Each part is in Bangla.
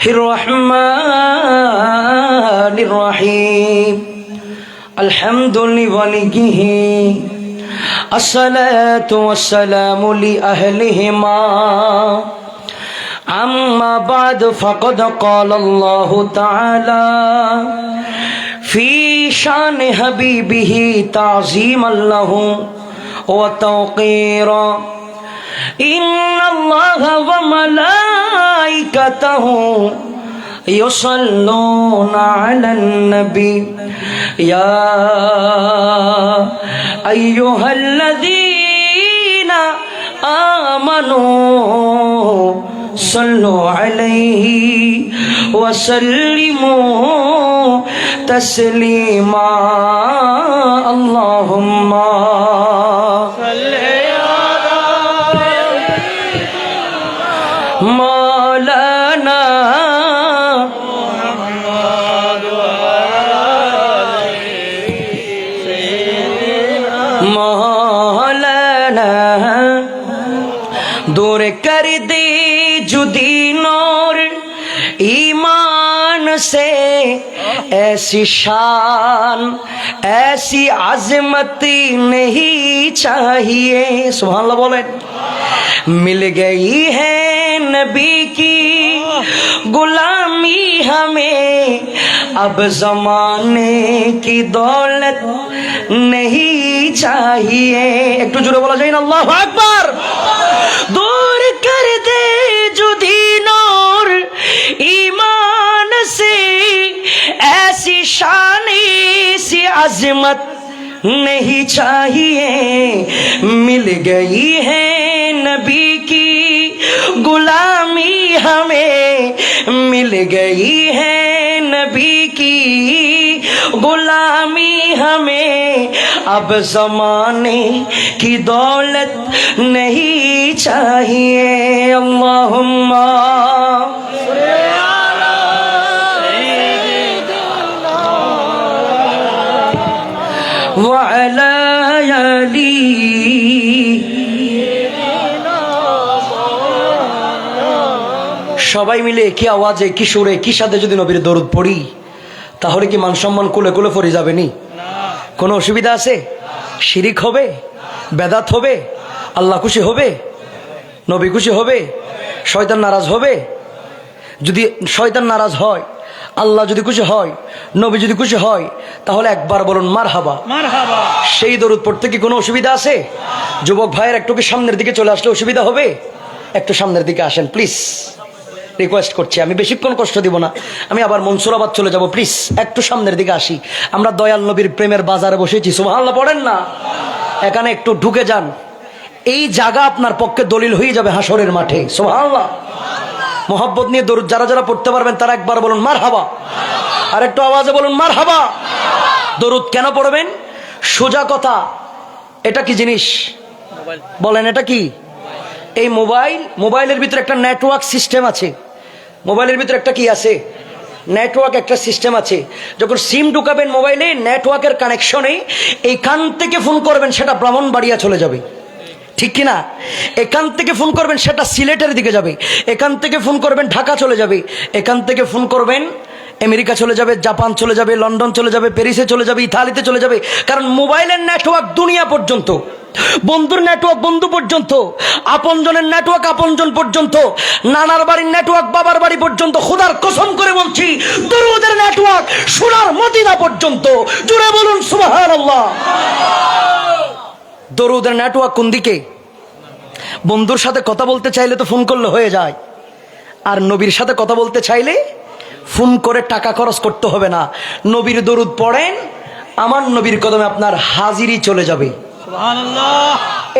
الرحمن الرحيم الحمد لله الصلاة والسلام لأهلهما أما بعد فقد قال الله تعالى في شان حبيبه تعظيما له وتوقيرا إن الله وملائكته يصلون على النبي يا أيها الذين آمنوا صلوا عليه وسلموا تسليما اللهم صل مولانا مولانا दूर कर दे जुदी नूर ईमान से ऐसी शान ऐसी अजमत नहीं चाहिए सुभान अल्लाह बोलें मिल गई है नबी की गुलामी हमें अब जमाने की दौलत नहीं चाहिए एक तो जुड़े बोला जाए ना अल्लाह अकबर दूर कर दे जुदी नूर ईमान से ऐसी शान सी अजमत नहीं चाहिए मिल गई है नबी की गुलामी हमें मिल गई है नबी की गुलामी हमें अब जमाने की दौलत नहीं चाहिए अल्लाहुम्मा वअला आली সবাই মিলে কি আওয়াজে কি সুরে কি সাথে যদি নবীর দরুদ পড়ি তাহলে কি মান সম্মান কুলে কুলে পড়ে যাবে নি কোনো অসুবিধা আছে শিরিক হবে বেদাত হবে আল্লাহ খুশি হবে নবী খুশি হবে শয়তান নারাজ হবে যদি শয়তান নারাজ হয় আল্লাহ যদি খুশি হয় নবী যদি খুশি হয় তাহলে একবার বলুন মারহাবা মারহাবা সেই দরুদ পড়তে কি কোনো অসুবিধা আছে যুবক ভাইয়ের একটু কি সামনের দিকে চলে আসলে অসুবিধা হবে একটু সামনের দিকে আসেন প্লিজ রিকোয়েস্ট করছি আমি বেশিক্ষণ কষ্ট দিব না আমি আবার মনসুরাবাদ চলে যাব প্লিজ একটু সামনের দিকে আসি আমরা দয়াল নবীর প্রেমের বাজারে বসেছি সুবহানাল্লাহ পড়েন না এখানে একটু ঢুকে যান এই জায়গা আপনার পক্ষে দলিল হয়ে যাবে হাসরের মাঠে সুবহানাল্লাহ মোহাব্বত নিয়ে দরুদ যারা যারা পড়তে পারবেন তারা একবার বলুন মারহাবা আর একটু আওয়াজে বলুন মারহাবা দরুদ কেন পড়বেন সোজা কথা এটা কি জিনিস বলেন এটা কি এই মোবাইলের ভিতরে একটা নেটওয়ার্ক সিস্টেম আছে মোবাইলের ভিতরে একটা কি আছে নেটওয়ার্ক একটা সিস্টেম আছে যখন সিম ঢুকাবেন মোবাইলে নেটওয়ার্কের কানেকশনে এইখান থেকে ফোন করবেন সেটা ব্রাহ্মণবাড়িয়া চলে যাবে ঠিক কিনা এখান থেকে ফোন করবেন সেটা সিলেটের দিকে যাবে এখান থেকে ফোন করবেন ঢাকা চলে যাবে এখান থেকে ফোন করবেন আমেরিকা চলে যাবে জাপান চলে যাবে লন্ডন চলে যাবে প্যারিসে চলে যাবে ইতালিতে চলে যাবে কারণ মোবাইলের নেটওয়ার্ক দুনিয়া পর্যন্ত বন্ধুর নেটওয়ার্ক বন্ধু পর্যন্ত আপনজনের নেটওয়ার্ক আপনজন পর্যন্ত নানার বাড়ির নেটওয়ার্ক বাবার বাড়ি পর্যন্ত খোদার কসম করে বলছি দরুদের নেটওয়ার্ক সোনার মদিনা পর্যন্ত জুড়ে বলুন সুবহানাল্লাহ দরুদের নেটওয়ার্ক কোন দিকে বন্ধুর সাথে কথা বলতে চাইলে তো ফোন করলে হয়ে যায় আর নবীর সাথে কথা বলতে চাইলে ফোন করে টাকা খরচ করতে হবে না নবীর দরুদ পড়েন আমার নবীর কদমে আপনার হাজিরি চলে যাবে সুবহানাল্লাহ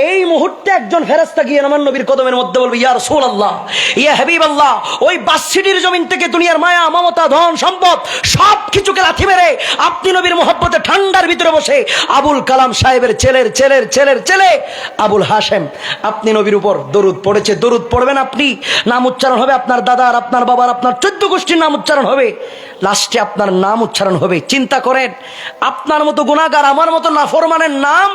এই মুহূর্তে একজন ফেরেশতা গিয়ে আমার নবীর কদমের মধ্যে বলবে ইয়া রাসূলুল্লাহ ইয়া হাবিবাল্লাহ ওই বাসসিটির জমিন থেকে দুনিয়ার মায়া মমতা ধন সম্পদ সব কিছুকে লাথি মেরে আপনি নবীর মহব্বতে ঠান্ডার ভিতরে বসে আবুল কালাম সাহেবের ছেলে আবুল হাশেম আপনি নবীর উপর দরুদ পড়েছে দরুদ পড়বেন আপনি নাম উচ্চারণ হবে আপনার দাদার আপনার বাবার আপনার 14 গোষ্ঠীর নাম উচ্চারণ হবে লাস্টে আপনার নাম উচ্চারণ হবে চিন্তা করেন আপনার মতো গুনাহগার আমার মতো নাফরমানের নাম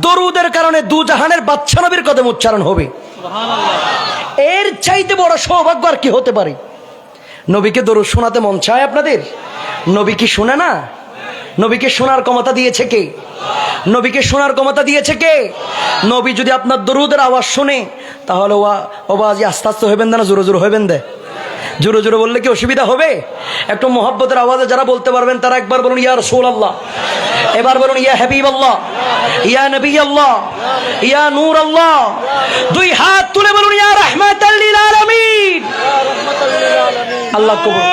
দরুদের কারণে দু জাহানের বাদশা নবীর কদমে উচ্চারণ হবে সুবহানাল্লাহ এর চাইতে বড় সৌভাগ্য আর কি হতে পারে? নবীকে দরুদ শোনাতে মন চায় আপনাদের? নবী কি শুনে না? নবীকে শোনার ক্ষমতা দিয়েছে কে? নবীকে শোনার ক্ষমতা দিয়েছে কে? নবী যদি আপনার দরুদের আওয়াজ শুনে তাহলে ওবাজি আস্তে আস্তে হইবেন না, জোরে জোরে হইবেন দে? জোরে জোরে বললে কি অসুবিধা হবে? একটু মোহাব্বতের আওয়াজে যারা বলতে পারবেন তারা একবার বলুন ইয়া রাসূলুল্লাহ, এবার বলুন ইয়া হাবিবাল্লাহ, ইয়া নবী আল্লাহ, ইয়া নূর আল্লাহ। দুই হাত তুলে বলুন ইয়া রাহমাতাল লিল আলামিন। আল্লাহ কবুল।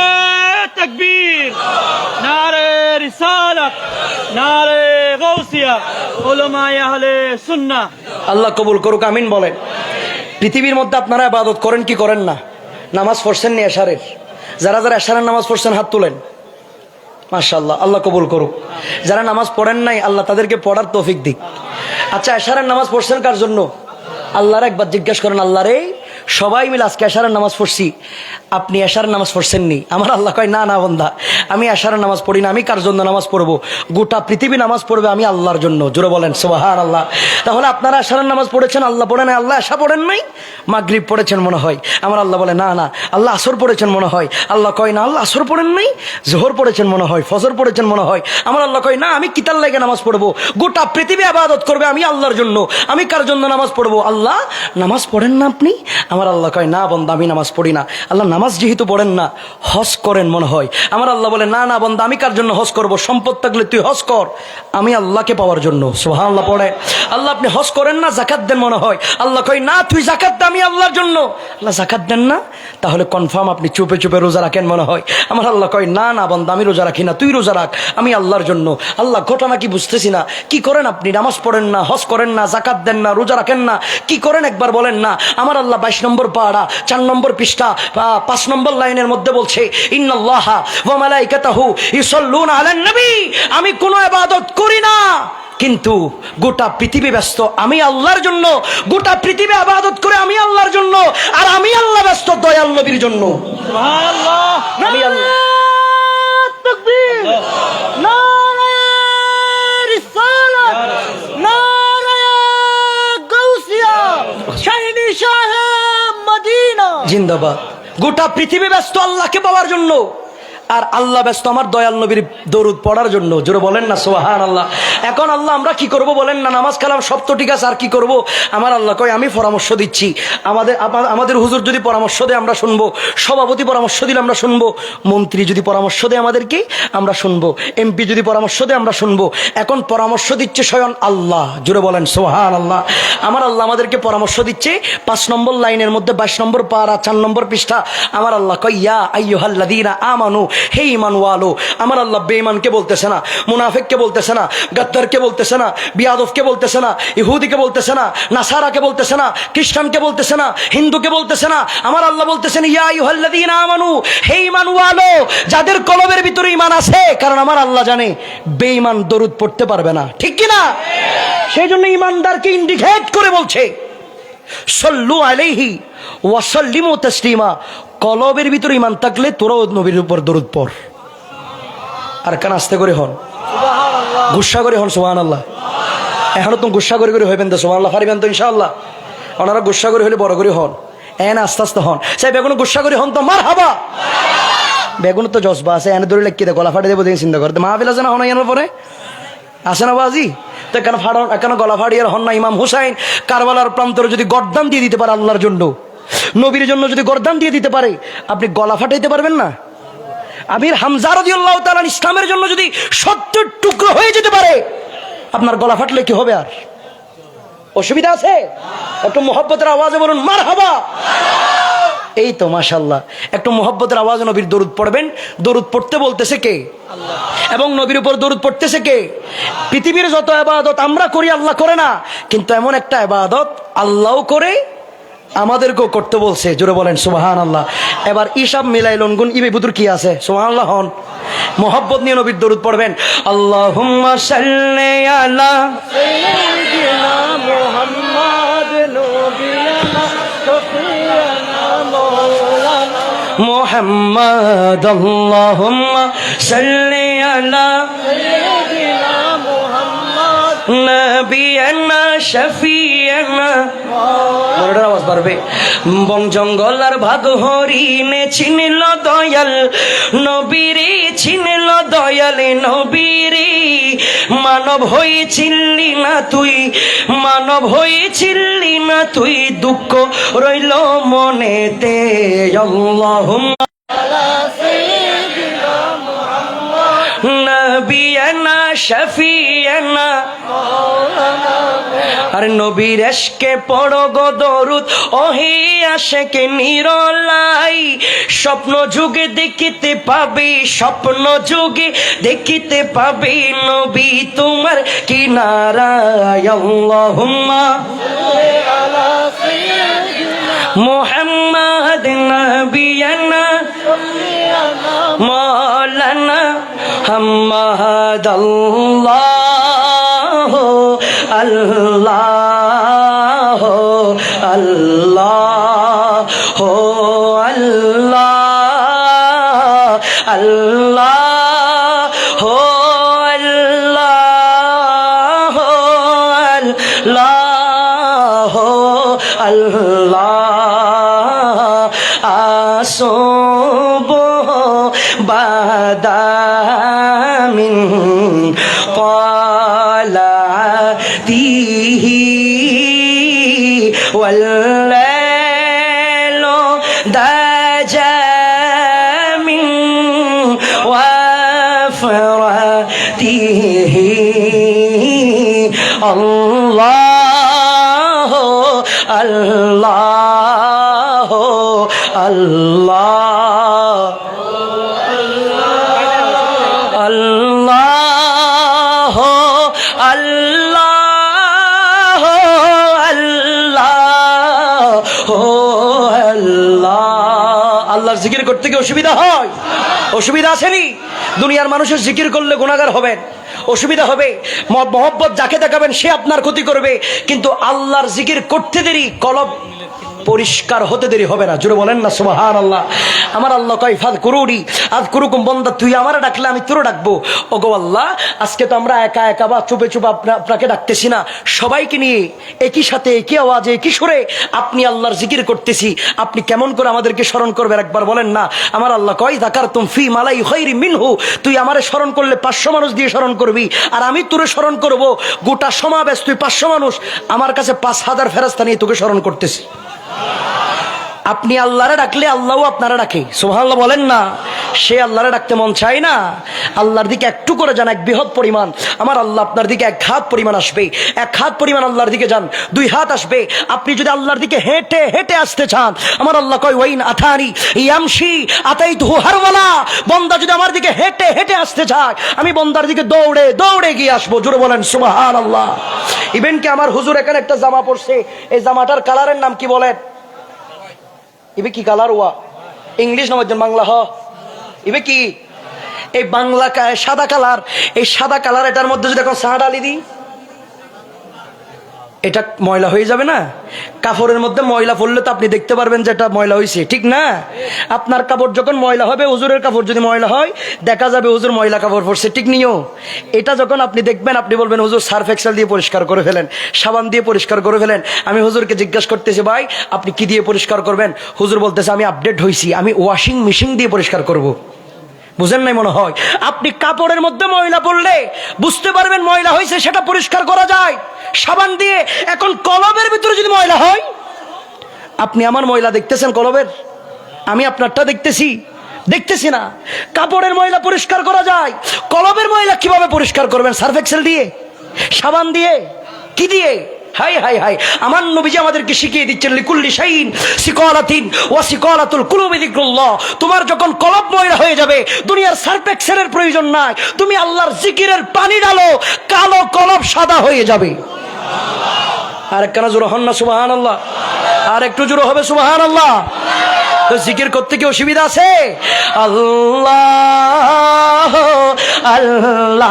তাকবীর, নারে রিসালাত, নারে গাউসিয়া, উলামায়ে আহলে সুন্নাহ। আল্লাহ কবুল করুক, আমিন বলেন। পৃথিবীর মধ্যে আপনারা ইবাদত করেন কি করেন না? নামাজ পড়ছেন নি এশারের? যারা যারা এশারের নামাজ পড়ছেন হাত তুলেন। মাশাআল্লাহ, আল্লাহ কবুল করুক। যারা নামাজ পড়েন নাই আল্লাহ তাদেরকে পড়ার তৌফিক দিক। আচ্ছা, এশারের নামাজ পড়ছেন কার জন্য? আল্লাহর একবার জিজ্ঞাসা করেন, আল্লাহ রে সবাই মিলে আজকে এশারের নামাজ পড়ছি, আপনি এশারের নামাজ পড়ছেন নি? আমার আল্লাহ কয় না না বান্দা, আমি এশারের নামাজ পড়ি না। আমি কার জন্য নামাজ পড়বো? গোটা পৃথিবী নামাজ পড়বে, আমি আল্লাহর জন্য। জোরে বলেন সুবহানাল্লাহ। তাহলে আপনারা এশারের নামাজ পড়েছেন, আল্লাহ পড়ে নাই? আল্লাহ এশা পড়েন নাই? মাগরিব পড়েছেন মনে হয়। আমার আল্লাহ বলে না না। আল্লাহ আসর পড়েছেন মনে হয়। আল্লাহ কয় না, আল্লাহ আসর পড়েন নাই, জোহর পড়েছেন মনে হয়, ফজর পড়েছেন মনে হয়। আমার আল্লাহ কয় না, আমি কিতার লাগে নামাজ পড়বো? গোটা পৃথিবী ইবাদত করবে, আমি আল্লাহর জন্য। আমি কার জন্য নামাজ পড়বো? আল্লাহ নামাজ পড়েন না আপনি? আমার আল্লাহ কয় না বন্দা, আমি নামাজ পড়ি না। আল্লাহ নামাজ যেহেতু পড়েন না, হজ করেন মনে হয়। আমার আল্লাহ বলে না না বন্দা, আমি কার জন্য হজ করব? সম্পদ থাকলে তুই হজ কর, আমি আল্লাহকে পাওয়ার জন্য। সুবহানাল্লাহ পড়ে। আল্লাহ আপনি হজ করেন না, যাকাত দেন মনে হয়। আল্লাহ কয় না, তুই যাকাত দে, আমি আল্লাহর জন্য। আল্লাহ যাকাত দেন না, তাহলে কনফার্ম আপনি চুপে চুপে রোজা রাখেন মনে হয়। আমার আল্লাহ কয় না না বন্দা, আমি রোজা রাখি না, তুই রোজা রাখ, আমি আল্লাহর জন্য। আল্লাহ ঘটনা কি বুঝতেছি না, কি করেন আপনি? নামাজ পড়েন না, হজ করেন না, যাকাত দেন না, রোজা রাখেন না, কি করেন একবার বলেন না? আমার আল্লাহ 22 নম্বর পারা 4 নম্বর পৃষ্ঠা 5 নম্বর লাইনের মধ্যে বলছে, ইন্নাল্লাহা ওয়া মালাইকাতাহু ইউসাল্লুনা আলান নবী। আমি কোনো ইবাদত করি না, কিন্তু গোটা পৃথিবী ব্যস্ত আমি আল্লাহর জন্য। গোটা পৃথিবী ইবাদত করে আমি আল্লাহর জন্য, আর আমি আল্লাহ ব্যস্ত দয়াল নবীর জন্য। সুবহানাল্লাহ। আমি আল্লাহ। তাকবীর, নারে রিসালাত, নারে গাউসিয়া, শাহিদি শাহ মদিনা জিন্দাবাদ। গোটা পৃথিবী ব্যস্ত আল্লাহকে পাওয়ার জন্য, আর আল্লাহ ব্যস্ত আমার দয়াল নবীর দরুদ পড়ার জন্য। জোরে বলেন না সুবহানাল্লাহ। এখন আল্লাহ আমরা কি করব বলেন না? নামাজ কালাম সব তো ঠিক আছে, আর কি করব? আমার আল্লাহ কয় আমি পরামর্শ দিচ্ছি। আমাদের হুজুর যদি পরামর্শ দেয় আমরা শুনবো, সভাপতি পরামর্শ দিলে আমরা শুনবো, মন্ত্রী যদি পরামর্শ দেয় আমাদেরকে আমরা শুনবো, এমপি যদি পরামর্শ দেয় আমরা শুনবো। এখন পরামর্শ দিচ্ছে স্বয়ং আল্লাহ। জোরে বলেন সুবহানাল্লাহ। আমার আল্লাহ আমাদেরকে পরামর্শ দিচ্ছে 5 নম্বর লাইনের মধ্যে 22 নম্বর পারা 4 নম্বর পৃষ্ঠা। আমার আল্লাহ কয় ইয়া আইয়ুহাল্লাযীনা আমানু, হে ঈমানওয়ালো। আমার আল্লাহ বেঈমানকে বলতেছে না, মুনাফিককে বলতেছে না, গাদ্দারকে বলতেছে না, বিয়াদবকে বলতেছে না, ইহুদিকে বলতেছে না, নাসারাকে বলতেছে না, খ্রিস্টানকে বলতেছে না, হিন্দুকে বলতেছে না। আমার আল্লাহ বলতেছেন ইয়া আইয়ুহাল্লাযীনা আমানু, হে ঈমানওয়ালো, যাদের কলবের ভিতরে ঈমান আছে। কারণ আমার আল্লাহ জানে বেঈমান দরুদ পড়তে পারবে না, ঠিক কি না? সেই জন্য ঈমানদারকে ইন্ডিকেট করে বলছে সাল্লু আলাইহি ওয়া সাল্লিমু তাসলিমা। কলবের ভিতরে ঈমান থাকলে তোরাও নবীর উপর দরুদ পড়। আর কান আস্তে করে হন, গুসা করে হন সুবহানাল্লাহ। এখনো তুমি গুসা করে করে হইবেন তো সুবহানাল্লাহ, পারিবেন তো ইনশাআল্লাহ? ওনারা গুসা করে হলে বড় করে হন, এন আস্তে আস্তে হন। সেই বেগুন গুসা করে হন তো মারহাবা। বেগুন তো জজবা আছে, এনে ধরে লেখকে গলা ফাটে দেবো দেখে চিন্তা করতে। মাহফিল আছে না হন এর পরে? আসে না বাজি? তো কেন গলা ফাড়িয়ে হন না? ইমাম হুসাইন কারবালার প্রান্তরে যদি গর্দান দিয়ে দিতে পারে আল্লাহর জন্য, নবীর জন্য যদি গর্দান দিয়ে দিতে পারে, আপনি গলা ফাটাইতে পারবেন না? আমির হামজা রাদিয়াল্লাহু তাআলা ইসলামের জন্য যদি 70 টুকরো হয়ে যেতে পারে, আপনার গলা ফাটলে কি হবে? আর অসুবিধা আছে? একটু মোহব্বতের আওয়াজে বলুন মারহাবা। এই তো মাশাআল্লাহ। একটু মোহব্বতের আওয়াজে নবীর দরুদ পড়বেন। দরুদ পড়তে বলতেছে কে? আল্লাহ। এবং নবীর উপর দরুদ পড়তেছে কে? পৃথিবীর যত ইবাদত আমরা করি আল্লাহ করে না, কিন্তু এমন একটা ইবাদত আল্লাহও করে, আমাদেরকেও করতে বলছে। জোরে বলেন সুবহানাল্লাহ। এবার ইসাব মিলাইলন গুন ইবে বুদুর কি আছে? সুবহানাল্লাহ হন। মোহব্বত নিয়ে নবীর দরুদ পড়বেন। আল্লাহুম্মা সাল্লি আলা সাইয়্যিদিনা মুহাম্মাদ নবিয়ানা শফিয়ানা মাওলানা মুহাম্মাদ। আল্লাহুম্মা সাল্লি আলা সাইয়্যিদিনা মুহাম্মাদ নবিয়ানা শফিয়ানা, বড় আওয়াজ পারবে। বন জঙ্গল আর ভাগ হরিণে চিনল দয়াল নবীরে, চিনল দয়াল নবীরে। মানব হয়ে চিনলি না তুই, মানব হয়ে চিনলি না তুই, দুঃখ রইল মনেতে। আল্লাহুম্মা নবিয়ানা শফিয়ানা, আর নবীর এশকে পড়ো গো দরুদ ওহে আশিকে নিরলাই। স্বপ্ন যুগে দেখিতে পাবে, স্বপ্ন যুগে দেখিতে পাবে নবী তোমার কিনারায়। আল্লাহুম্মা মুহাম্মাদ নবিয়ানা মাওলানা মুহাম্মাদ। আল্লাহ আল্লাহ আল্লাহ আল্লাহ আল্লাহ আল্লাহ আল্লাহ। আসব বাদামিন قالتيه والليل دجى من وفرته الله الله الله আল্লাহ আল্লাহ আল্লাহ। আল্লাহর জিকির করতে কি অসুবিধা হয়? অসুবিধা আসেনি? দুনিয়ার মানুষের জিকির করলে গুনাহগার হবেন, অসুবিধা হবে। মহব্বত যাকে দেখাবেন সে আপনার ক্ষতি করবে, কিন্তু আল্লাহর জিকির করতে দেরি কলব পরিষ্কার হতে দেরি হবে না। জোরে বলেন না সুবহানাল্লাহ। আমার আল্লাহ কয় ফাযকুরুনি আযকুরুকুম, বান্দা তুই আমারে ডাকলে আমি তোরে ডাকবো। ওগো আল্লাহ, আজকে তো আমরা একা একা বা চুপে চুপে আপনাকে ডাকতেছি না, সবাইকে নিয়ে একই সাথে একই আওয়াজে একই সুরে আপনি আল্লাহর জিকির করতেছি। আপনি কেমন করে আমাদেরকে স্মরণ করবেন একবার বলেন না। আমার আল্লাহ কয় যাকারতুম ফি মালাই খায়রি মিনহু, তুই আমারে স্মরণ করলে 500 মানুষ দিয়ে স্মরণ করবি, আর আমি তোরে স্মরণ করব গোটা সমাবেশ, তুই 500 মানুষ, আমার কাছে 5000 ফেরেশতা নিয়ে তোকে স্মরণ করতেছি। আপনি আল্লাহরে ডাকলে আল্লাহও আপনারা ডাকে, সুবহানাল্লাহ বলেন না। সে আল্লাহরে ডাকতে মন চায় না, আল্লাহর দিকে একটু করে যান, এক বৃহৎ পরিমাণ। আমার আল্লাহ আপনার দিকে 1 হাত পরিমাণ আসবে, 1 হাত পরিমাণ আল্লাহর দিকে যান, 2 হাত আসবে। আপনি যদি আল্লাহর দিকে হেঁটে হেঁটে আসতে চান, আমার আল্লাহ কয় ওয়াইন আথানি ইয়ামশি আতাইতুহু হারওয়ালা, বান্দা যদি আমার দিকে হেঁটে হেঁটে আসতে চায়, আমি বান্দার দিকে দৌড়ে দৌড়ে গিয়ে আসবো। জোরে বলেন সুবহানাল্লাহ। ইভেন কি আমার হুজুর এখানে একটা জামা পরছে, এই জামাটার কালারের নাম কি বলেন? ইবে কি কালার? ওয়া ইংলিশ নাম বাংলা হ, ইবে কি? এই বাংলা সাদা কালার, এই সাদা কালার এটার মধ্যে যদি এখন চা ডালি দিই, এটা ময়লা হয়ে যাবে না? কাপড়ের মধ্যে ময়লা পড়লে তো আপনি দেখতে পারবেন যে এটা ময়লা হয়েছে, ঠিক না? আপনার কাপড় যখন ময়লা হবে, হুজুরের কাপড় যদি ময়লা হয়, দেখা যাবে হুজুর ময়লা কাপড় পরছে, ঠিক নিও। এটা যখন আপনি দেখবেন, আপনি বলবেন হুজুর সার্ফ এক্সেল দিয়ে পরিষ্কার করে ফেলেন, সাবান দিয়ে পরিষ্কার করে ফেলেন। আমি হুজুরকে জিজ্ঞাসা করতেছি, ভাই আপনি কি দিয়ে পরিষ্কার করবেন? হুজুর বলতেছে আমি আপডেট হয়েছি, আমি ওয়াশিং মেশিন দিয়ে পরিষ্কার করব। বুঝেন নাই মনে হয়? আপনি কাপড়ের মধ্যে ময়লা পড়লে বুঝতে পারবেন ময়লা হয়েছে, সেটা পরিষ্কার করা যায় সাবান দিয়ে। এখন কলবের ভিতরে যদি ময়লা হয়, আপনি আমার ময়লা দেখতেছেন কলবের, আমি আপনারটা দেখতেছি না। কাপড়ের ময়লা পরিষ্কার করা যায়, কলবের ময়লা কিভাবে পরিষ্কার করবেন? সার্ফ এক্সেল দিয়ে, সাবান দিয়ে, কি দিয়ে? হাই হাই হাই, আমার নবীজি আমাদেরকে শিখিয়ে দিচ্ছেন লিকুল্লি শাইইন সিকালাতিন ওয়া সিকালাতুল কুলুবি যিকরুল্লাহ। তোমার যখন কলব ময়লা হয়ে যাবে, দুনিয়ার সার্ফ এক্সেলের প্রয়োজন নাই, তুমি আল্লাহর জিকিরের পানি ঢালো, কালো কলব সাদা হয়ে যাবে। আর একখানা জোরে হন না সুবহানাল্লাহ, আর একটু জোরে হবে সুবহানাল্লাহ। তো জিকির করতে কি অসুবিধা আছে? আল্লাহ আল্লাহ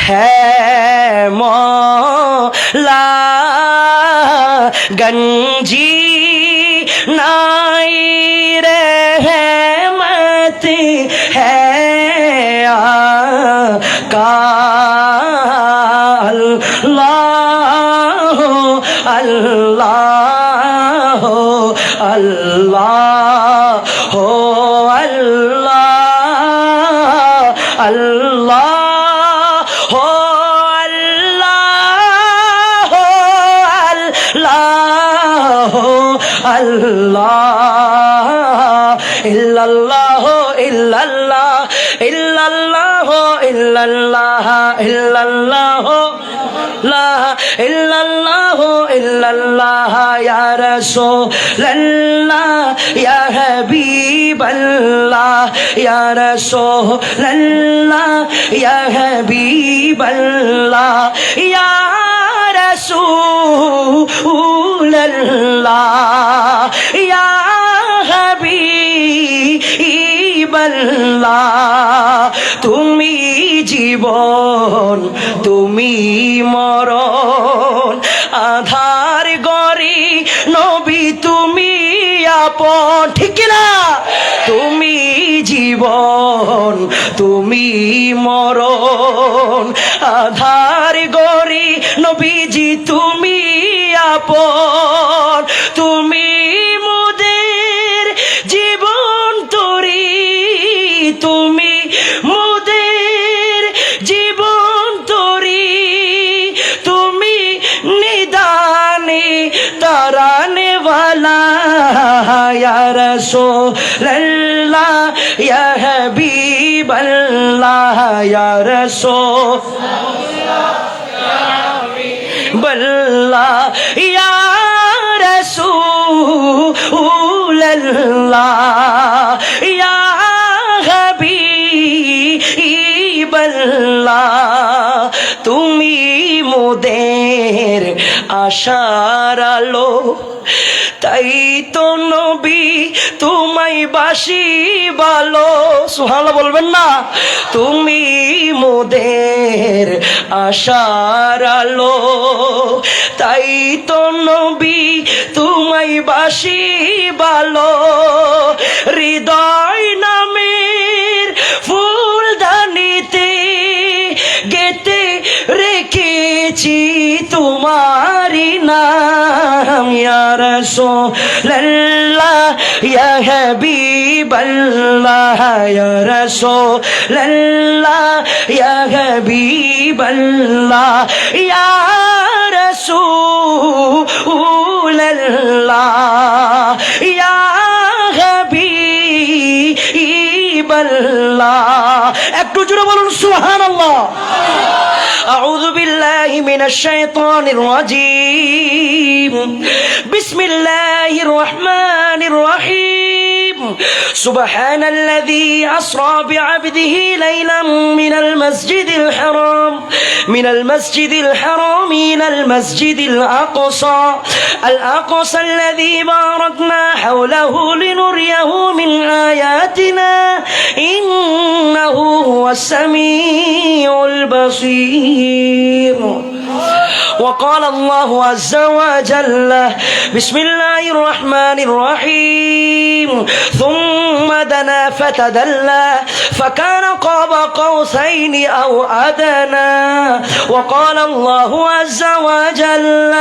है मौला गंजी नाई रहमत है आका अल्लाह अल्लाह अल्लाह हो अल्लाह अल्लाह हो अल्लाह हो अल्लाह हो अल्लाह इल्लल्लाह इल्लल्लाह इल्लल्लाह इल्लल्लाह इल्लल्लाह ला इल्लल्लाह इल्लल्लाह या रसूल अल्लाह या हबीब अल्लाह या रसूल अल्लाह या हबीब अल्लाह या रसूल अल्लाह या हबीब अल्लाह তুমি জীবন তুমি মরণ আধার গরি নবী তুমি আপন ঠিক না তুমি জীবন তুমি মরণ আধার গরি নবীজি তুমি আপন তুমি মোদের জীবন তরি তুমি মোদের জীবন তরি তুমি নিদানে তারানে वाला या रसूल अल्लाह या हबीब अल्लाह या रसूल अल्लाह या रसूल अल्लाह या हबीब अल्लाह তুমি মোদের আশার আলো তাই তো নবী তোমায় বাসি ভালো সুবহানাল্লাহ বলবেন না তুমি মোদের আশার আলো তাই তো নবী তোমায় বাসি ভালো হৃদয় নামের ফুলদানিতে গেতে রেখেছি তোমারি নাম ইয়া রাসূলুল্লাহ ইয়া হাবিবাল্লাহ ইয়া রাসূলুল্লাহ ইয়া হাবিবাল্লাহ ইয়া রাসূলুল্লাহ ইয়া হাবিবাল্লাহ একটু জোরে বলুন সুবহানাল্লাহ أعوذ بالله من الشيطان الرجيم بسم الله الرحمن الرحيم سبحان الذي أسرى بعبده ليلا من المسجد الحرام إلى المسجد الأقصى الذي باركنا حوله لنريه من آياتنا إنه هو السميع البصير وقال الله عز وجل بسم الله الرحمن الرحيم ثم دنا فتدلى فكان قاب قوسين أو أدنى وقال الله عز وجل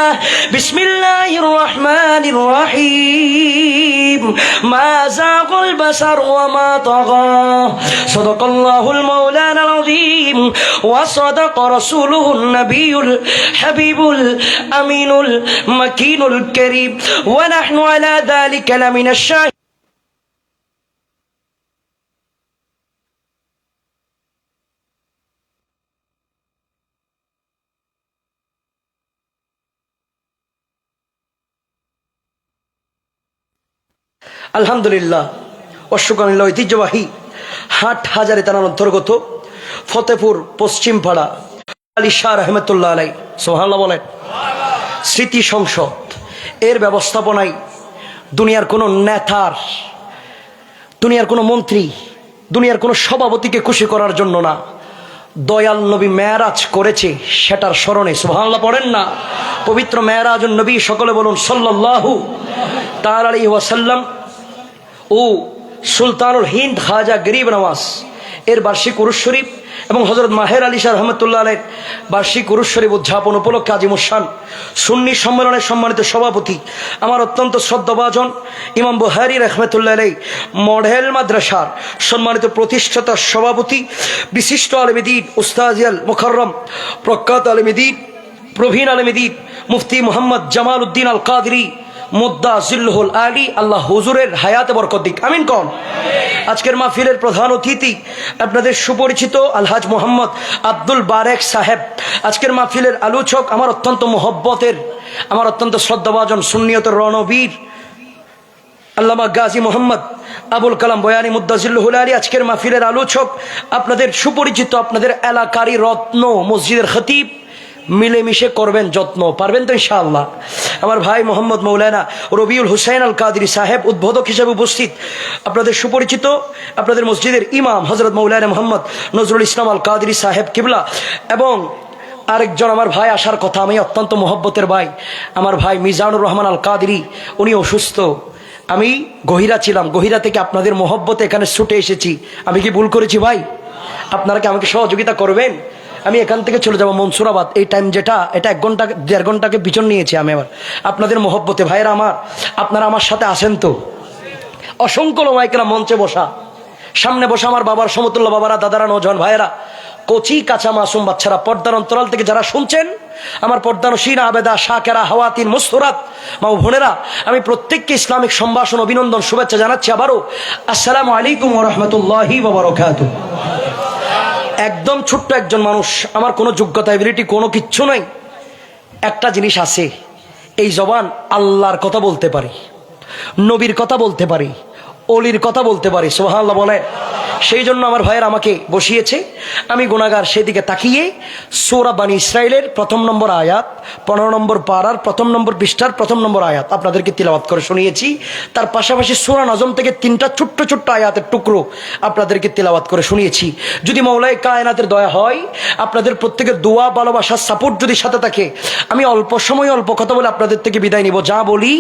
بسم الله الرحمن الرحيم ما زاغ البصر وما طغى صدق الله المولانا العظيم وصدق رسوله النبي الحبيب الأمين المكين الكريم ونحن على ذلك لمن الشاهدين আলহামদুলিল্লাহ অশ্বকানিল্লাহ ঐতিহ্যবাহী হাট হাজারে থানার অন্তর্গত ফতেপুর পশ্চিম পাড়া আলী শাহ রহমতুল্লাহ আলাই সুবহানাল্লাহ বলেন স্মৃতি সংসদ এর ব্যবস্থাপনায় দুনিয়ার কোনো নেতার দুনিয়ার কোনো মন্ত্রী দুনিয়ার কোনো সভাপতিকে খুশি করার জন্য না দয়াল নবী মেরাজ করেছে সেটার স্মরণে সুবহানাল্লাহ পড়েন না। পবিত্র মেরাজুন নবী, সকলে বলুন সাল্লাল্লাহু তাআলা আলাইহি ওয়াসাল্লাম। ও সুলতানুল হিন্দ খাজা গরিব নওয়াজ এর বার্ষিক উরুস শরীফ এবং হযরত মাহের আলী শাহ রহমতুল্লাহ আলাইহির বার্ষিক উরুস শরীফ উদযাপন উপলক্ষে আজিমুশান সুন্নি সম্মেলনের সম্মানিত সভাপতি, আমার অত্যন্ত শ্রদ্ধাভাজন ইমাম বুখারী রহমতুল্লাহ আলাইহি মডেল মাদ্রাসার সম্মানিত প্রতিষ্ঠাতা সভাপতি, বিশিষ্ট আলেম দ্বীন উস্তাদ আল মুকাররম প্রখ্যাত আলেম দ্বীন প্রবীণ আলেম দ্বীন মুফতি মোহাম্মদ জামাল উদ্দিন আল কাদরি মুদ্দা জিল্লুহুল আলী, আল্লাহ হুজুরের হায়াতে বরকত দিক, আমিন কোন। আজকের মাহফিলের প্রধান অতিথি আপনাদের সুপরিচিত আলহাজ মোহাম্মদ আব্দুল বারেক সাহেব। আজকের মাহফিলের আলোচক আমার অত্যন্ত মোহব্বতের, আমার অত্যন্ত শ্রদ্ধাভাজন সুন্নিয়তের রণবীর আল্লামা গাজী মোহাম্মদ আবুল কালাম বয়ানী মুদ্দা জিল্লুহুল আলী। আজকের মাহফিলের আলোচক আপনাদের সুপরিচিত, আপনাদের এলাকারই রত্ন, মসজিদের খতিব। মিলেমিশে করবেন যত্ন, পারবেন তো ইনশাআল্লাহ। আমার ভাই মোহাম্মদ মৌলানা রবিউল হুসাইন আল কাদরি সাহেব উদ্বোধক হিসেবে উপস্থিত, আপনাদের সুপরিচিত, আপনাদের মসজিদের ইমাম হযরত মৌলানা মোহাম্মদ নজরুল ইসলাম আল কাদরি সাহেব কিবলা, এবং আরেকজন আমার ভাই আসার কথা, আমি অত্যন্ত মোহব্বতের ভাই, আমার ভাই মিজানুর রহমান আল কাদরি, উনি অসুস্থ। আমি গহিরা ছিলাম, গহিরা থেকে আপনাদের মোহব্বতে এখানে ছুটে এসেছি। আমি কি ভুল করেছি ভাই? আপনারা কি আমাকে সহযোগিতা করবেন? আমি এখান থেকে চলে যাবো মনসুরাবাদ। এই টাইম যেটা, এটা 1 ঘন্টা 1.5 ঘন্টাকে পিছন নিয়েছি আমি আবার আপনাদের মোহব্বতে। ভাইয়েরা আমার, আপনারা আমার সাথে আসেন তো। অসংখ্য লোমাইকেরা মঞ্চে বসা, সামনে বসা আমার বাবার সমতুল্য বাবারা, দাদারা, নওজওয়ান ভাইয়েরা, কচি কাঁচা মাসুম বাচ্চারা, পর্দার অন্তরাল থেকে যারা শুনছেন, আমার পর্দানসীন আবেদা শাকেরা হাওয়াতিন মুস্তুরাত মা বোনেরা, আমি প্রত্যেককে ইসলামিক সম্ভাষণ, অভিনন্দন, শুভেচ্ছা জানাচ্ছি আবারও। আসসালামু আলাইকুম ওয়া রাহমাতুল্লাহি ওয়া বারাকাতুহু। একদম ছোট্ট একজন মানুষ, আমার কোনো যোগ্যতা এবিলিটি কোনো কিচ্ছু নাই। একটা জিনিস আছে, এই জবান আল্লাহর কথা বলতে পারি, নবীর কথা বলতে পারি, অলির কথা বলতে পারি, সুবহানাল্লাহ বলেন। সেই জন্য আমার ভাইয়ের আমাকে বসিয়েছে, আমি গুনাহগার সেদিকে তাকিয়ে সূরা বানী ইসরাইলের 1 নম্বর আয়াত, 15 নম্বর পারার 1 নম্বর পৃষ্ঠার 1 নম্বর আয়াত আপনাদেরকে তিলাওয়াত করে শুনিয়েছি। তার পাশাপাশি সূরা নজম থেকে 3টা ছোট্ট ছোট্ট আয়াতের টুকরো আপনাদেরকে তিলাওয়াত করে শুনিয়েছি। যদি মাওলায়ে কায়নাতের দয়া হয়, আপনাদের প্রত্যেকের দোয়া, ভালোবাসা, সাপোর্ট যদি সাথে থাকে, আমি অল্প সময় অল্প কথা বলে আপনাদের থেকে বিদায় নিব। যা বলি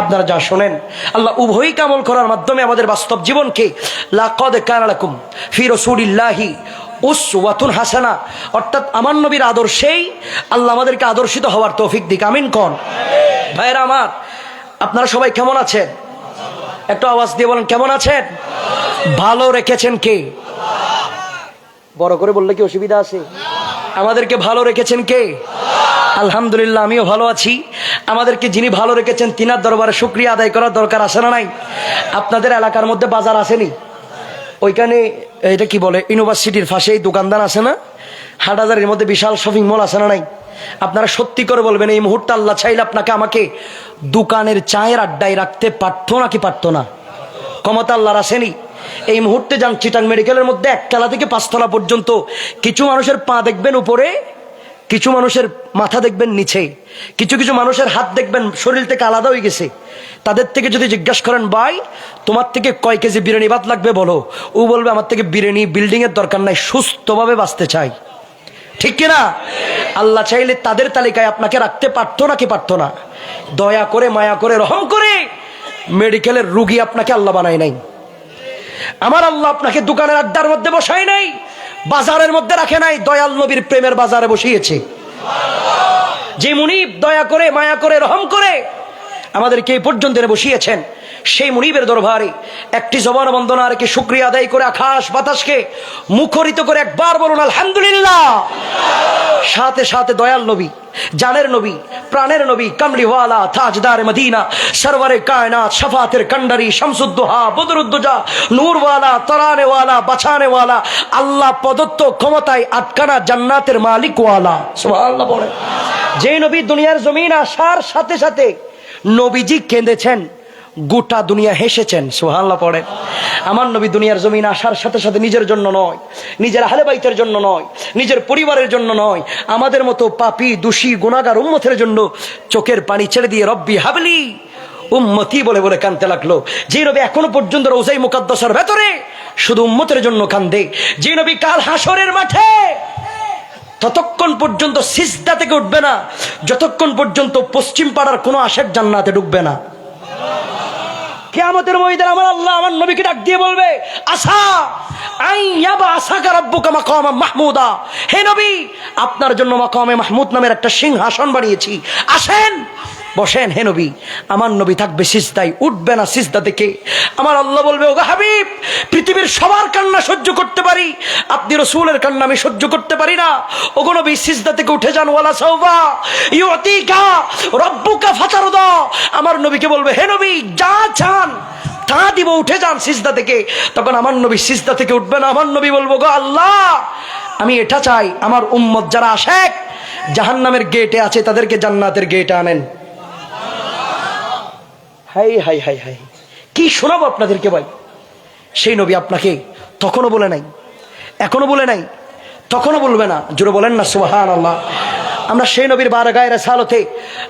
আপনারা যা শোনেন, আল্লাহ উভয়ই কামল করার মাধ্যমে আমাদের বাস্তব জীবনকে লাকাদ কানা লাকুম ফি রাসূলিল্লাহি উসওয়াতুন হাসানা, অর্থাৎ আমার নবীর আদর্শেই আল্লাহ আমাদেরকে আদর্শিত হওয়ার তৌফিক দিক, আমিন কোন। ভাইরা আমার, আপনারা সবাই কেমন আছেন? একটু আওয়াজ দিয়ে বলেন কেমন আছেন? ভালো রেখেছেন কে? বড় করে বললে কি অসুবিধা আছে? আমাদেরকে ভালো রেখেছেন কে? আলহামদুলিল্লাহ, আমিও ভালো আছি। আমাদেরকে যিনি ভালো রেখেছেন তিনার দরবারে শুকরিয়া আদায় করার দরকার আছে না নাই? আপনাদের এলাকার মধ্যে বাজার আসেনি? ওইখানে এটা কি বলে, ইউনিভার্সিটির পাশে এই দোকানদার আছে না, হাটহাজারের মধ্যে বিশাল শপিং মল আছে না নাই? আপনারা সত্যি করে বলবেন, এই মুহূর্তে আল্লাহ চাইলে আপনাকে আমাকে দোকানের চায়ের আড্ডায় রাখতে পারতো নাকি পারতো না? ক্ষমতা আল্লাহর আসেনি? এই মুহূর্তে যান চিটাং মেডিকেলের মধ্যে 1 তলা থেকে 5 তলা পর্যন্ত, কিছু মানুষের পা দেখবেন উপরে, কিছু মানুষের মাথা দেখবেন নিচে, কিছু কিছু মানুষের হাত দেখবেন শরীর থেকে আলাদা হয়ে গেছে। তাদের থেকে যদি জিজ্ঞাসা করেন, ভাই তোমার থেকে কয় কেজি বিরিয়ানি ভাত লাগবে বলো, ও বলবে আমার থেকে বিরিয়ানি বিল্ডিং এর দরকার নাই, সুস্থভাবে বাঁচতে চাই। ঠিক কিনা? আল্লাহ চাইলে তাদের তালিকায় আপনাকে রাখতে পারতো নাকি পারতো না? দয়া করে, মায়া করে, রহম করে মেডিকেলের রুগী আপনাকে আল্লাহ বানায় নাই। আমার আল্লাহ আপনাকে দোকানের আড্ডার মধ্যে বসায় নাই, বাজারের মধ্যে রাখে নাই, দয়াল নবীর প্রেমের বাজারে বসিয়েছে। যে মুনিব দয়া করে, মায়া করে, রহম করে আমাদেরকে এই পর্যন্ত বসিয়েছেন, সেই মুনিবের দরবারে একটি জবান বন্দনা আর কি শুকরিয়া আদায় করে আকাশ বাতাসকে মুখরিত করে একবার বলুন আলহামদুলিল্লাহ। সাথে সাথে দয়াল নবী, জানের নবী, প্রাণের নবী, কামলিওয়ালা, তাজদার মদিনা, সরওয়ারে কায়নাত, শফাতের কন্ডারি, শামসুদ্দোহা, বদরুদ্দোজা, নূরওয়ালা, তরানেওয়ালা, বাঁচানেওয়ালা, আল্লাহ প্রদত্ত ক্ষমতায় আটকানা জান্নাতের মালিকওয়ালা, সুবহানাল্লাহ বলেন। যে নবী দুনিয়ার জমিন আসার সাথে সাথে নবীজি কেঁদেছেন, গোটা দুনিয়া হেসেছেন, সুবহানাল্লাহ পড়েন। আমার নবী দুনিয়ার জমিন আসার সাথে সাথে নিজের জন্য নয়, নিজের আহলে বাইতের জন্য নয়, নিজের পরিবারের জন্য নয়, আমাদের মতো পাপী, দোষী, গুনাহগার উম্মতের জন্য চোখের পানি ছেড়ে দিয়ে রব্বি হাবলি উম্মতি বলে বলে কাঁদতে লাগলো। যে নবী এখনো পর্যন্ত রওজায়ে মুকাদ্দাসার ভেতরে শুধু উম্মতের জন্য কাঁদে, যে নবী কাল হাসরের মাঠে ততক্ষণ পর্যন্ত সিজদা থেকে উঠবে না যতক্ষণ পর্যন্ত পশ্চিম পাড়ার কোনো আশেক জান্নাতে ঢুকবে না। কিয়ামতের ময়দানে আমার আল্লাহ আমার নবীকে ডাক দিয়ে বলবে, আসা আইয়াবা আসাকা রাব্বুকা মাকামা মাহমুদা, হে নবী আপনার জন্য মাকামে মাহমুদ নামের একটা সিংহাসন বানিয়েছি, আসেন বসেন। হে নবী, আমার নবী থাকবে সিজদায়, উঠবে না সিজদা থেকে। আমার আল্লাহ বলবে, ওগো হাবিব, পৃথিবীর সবার কান্না সহ্য করতে পারি, আপনি রাসূলের কান্না আমি সহ্য করতে পারি না। ওগো নবী, সিজদা থেকে উঠে যান। ওয়ালা সাওফা ইউতিকা রাব্বুকা ফাতারদা, আমার নবীকে বলবে, হে নবী যা চান তা দিব, উঠে যান সিজদা থেকে। তখন আমার নবী সিজদা থেকে উঠবে না। আমার নবী বলবো, গো আল্লাহ, আমি এটা চাই, আমার উম্মত যারা আশেক জাহান্নামের গেটে আছে তাদেরকে জান্নাতের গেটে আনেন। হাই হাই হাই হাই, কি শোনাবো আপনাদেরকে ভাই। সেই নবী আপনাকে তখনও বলে নাই, এখনো বলে নাই, তখনও বলবে না। জোরে বলেন না সুবহানাল্লাহ। আমরা সেই নবীর বারগায়ে রিসালতে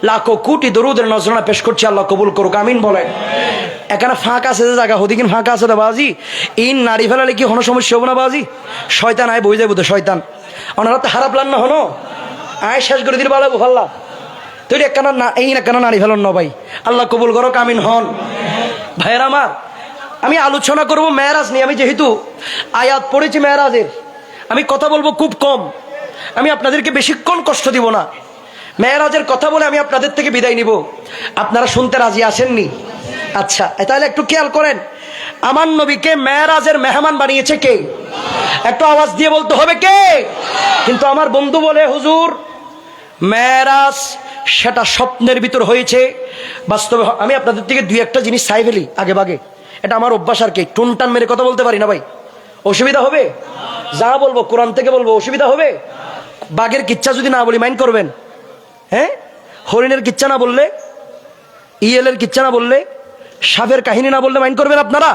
লাখো কোটি দরুদের নজরানা পেশ করছি, আল্লাহ কবুল করুক, আমিন বলেন। এখানে ফাঁকা আছে যে জায়গা, হদিকিন ফাঁকা আছে না বাজি, ইন নারী ফেলালে কি কোনো সমস্যা হবো না বাজি? শয়তান আয় বই যাবো তো, শয়তান ওনারা তো হারাপ লান না হনো, আয় শেষ করে দিল ভালো ভাল্লা তুই একখানা না, এই একখানা নারী ফেলন ন ভাই, আল্লাহ কবুল করুক, আমিন হন। ভাইয়ের আমার, আমি আলোচনা করব মেরাজ নিয়ে। আমি যেহেতু আয়াত পড়েছি মেরাজের, আমি কথা বলবো খুব কম, আমি আপনাদেরকে বেশিক্ষণ কষ্ট দিব না। মেরাজের কথা বলে আমি আপনাদের থেকে বিদায় নিব। আপনারা শুনতে রাজি আসেননি? আচ্ছা, তাহলে একটু খেয়াল করেন, আমার নবীকে মেরাজের মেহমান বানিয়েছে কে? একটু আওয়াজ দিয়ে বলতে হবে কে? কিন্তু আমার বন্ধু বলে, হুজুর মেরাজ সেটা স্বপ্নের ভিতর হয়েছে, বাস্তবে আমি আপনাদের থেকে দুই একটা জিনিস চাই ফেলি আগে ভাগে, এটা আমার অভ্যাস আর কি। টুনটান মেরে কথা বলতে পারি না ভাই, অসুবিধা হবে? যা বলবো কোরআন থেকে বলবো, অসুবিধা হবে? বাঘের কিচ্ছা যদি না বলি মাইন্ড করবেন? হ্যাঁ, হরিণের কিচ্ছা না বললে, ইয়েলের কিচ্ছা না বললে, সাপের কাহিনী না বললে মাইন্ড করবেন আপনারা?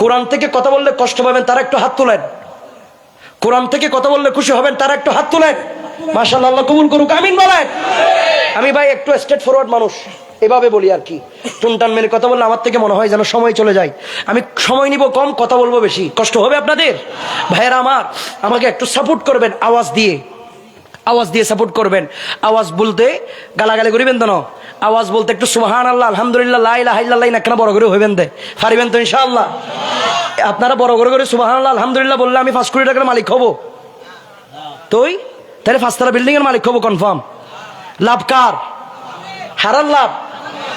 কোরআন থেকে কথা বললে কষ্ট পাবেন, তারা একটু হাত তোলেন। কোরআন থেকে কথা বললে খুশি হবেন, তারা একটু হাত তোলেন। মাশাআল্লাহ, আল্লাহ কবুল করুক, আমিন বলেন। আমি ভাই একটু স্ট্রেট ফরওয়ার্ড মানুষ, এভাবে বলি আর কি। টুনটান মেরে কথা বললে আমার থেকে মনে হয় যেন সময় চলে যায়। আমি সময় নিব কম, কথা বলবো বেশি, কষ্ট হবে আপনাদের। ভাইয়েরা আমার, আমাকে একটু সাপোর্ট করবেন, আওয়াজ দিয়ে, আওয়াজ দিয়ে সাপোর্ট করবেন। আওয়াজ বলতে গালাগালি করিবেন তো না, আওয়াজ বলতে একটু সুবহানাল্লাহ, আলহামদুলিল্লাহ, লা ইলাহা ইল্লাল্লাহ না কেন বড় করে হইবেন দে, পারিবেন তো ইনশাআল্লাহ? আপনারা বড় করে সুবহানাল্লাহ আলহামদুলিল্লাহ বললে আমি 5 কোটি টাকার মালিক হব, তুই তাহলে 5তলা বিল্ডিং এর মালিক হব কনফার্ম। লাভ কার? হারার লাভ।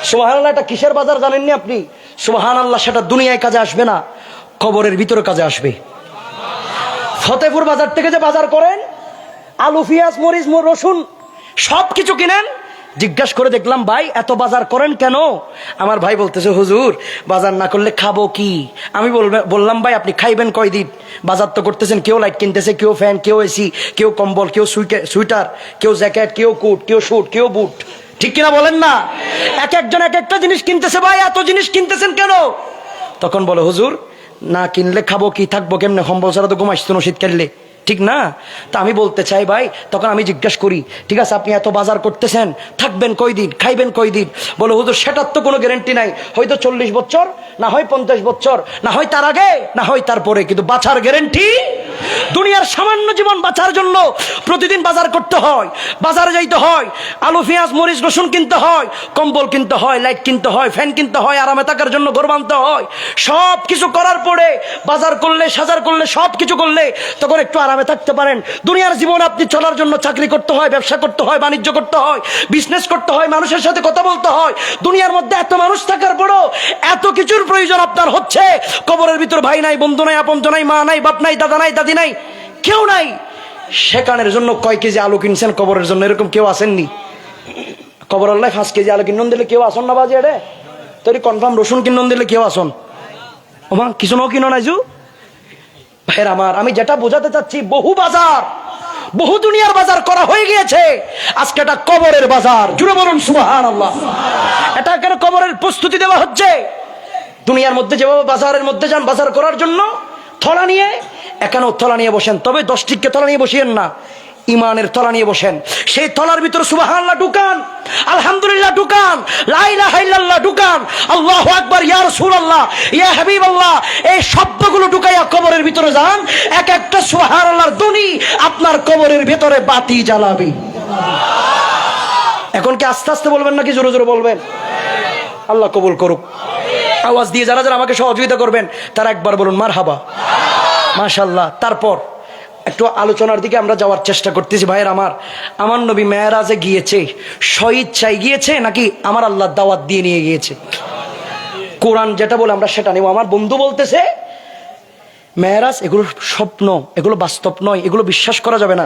সুবহানাল্লাহ এটা কিসের বাজার জানেননি আপনি? সুবহানাল্লাহ সেটা দুনিয়ায় কাজে আসবে না, কবরের ভিতরে কাজে আসবে। ফতেপুর বাজার থেকে যে বাজার করেন, আলু পেঁয়াজ মরিচ রসুন সব কিছু কিনেন, জিজ্ঞাসা করে দেখলাম ভাই এত বাজার করেন কেন? আমার ভাই বলতেছে, হুজুর বাজার না করলে খাবো কি? আমি বললাম ভাই আপনি খাইবেন কয়দিন? বাজার তো করতেছেন, কেউ লাইট কিনতেছে, কেউ ফ্যান, কেউ এসি, কেউ কম্বল, কেউ সুইটার, কেউ জ্যাকেট, কেউ কোট, কেউ শুট, কেউ বুট, ঠিক কিনা বলেন না? এক একজন এক একটা জিনিস কিনতেছে, ভাই এত জিনিস কিনতেছেন কেন? তখন বলে, হুজুর না কিনলে খাবো কি, থাকবো কেমনে, কম্বল ছাড়া তো ঘুমাইতো না শীতকালে, ঠিক না? তা আমি বলতে চাই ভাই, তখন আমি জিজ্ঞাসা করি, ঠিক আছে আপনি এত বাজার করতেছেন, থাকবেন কয়দিন, খাইবেন কয়দিন? বলে, হুজুর সেটার তো কোনো গ্যারান্টি নাই, হয়তো 40 বছর, না হয় 50 বছর, না হয় তার আগে, না হয় তারপরে, কিন্তু বাঁচার গ্যারান্টি। দুনিয়ার সামান্য জীবন বাঁচার জন্য প্রতিদিন বাজার করতে হয়, বাজারে যাইতে হয়, আলু পেঁয়াজ মরিচ রসুন কিনতে হয়, কম্বল কিনতে হয়, লাইট কিনতে হয়, ফ্যান কিনতে হয়, আরামে থাকার জন্য ঘর বাঁধতে হয়। সব কিছু করার পরে বাজার করলে, সাজার করলে, সব কিছু করলে তখন একটু আরামে থাকতে পারেন। দুনিয়ার জীবন আপনি চলার জন্য চাকরি করতে হয়, ব্যবসা করতে হয়, বাণিজ্য করতে হয়, বিজনেস করতে হয়, মানুষের সাথে কথা বলতে হয়। দুনিয়ার মধ্যে এত মানুষ থাকার পরও এত কিছুর প্রয়োজন আপনার হচ্ছে। কবরের ভিতর ভাই নাই, বন্ধু নাই, আপন নাই, মা নাই, বাপ নাই, দাদা নাই, দাদি নাই, কেউ নাই। সেখানের জন্য কয় কেজি আলু কিনছেন কবরের জন্য, এরকম কেউ আসেননি? কবর আল্লাহ 5 কেজি আলু কিনুন দিলে কেউ আসন না বাজে এডে তৈরি কনফার্ম রসুন কিনুন দিলে কেউ আসন? ওমা কিছু নাও কিনো নাই জু। ভাইয়ের আমার, আমি যেটা বোঝাতে চাচ্ছি, বহু বাজার, বহু দুনিয়ার বাজার করা হয়ে গিয়েছে, আজকে এটা কবরের বাজার। জুড়ে বলুন সুবহানাল্লাহ। এটা কেন কবরের প্রস্তুতি দেওয়া হচ্ছে? দুনিয়ার মধ্যে যেভাবে বাজারের মধ্যে যান বাজার করার জন্য, থলা নিয়ে, এখানেও থলা নিয়ে বসেন, তবে 10 টিকে থলা নিয়ে বসিয়েন না, ইমানের তলা নিয়ে বসেন, সেই তলার ভিতরে সুবহানাল্লাহ ঢুকান, আলহামদুলিল্লাহ ঢুকান, লা ইলাহা ইল্লাল্লাহ ঢুকান, আল্লাহু আকবার, ইয়া রাসূলুল্লাহ, ইয়া হাবিবাল্লাহ, এই শব্দগুলো ঢুকাইয়া কবরের ভিতরে যান। এক একটা সুবহানাল্লাহর ধ্বনি আপনার কবরের ভিতরে বাতি জ্বালাবে। এখন কি আস্তে আস্তে বলবেন নাকি জোরে জোরে বলবেন? আল্লাহ কবুল করুক। আওয়াজ দিয়ে যারা যারা আমাকে সহযোগিতা করবেন তারা একবার বলুন মারহাবা, মাশাআল্লাহ। তারপর একটু আলোচনার দিকে আমরা যাওয়ার চেষ্টা করতেছি। ভাইয়ের আমার নবী মেরাজে গিয়েছে স্বইচ্ছায় গিয়েছে নাকি আমার আল্লাহ দাওয়াত দিয়ে নিয়ে গিয়েছে? কোরআন যেটা বলে আমরা সেটা নেব। আমার বন্ধু বলতেছে মেরাজ এগুলো স্বপ্ন, এগুলো বাস্তব নয়, এগুলো বিশ্বাস করা যাবে না।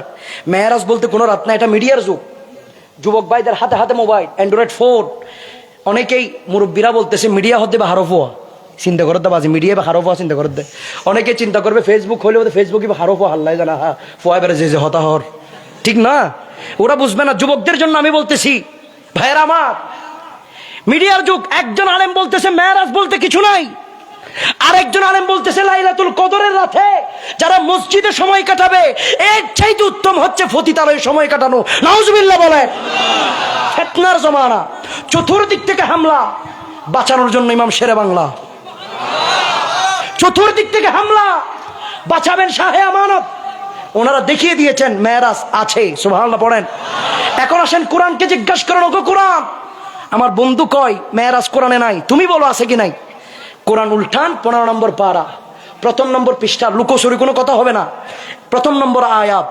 মেরাজ বলতে কোনো রাত না, এটা মিডিয়ার যুগ। যুবক ভাইদের হাতে হাতে মোবাইল, অ্যান্ড্রয়েড ফোন। অনেকেই মুরব্বীরা বলতেছে মিডিয়া হতে বা হারফ হওয়া, চিন্তা করতে দে বাজি, মিডিয়া বা হারফ হওয়া চিন্তা করতে। অনেকে চিন্তা করবে ফেসবুক হইলে বোধ ফেসবুকই বা হারফ হাল্লাই জানা, হ্যাঁ ফোয়া বেড়ে যে হতাহর, ঠিক না? ওরা বুঝবে না। যুবকদের জন্য আমি বলতেছি ভাইয়েরা আমার, মিডিয়ার যুগ। একজন আলেম বলতেছে মেরাজ বলতে কিছু নাই, আরেকজন আলেম বলতেছে লাইলাতুল কদরের রাতে যারা মসজিদে সময় কাটাবে এর চাইতে উত্তম হচ্ছে ফতিতালয়ে সময় কাটানো। নাউজুবিল্লাহ বলে। ফিতনার জমানা, চতুর্দিক থেকে হামলা, বাঁচানোর জন্য ইমাম শেরে বাংলা। চতুর্দিক থেকে হামলা, বাঁচাবেন শাহে আমানত। ওনারা দেখিয়ে দিয়েছেন মেরাজ আছে, সুবহানাল্লাহ পড়েন। এখন আসেন কোরআনকে জিজ্ঞাসা করেন, ওগো কোরআন, আমার বন্ধু কয় মেরাজ কোরআনে নাই, তুমি বলো আছে কি নাই? কোরআন উল্টান 15 নম্বর পারা, 1ম নম্বর পৃষ্ঠা, লুকোচুরি কোনো কথা হবে না। 1ম নম্বর আয়াত,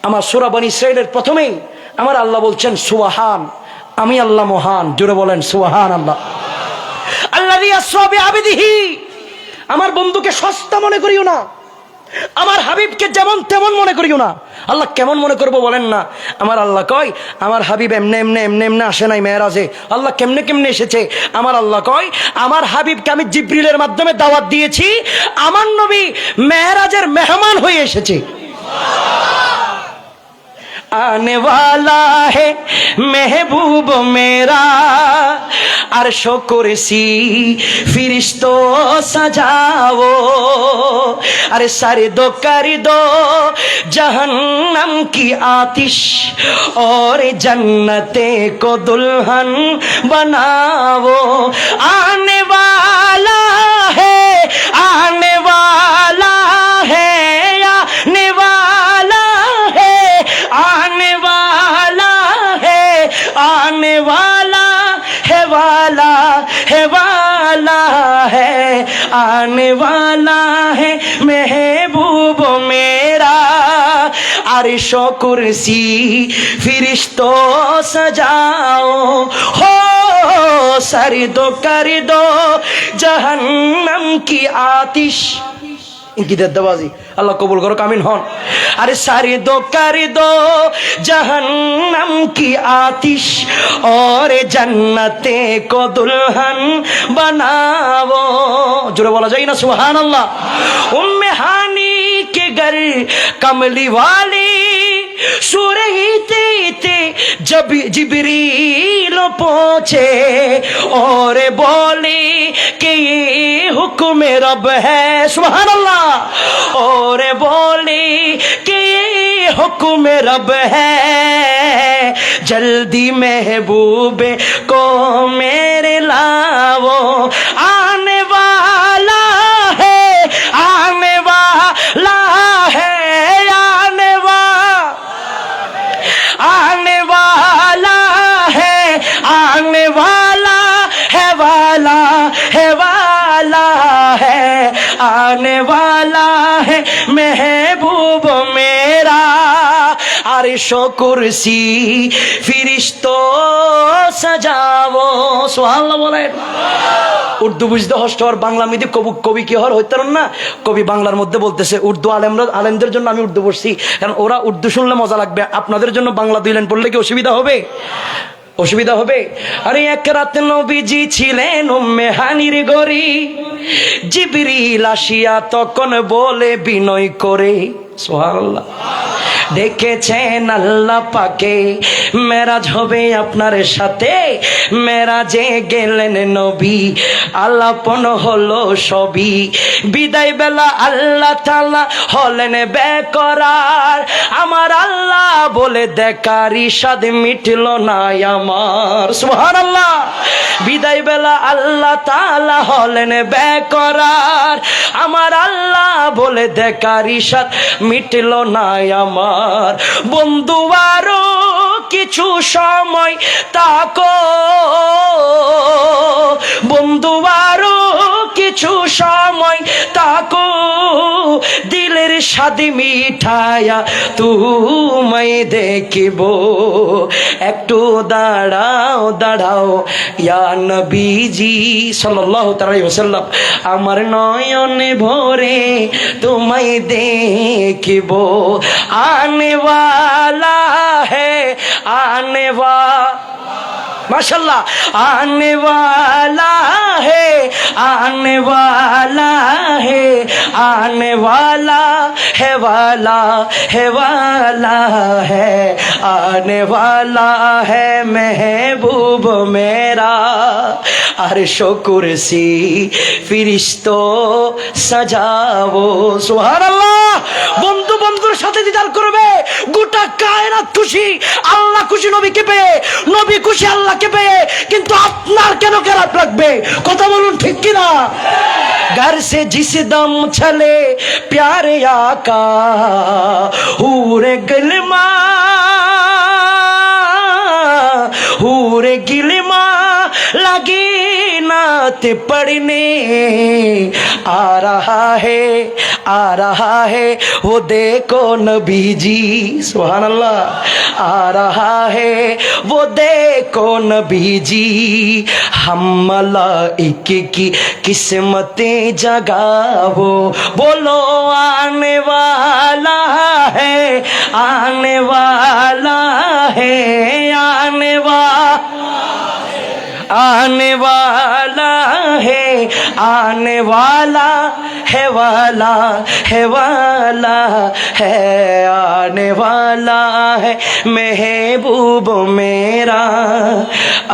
আমার সূরা বনী ইসরাঈলের প্রথমেই আমার আল্লাহ বলছেন সুবহান, আমি আল্লাহ মহান। জোরে বলেন সুবহানাল্লাহ। আল্লাযী আসরা বিআবদিহি, আমার বন্ধুকে সস্তা মনে করিও না, আমার হাবিবকে যেমন তেমন মনে করিও না। আল্লাহ কেমন মনে করবো বলেন না? আমার আল্লাহ কয় আমার হাবিব এমনে এমনে এমনে এমনে আসে নাই মেরাজে। আল্লাহ কেমনে কেমনে এসেছে? আমার আল্লাহ কয় আমার হাবিবকে আমি জিবরিলের মাধ্যমে দাওয়াত দিয়েছি, আমার নবী মেরাজের মেহমান হয়ে এসেছে। आने वाला है महबूब मेरा, अर्शो कुर्सी फिरिश्तों सजाओ, अरे सर दो कर दो जहन्नम की आतिश और जन्नते को दुल्हन बनाओ। आने वाला है, आने वाला है, आने वाला है, आने वाला है, आने वाला है, वाला है, वाला है, आने वाला है महबूब मेरा, अर्शो कुर्सी फिरिश्तों सजाओ, हो सर दो कर दो जहन्नम की आतिश। इनकी दद्दबाजी अल्लाह कबूल करो, आमीन हन। अरे सारे दो कर दो जहन्नम की आतिश और जन्नते को दुल्हन बनाओ। जोरे बोला जाए ना सुभान अल्लाह। उम्मे हानी के घर कमली वाली सुरहीते जब जिब्रील पहुंचे और बोले कि ये हुक्म रब है, सुभान अल्लाह, और बोले कि ये हुक्म रब है, जल्दी महबूब को मेरे लाओ, आने वाला है, आने वाला है, आने वाला है, आने वाला है, वाला है, वाला है, आने वाला है महबूब मेरा, अर्शो कुर्सी फिरिश्तों सजाओ। सुबहानाल्लाह बोलेন। উর্দু বুঝতে কষ্ট আর বাংলা মিদি কবি কি হর হইতারন না, কবি বাংলার মধ্যে বলতেছে উর্দু আলেমদের জন্য আমি উর্দু পড়ছি, কারণ ওরা উর্দু শুনলে মজা লাগবে, আপনাদের জন্য বাংলা 2 লাইন পড়লে কি অসুবিধা হবে? অসুবিধা হবে? আরে এক রাত নবীজি ছিলেন উম্মে হানির গরি, জিবরিল আসিয়া তখন বলে বিনয় করে, সুবহানাল্লাহ, ডেকেছেন আল্লাহ পাকে, মেরাজ হবে আপনার সাথে, মেরাজে গেলেন নবী, আলাপন হলো সবই, বিদায় বেলা আল্লাহ তাআলা হলেন বেকরার, আমার আল্লাহ বলে দেখার ইশাদ মিটল না আমার, সুবহানাল্লাহ। বিদায় বেলা আল্লাহ তাআলা হলেন বেকরার, আমার আল্লাহ বলে দেখার ইশাদ মিটল না আমার, বন্ধু আরো কিছু সময় তাকো, বন্ধু আরো কিছু সময় তাকো, দিলের স্বাদ মিঠায়া তোমায় দেখিব, একটু দাঁড়াও দাঁড়াও ইয়া নবীজি সাল্লাল্লাহু আলাইহি ওয়াসাল্লাম, আমার নয়নে ভরে তোমায় দেখিব, আনে ওয়ালা হে आने माशाल्लाह आने वाला है, आने वाला है, आने वाला है, वाला है, वाला है, आने वाला है महबूब मेरा, अर्शो कुर्सी ফিরিস্তো সাজাবো, সুবহানাল্লাহ। বন্ধু বন্ধুর সাথে দিদার করবে, গোটা কায়নাত খুশি, আল্লাহ খুশি নবীকে পেয়ে, নবী খুশি আল্লাহকে পেয়ে, কিন্তু আপনার কেন খারাপ লাগবে? কথা বলুন ঠিক কিনা? घर से जिस दम चले प्यारे आका, हूरे गिलमा, हूरे गिलमा लगी नात पढ़ने, आ रहा है वो देखो नबी जी, सुभान अल्लाह, आ रहा है वो देखो नबी जी, हम मलाइक की किस्मतें जगाओ, बोलो आने वाला है, आने वाला है, आने वाला है, आने वाला है, वाला है, वाला है, आने वाला है महबूब मेरा,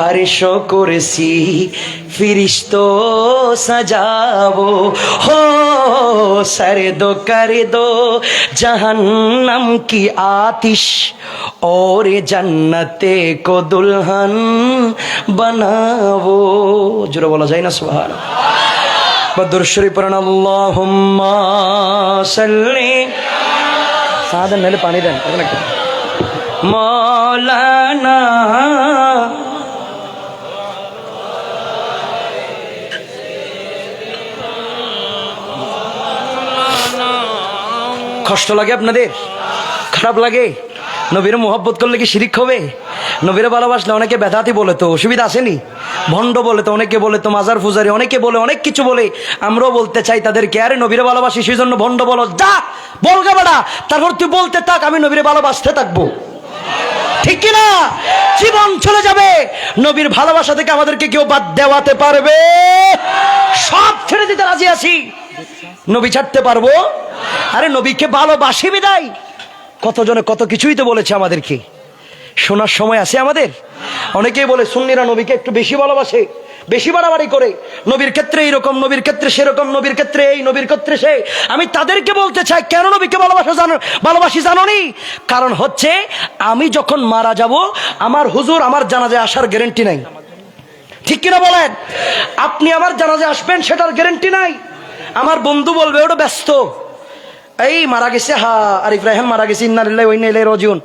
अर्शो कुर्सी फिरिश्तो सजाओ, हो सर दो कर दो जहन्नम की आतिश, और जन्नते को दुल्हन बनाओ, जरा बोला जाए ना सुभान बदर शरीफ पढ़ना, अल्लाहुम्मा सल्ली, सादन नेले पानी देन मौलाना, কষ্ট লাগে আপনাদের? খারাপ লাগে? নবীর মোহব্বত করলে কি শিরিক হবে? নবীরে ভালোবাসলে অনেকে বেদাতি বলে, তো অসুবিধা আসেনি? ভণ্ড বলে তো অনেকে, বলে তো মাজার পূজারি, অনেকে বলে অনেক কিছু বলে, আমরাও বলতে চাই তাদেরকে, আরে নবীরে ভালোবাসি সেই জন্য ভণ্ড বলো, যা বলগা বেড়া, তারপর তুই বলতে থাক আমি নবীরে ভালোবাসতে থাকবো, ঠিক কিনা? জীবন চলে যাবে, নবীর ভালোবাসা থেকে আমাদেরকে কেউ বাদ দেওয়াতে পারবে? সব ছেড়ে দিতে রাজি আছি, নবী ছাড়তে পারবো? আরে নবীকে ভালোবাসি বিদায় কতজনে কত কিছুই তো বলেছে আমাদেরকে, শোনার সময় আছে আমাদের? অনেকেই বলে সুন্নিরা নবীকে একটু বেশি ভালোবাসে, বেশি বাড়াবাড়ি করে, নবীর ক্ষেত্রে এইরকম, নবীর ক্ষেত্রে সেরকম, নবীর ক্ষেত্রে এই, নবীর ক্ষেত্রে সে। আমি তাদেরকে বলতে চাই, কেন নবীকে ভালোবাসি জানোনি? কারণ হচ্ছে আমি যখন মারা যাব, আমার হুজুর আমার জানাজায় আসার গ্যারান্টি নাই, ঠিক কিনা বলেন? আপনি আমার জানাজায় আসবেন সেটার গ্যারান্টি নাই। আমার বন্ধু বলবে ওটা ব্যস্ত, এই মারা গেছে, হা আর ইব্রাহিম মারা গেছে, ইন্না লিল্লাহি ওয়া ইন্না ইলাইহি রাজিউন,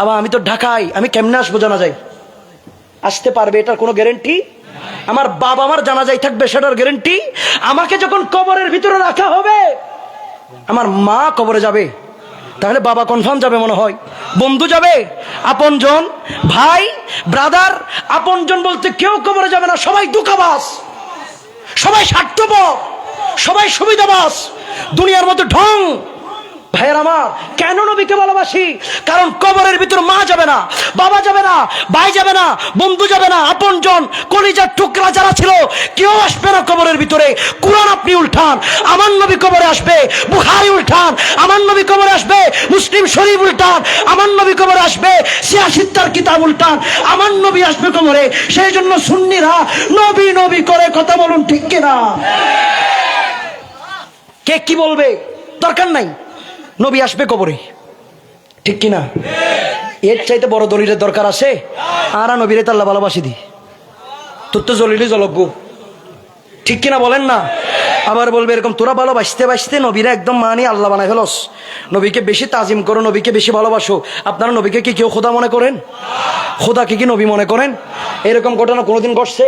আবার আমি তো ঢাকায়, আমি কেমনে আসবো জানাজায়? আসতে পারবে এটার কোনো গ্যারান্টি? আমার বাবা আমার জানাজায় থাকবে সেটার গ্যারান্টি? আমাকে যখন কবরের ভিতরে রাখা হবে, আমার মা কবরে যাবে, তাহলে বাবা কনফার্ম যাবে মনে হয়, বন্ধু যাবে, আপনজন, ভাই, ব্রাদার, আপনজন বলতে কেউ কবরে যাবে না, সবাই দুঃখাবাস, সবাই স্বার্থপর, সবাই সুবিধাবাস, দুনিয়ার মতো ঢং, ভাইয়ের আমার, কেন নবীকে ভালোবাসি? কারণ কবরের ভিতর মা যাবে না, বাবা যাবে না, ভাই যাবে না, বন্ধু যাবে না, আপনজন কলিজার টুকরা যারা ছিল কেউ আসবে না কবরের ভিতরে। কুরআন আপনি উল্টান, আমার নবী কবরে আসবে। বুখারী উল্টান, আমার নবী কবরে আসবে। মুসলিম শরীফ উল্টান, আমার নবী কবরে আসবে। সিয়াসিত্তার কিতাব উল্টান, আমার নবী আসবে কবরে। সেই জন্য সুন্নিরা নবী নবী করে কথা বলুন, ঠিক কিনা? কে কি বলবে দরকার নাই, নবী আসবে কবরে, ঠিক কিনা? এর চাইতে বড় দলিলের দরকার আছে? আর নবীরে তো আল্লাহ ভালোবাসি দি, তোর তো জলিলে জলজ্ঞ, ঠিক কিনা বলেন না? আবার বলবে এরকম তোরা ভালোবাসতে বাসতে নবীরা একদম মানি আল্লাহ বানায় ফেলস, নবীকে বেশি তাজিম করো, নবীকে বেশি ভালোবাসো। আপনারা নবীকে কি কেউ খোদা মনে করেন? খোদাকে কি নবী মনে করেন? এরকম ঘটনা কোনোদিন ঘটছে?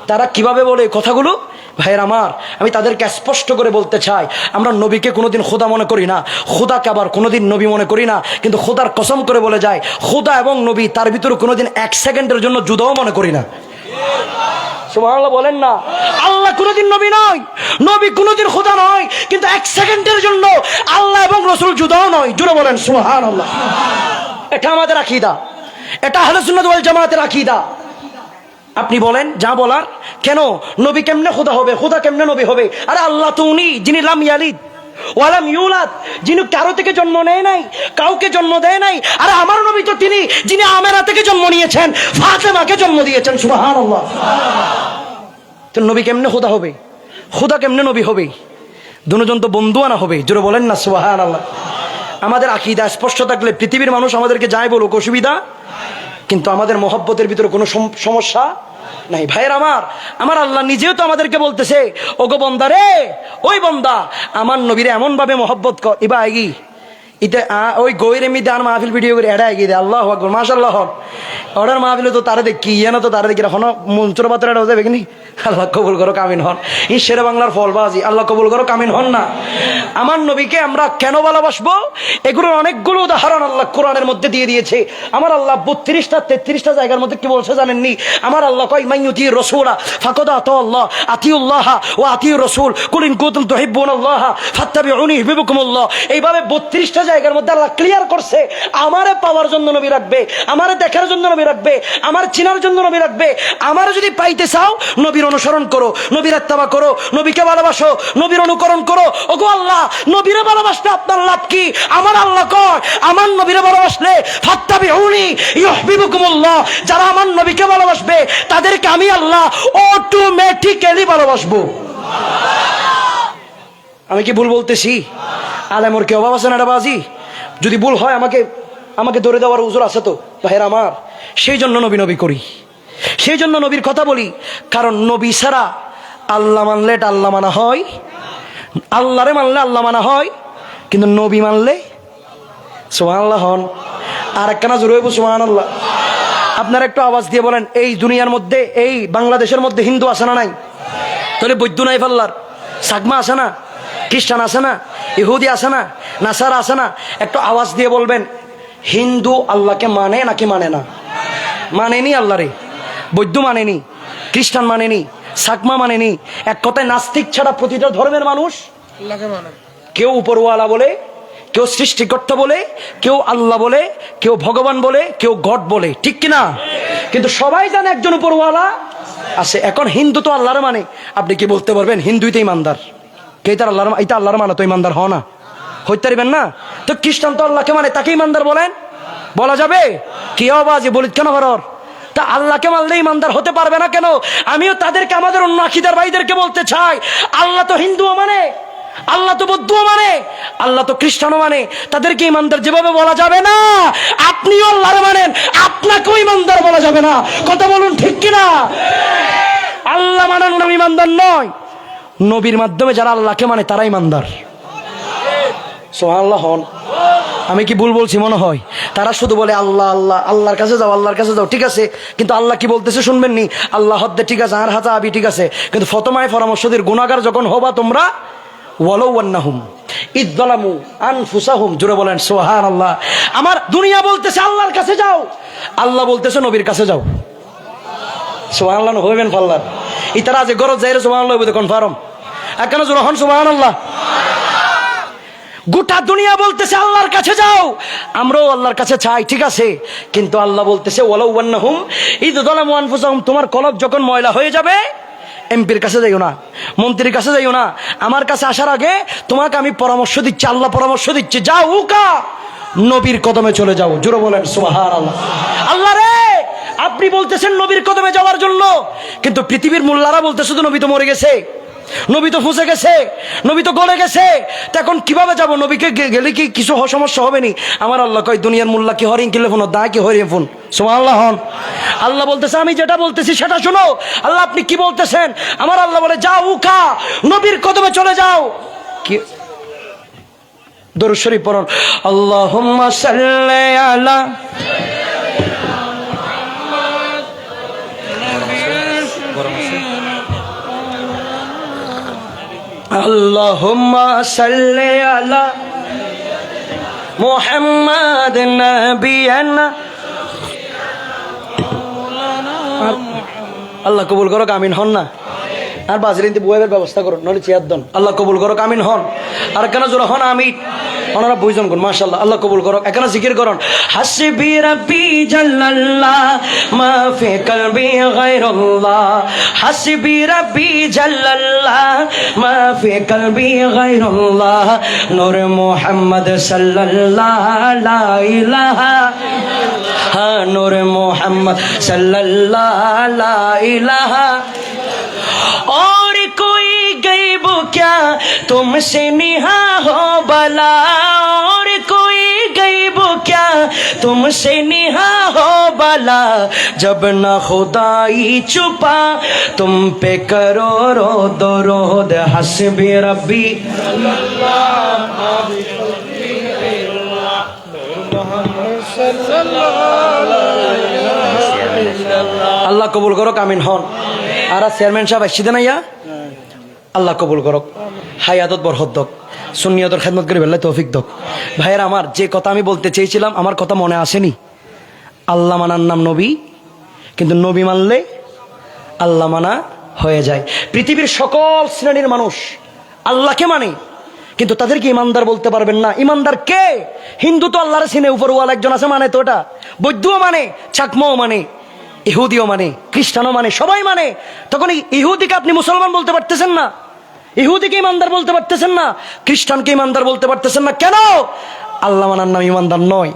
তারা কিভাবে বলে কথাগুলো? ভাইয়ের আমার, আমি তাদেরকে স্পষ্ট করে বলতে চাই, আমরা নবীকে কোনোদিন খোদা মনে করি না, খোদাকে আবার কোনোদিন নবী মনে করি না। কিন্তু খোদার কসম করে বলে যায়, খোদা এবং নবী তার ভিতরে কোনোদিন এক সেকেন্ডের জন্য জুদাও মনে করি না। সুবহানাল্লাহ বলেন না? আল্লাহ কোনোদিন নবী নয়, নবী কোনোদিন খোদা নয়, কিন্তু এক সেকেন্ডের জন্য আল্লাহ এবং রাসূল জুদাও নয়। জুড়ে বলেন সুবহানাল্লাহ। এটা আমাদের আকীদা, এটা আহলে সুন্নাত ওয়াল জামাতের আকীদা। আপনি বলেন যা বলার, কেন নবী কেমনে খোদা হবে, খোদা কেমনে নবী হবে? আরে আল্লাহ তো উনি যিনি লাম ইয়ালিদ ওয়ালাম ইউলাদ, যিনি কারো থেকে জন্ম নেয় নাই, কাউকে জন্ম দেয় নাই। আরে আমার নবী তো তিনি যিনি আমেনা থেকে জন্ম নিয়েছেন, ফাতেমাকে জন্ম দিয়েছেন। সুবহানাল্লাহ। তো নবী কেমনে খোদা হবে, খোদা কেমনে নবী হবে? দুজন তো বন্ধু আনা হবে। জোরে বলেন না সুবহানাল্লাহ। আমাদের আকীদা স্পষ্ট থাকলে পৃথিবীর মানুষ আমাদেরকে যাই বলুক অসুবিধা, কিন্তু আমাদের মহব্বতের ভিতরে কোনো সমস্যা নাই। ভাইয়ের আমার, আমার আল্লাহ নিজেও তো আমাদেরকে বলতেছে, ওগো বন্দা রে, ওই বন্দা আমার নবীরে এমন ভাবে মহব্বত কর। ইবা আইগি ইতে ওই গইরে মিদে আর মাহফিল ভিডিও করে এড়া এগিয়ে দেয়। আল্লাহু আকবার, মাশাআল্লাহ। অর্ডার মাহফিলে তো তারা দেখি ইয়ে তো তারা দেখি এখন মঞ্চর পাত্র এটা যাবে কিনি। আল্লাহ কবুল করো, কামিন হন। এই শেরে বাংলার ফলবাজি, আল্লাহ কবুল করো, কামিন হন না। আমার নবীকে আমরা কেন ভালোবাসবো? এগুলোর অনেকগুলো উদাহরণ আল্লাহ কোরআনের মধ্যে দিয়ে দিয়েছে। আমার আল্লাহ 32টা 33টা জায়গার মধ্যে কি বলছে জানেননি? আমার আল্লাহ কয় মাইয়ুতি রাসূলা ফাকাদ আতাল্লাহ, আতিউল্লাহ ওয়া আতিউর রাসূল, কুল ইন কুনতুম তুহিব্বুনাল্লাহ ফাত্তাবিউনি ইউহিব্বুকুমুল্লাহ। এইভাবে 32টা জায়গার মধ্যে আল্লাহ ক্লিয়ার করছে, আমারে পাওয়ার জন্য নবী রাখবে, আমারে দেখার জন্য নবী রাখবে, আমার চিনার জন্য নবী রাখবে। আমারে যদি পাইতে চাও নবীর অনুসরণ করো, নবীর ইত্তেবা করো, নবীকে ভালোবাসো, নবীর অনুকরণ করো। ওগো আল্লাহ, নবীরে ভালোবাসলে আপনার লাভ কি? আমার আল্লাহ কয়, আমার নবীরে ভালোবাসলে ফাত্তাবিউনি ইউহিব্বুকুমুল্লাহ, যারা আমার নবীকে ভালোবাসবে তাদেরকে আমি আল্লাহ অটোমেটিক্যালি ভালোবাসবো। আমি কি ভুল বলতেছি? আলেমর কি অভাব আছে না? বাজি যদি ভুল হয় আমাকে ধরে দেওয়ার উজুর আছে তো ভাইয়ের আমার। সেই জন্য নবী নবী করি, সেই জন্য নবীর কথা বলি। কারণ নবী ছাড়া আল্লাহ মানলে এটা আল্লাহ মানা হয়, আল্লাহরে মানলে আল্লাহ মানা হয়, কিন্তু নবী মানলে সুবহানাল্লাহ হন। আর একখানা জোরে হইব সুবহানাল্লাহ। আপনারা একটু আওয়াজ দিয়ে বলেন, এই দুনিয়ার মধ্যে, এই বাংলাদেশের মধ্যে হিন্দু আছে না নাই? তাহলে বৈদ্য নাই ফাল্লার, সাগমা আছে না, খ্রিস্টান আছে না, ইহুদি আছে না, নাসারা আছে না? একটু আওয়াজ দিয়ে বলবেন, হিন্দু আল্লাহকে মানে নাকি মানে না? মানেনি আল্লাহরে। বৈদ্য মানেনি, খ্রিস্টান মানেনি, সাকমা মানেনি। এক কথায় নাস্তিক ছাড়া প্রতিটা ধর্মের মানুষ আল্লাহকে মানে। কেউ উপরওয়ালা বলে, কেউ সৃষ্টিকর্তা বলে, কেউ আল্লাহ বলে, কেউ ভগবান বলে, কেউ গড বলে, ঠিক কিনা? কিন্তু সবাই জানে একজন উপরওয়ালা আছে। এখন হিন্দু তো আল্লাহর মানে, আপনি কি বলতে পারবেন হিন্দুই তো ইমানদার? কে তার আল্লাহর, এটা আল্লাহর মানে তো ইমানদার হ না, হইতে পারবেন না? তো খ্রিস্টান তো আল্লাহকে মানে, তাকে ইমানদার বলেন? বলা যাবে? কি আওয়াজে বলিত কেন হরর? তা আল্লাহকে মানলে ইমানদার হতে পারবে না কেন? আমিও তাদেরকে, আমাদের অন্য আকীদার ভাইদেরকে বলতে চাই, আল্লাহ তো হিন্দুও মানে, আল্লাহ তো বৌদ্ধও মানে, আল্লাহ তো খ্রিস্টানও মানে, তাদেরকে ইমানদার যেভাবে বলা যাবে না, আপনিও আল্লাহর মানেন, আপনাকেও ইমানদার বলা যাবে না। কথা বলুন ঠিক কিনা? আল্লাহ মানার নাম ইমানদার নয়, নবীর মাধ্যমে যারা আল্লাহকে মানে তারা ইমানদার। সুবহানাল্লাহ হন। আমি কি ভুল বলছি মনে হয়? তারা শুধু বলে আল্লাহ আল্লাহ, আল্লাহর কাছে যাও, আল্লাহর কাছে যাও, ঠিক আছে, কিন্তু আল্লাহ কি বলতেছে শুনবেন নি? আল্লাহ হদ্দে ঠিক আছে, আর হাতা আবি ঠিক আছে, কিন্তু ফতমায় পরামর্শদের গুনাহগার যখন হবা তোমরা, ওয়ালাউ আন্নাহুম ইযলামু আনফুসাহুম, জোরে বলেন সুবহানাল্লাহ। আমার দুনিয়া বলতেছে আল্লাহর কাছে যাও, আল্লাহ বলতেছে নবীর কাছে যাও। সুবহানাল্লাহ হইবেন ফাল্লার ইতারা যে গরজ যাইরে সুবহানাল্লাহ হইবে কনফার্ম। একখানা জোরে হন সুবহানাল্লাহ। গোটা দুনিয়া বলতেছে আল্লাহর কাছে যাও, আমরাও আল্লাহর কাছে চাই, ঠিক আছে, কিন্তু আল্লাহ বলতেছে ওয়ালাউ আন্নাহুম ইয যালামু আনফুসাহুম, তোমার কলব যখন ময়লা হয়ে যাবে এমপির কাছে যাইও না, মন্ত্রীর কাছে যাইও না, আমার কাছে আসার আগে তোমাকে আমি পরামর্শ দিচ্ছি, আল্লাহ পরামর্শ দিচ্ছে, যাও উকা নবীর কদমে চলে যাও। জোরে বলেন সুবহানাল্লাহ। আল্লাহ রে, আপনি বলতেছেন নবীর কদমে যাওয়ার জন্য, কিন্তু পৃথিবীর মোল্লারা বলতেছে তো নবী তো মরে গেছে, নবী তো ফুঁসে গেছে, নবী তো গলে গেছে, তো এখন কিভাবে যাব? নবীকে গেলে কি কিছু সমস্যা হবে নি? আমার আল্লাহ কয় দুনিয়ার মোল্লা কি হরিং কিলে ফোন দা কি হরিং ফোন। সুবহানাল্লাহ। আল্লাহ বলতেছে আমি যেটা বলতেছি সেটা শোনো। আল্লাহ আপনি কি বলতেছেন? আমার আল্লাহ বলে যাও উকা নবীর কদমে চলে যাও। কি দরুদ শরীফ পড়ুন। আল্লাহুম্মা সাল্লি আলা আল্লাহুম্মা সাল্লি আলা মুহাম্মাদ নবিয়ানা। আল্লাহ কবুল করো, আমিন হন না। আর বাজরিনতে বইয়ের ব্যবস্থা করুন, নলে চেয়ার দন। আল্লাহ কবুল করো, আমিন হন। আর কেন জোর হন আমিন, ওনারা বুঝজন কোন মাশাআল্লাহ। আল্লাহ কবুল করো। এখানে জিকির করুন হাসবি রাব্বি জাল্লাল্লাহ মা ফি কলবি গায়রুল্লাহ, হাসবি রাব্বি জাল্লাল্লাহ মা ফি কলবি গায়রুল্লাহ, নূর মুহাম্মদ সাল্লাল্লাহ লা ইলাহা হা, নূর মুহাম্মদ সাল্লাল্লাহ লা ইলাহা। और कोई गैब क्या तुमसे निहा हो भला, और कोई गैब क्या तुमसे निहा हो भला, जब न खुदाई छुपा तुम पे करो रो दरूद, हस्बी रब्बी আল্লাহ কবুল করো, আমিন হন। আর চেয়ারম্যান সাহেব আসছিলেন আইয়া, আল্লাহ কবুল করক, হায়াতত বরকত দক, সুন্নিয়তের খেদমত করে বেলায় তৌফিক দক। ভাইয়ের আমার, যে কথা আমি বলতে চেয়েছিলাম আমার কথা মনে আসেনি। আল্লাহ মানার নাম নবী, কিন্তু নবী মানলে আল্লাহ মানা হয়ে যায়। পৃথিবীর সকল শ্রেণীর মানুষ আল্লাহকে মানে, কিন্তু তাদেরকে ইমানদার বলতে পারবেন না। ইমানদার কে? হিন্দু তো আল্লাহর সিনে উপরওয়ালা একজন আছে মানে, তো ওটা বৌদ্ধও মানে, চাকমাও মানে, ইহুদিও মানে, খ্রিস্টানও মানে, সবাই মানে। তখন ইহুদিকে আপনি মুসলমান বলতে পারতেছেন না, ইহুদিকে ইমানদার বলতে পারতেছেন না, খ্রিস্টানকে ইমানদার বলতে পারতেছেন না। কেন? আল্লাহ মানার নাম ইমানদার নয়,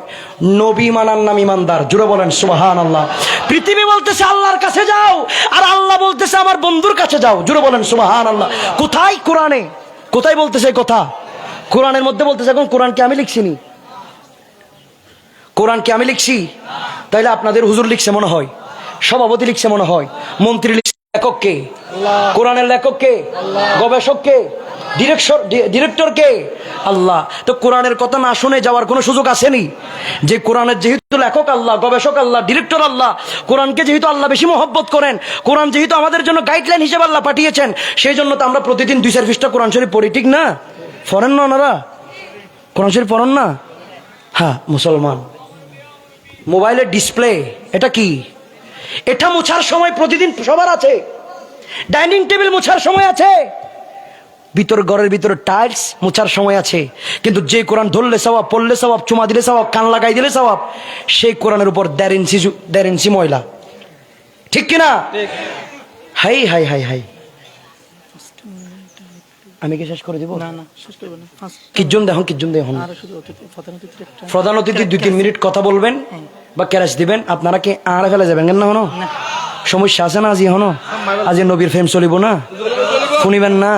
নবী মানার নাম ইমানদার। জুড়ে বলেন সুবহানাল্লাহ। পৃথিবী বলতেছে আল্লাহর কাছে যাও, আর আল্লাহ বলতেছে আমার বন্ধুর কাছে যাও। জুড়ে বলেন সুবহানাল্লাহ। কোথায়? কোরআনে। কোথায় বলতেছে কথা? কোরআনের মধ্যে বলতেছে। এখন কোরআন কি আমি লিখছিনি? কোরআন কি আমি লিখছি? তাইলে আপনাদের হুজুর লিখছে মনে হয়, সভাপতি লিখছে মনে হয়, মন্ত্রী লিখছে। লেখক কে? কোরআনের লেখক কে? গবেষক কে? ডিরেক্টর কে? আল্লাহ। তো কোরআনের কথা না শুনে যাওয়ার কোনো সুযোগ আসেনি? যে কোরআনের যেহেতু লেখক আল্লাহ, গবেষক আল্লাহ, ডিরেক্টর আল্লাহ, কোরআনকে যেহেতু আল্লাহ বেশি মহব্বত করেন, কোরআন যেহেতু আমাদের জন্য গাইডলাইন হিসেবে আল্লাহ পাঠিয়েছেন, সেই জন্য তো আমরা প্রতিদিন 2-4 পৃষ্ঠা কোরআন শরীফ পড়ি, ঠিক না? পড়েন না ওনারা? কোরআন শরীফ পড়েন না? হ্যাঁ, মুসলমান। মোবাইলের ডিসপ্লে এটা কি? এটা মোছার সময় প্রতিদিন সবার আছে, ডাইনিং টেবিল মোছার সময় আছে, ভিতর ঘরের ভিতরে টাইলস মোছার সময় আছে। কিন্তু যে কোরআন ধরলে সওয়াব, পড়লে সওয়াব, চুমা দিলে সওয়াব, কান লাগাই দিলে সওয়াব, সেই কোরআনের উপর 1.5 ইঞ্চি ময়লা, ঠিক কিনা? High high high high. আমি কি শেষ করে দিব? না না, শেষ করবেন না। কিজন দেখুন, কিজন দেখুন। আর শুধু প্রধান প্রধান অতিথি 2-3 মিনিট কথা বলবেন বা ক্যারাস দিবেন। আপনারা কি আড়া ফেলে যাবেন কেন? হনো সমস্যা আছে না? আজি হনো আজি নবীর ফেম চলিব না, শুনিবেন না,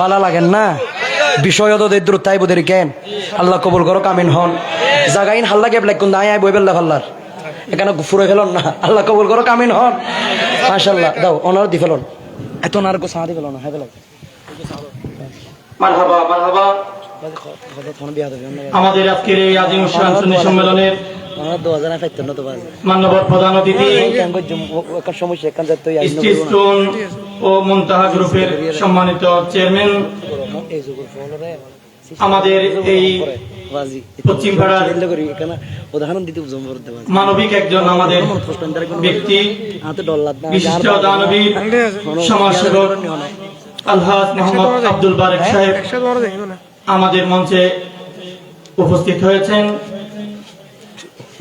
বালা লাগেন না, বিষয় দ্রুত তাই বোধের কেন। আল্লাহ কবুল করো, আমিন হন। জাগাইন হাল্লা কে ব্ল্যাক কোন দায় বই বেল্লা ফাল্লার এখানে ফুরে ফেলন না। আল্লাহ কবুল করো, আমিন হন। মাশাআল্লাহ। দাও অনার দি ফেলন, এত নার গো সাদি ফেলন। হ্যাঁ ফেলাই মারহাবা মারহাবা। আমাদের আজকের এই আজিম শান সুন্নি সম্মেলনের মাননীয় প্রধান অতিথি স্টোন ও মুনতাহা গ্রুপের সম্মানিত চেয়ারম্যান, আমাদের এই পশ্চিম পাড়ার মানবিক একজন আমাদের ব্যক্তি, বিশিষ্ট দানবীর সমাজসেবক আলহাজ মোহাম্মদ আব্দুল বারেক সাহেব আমাদের মঞ্চে উপস্থিত হয়েছেন।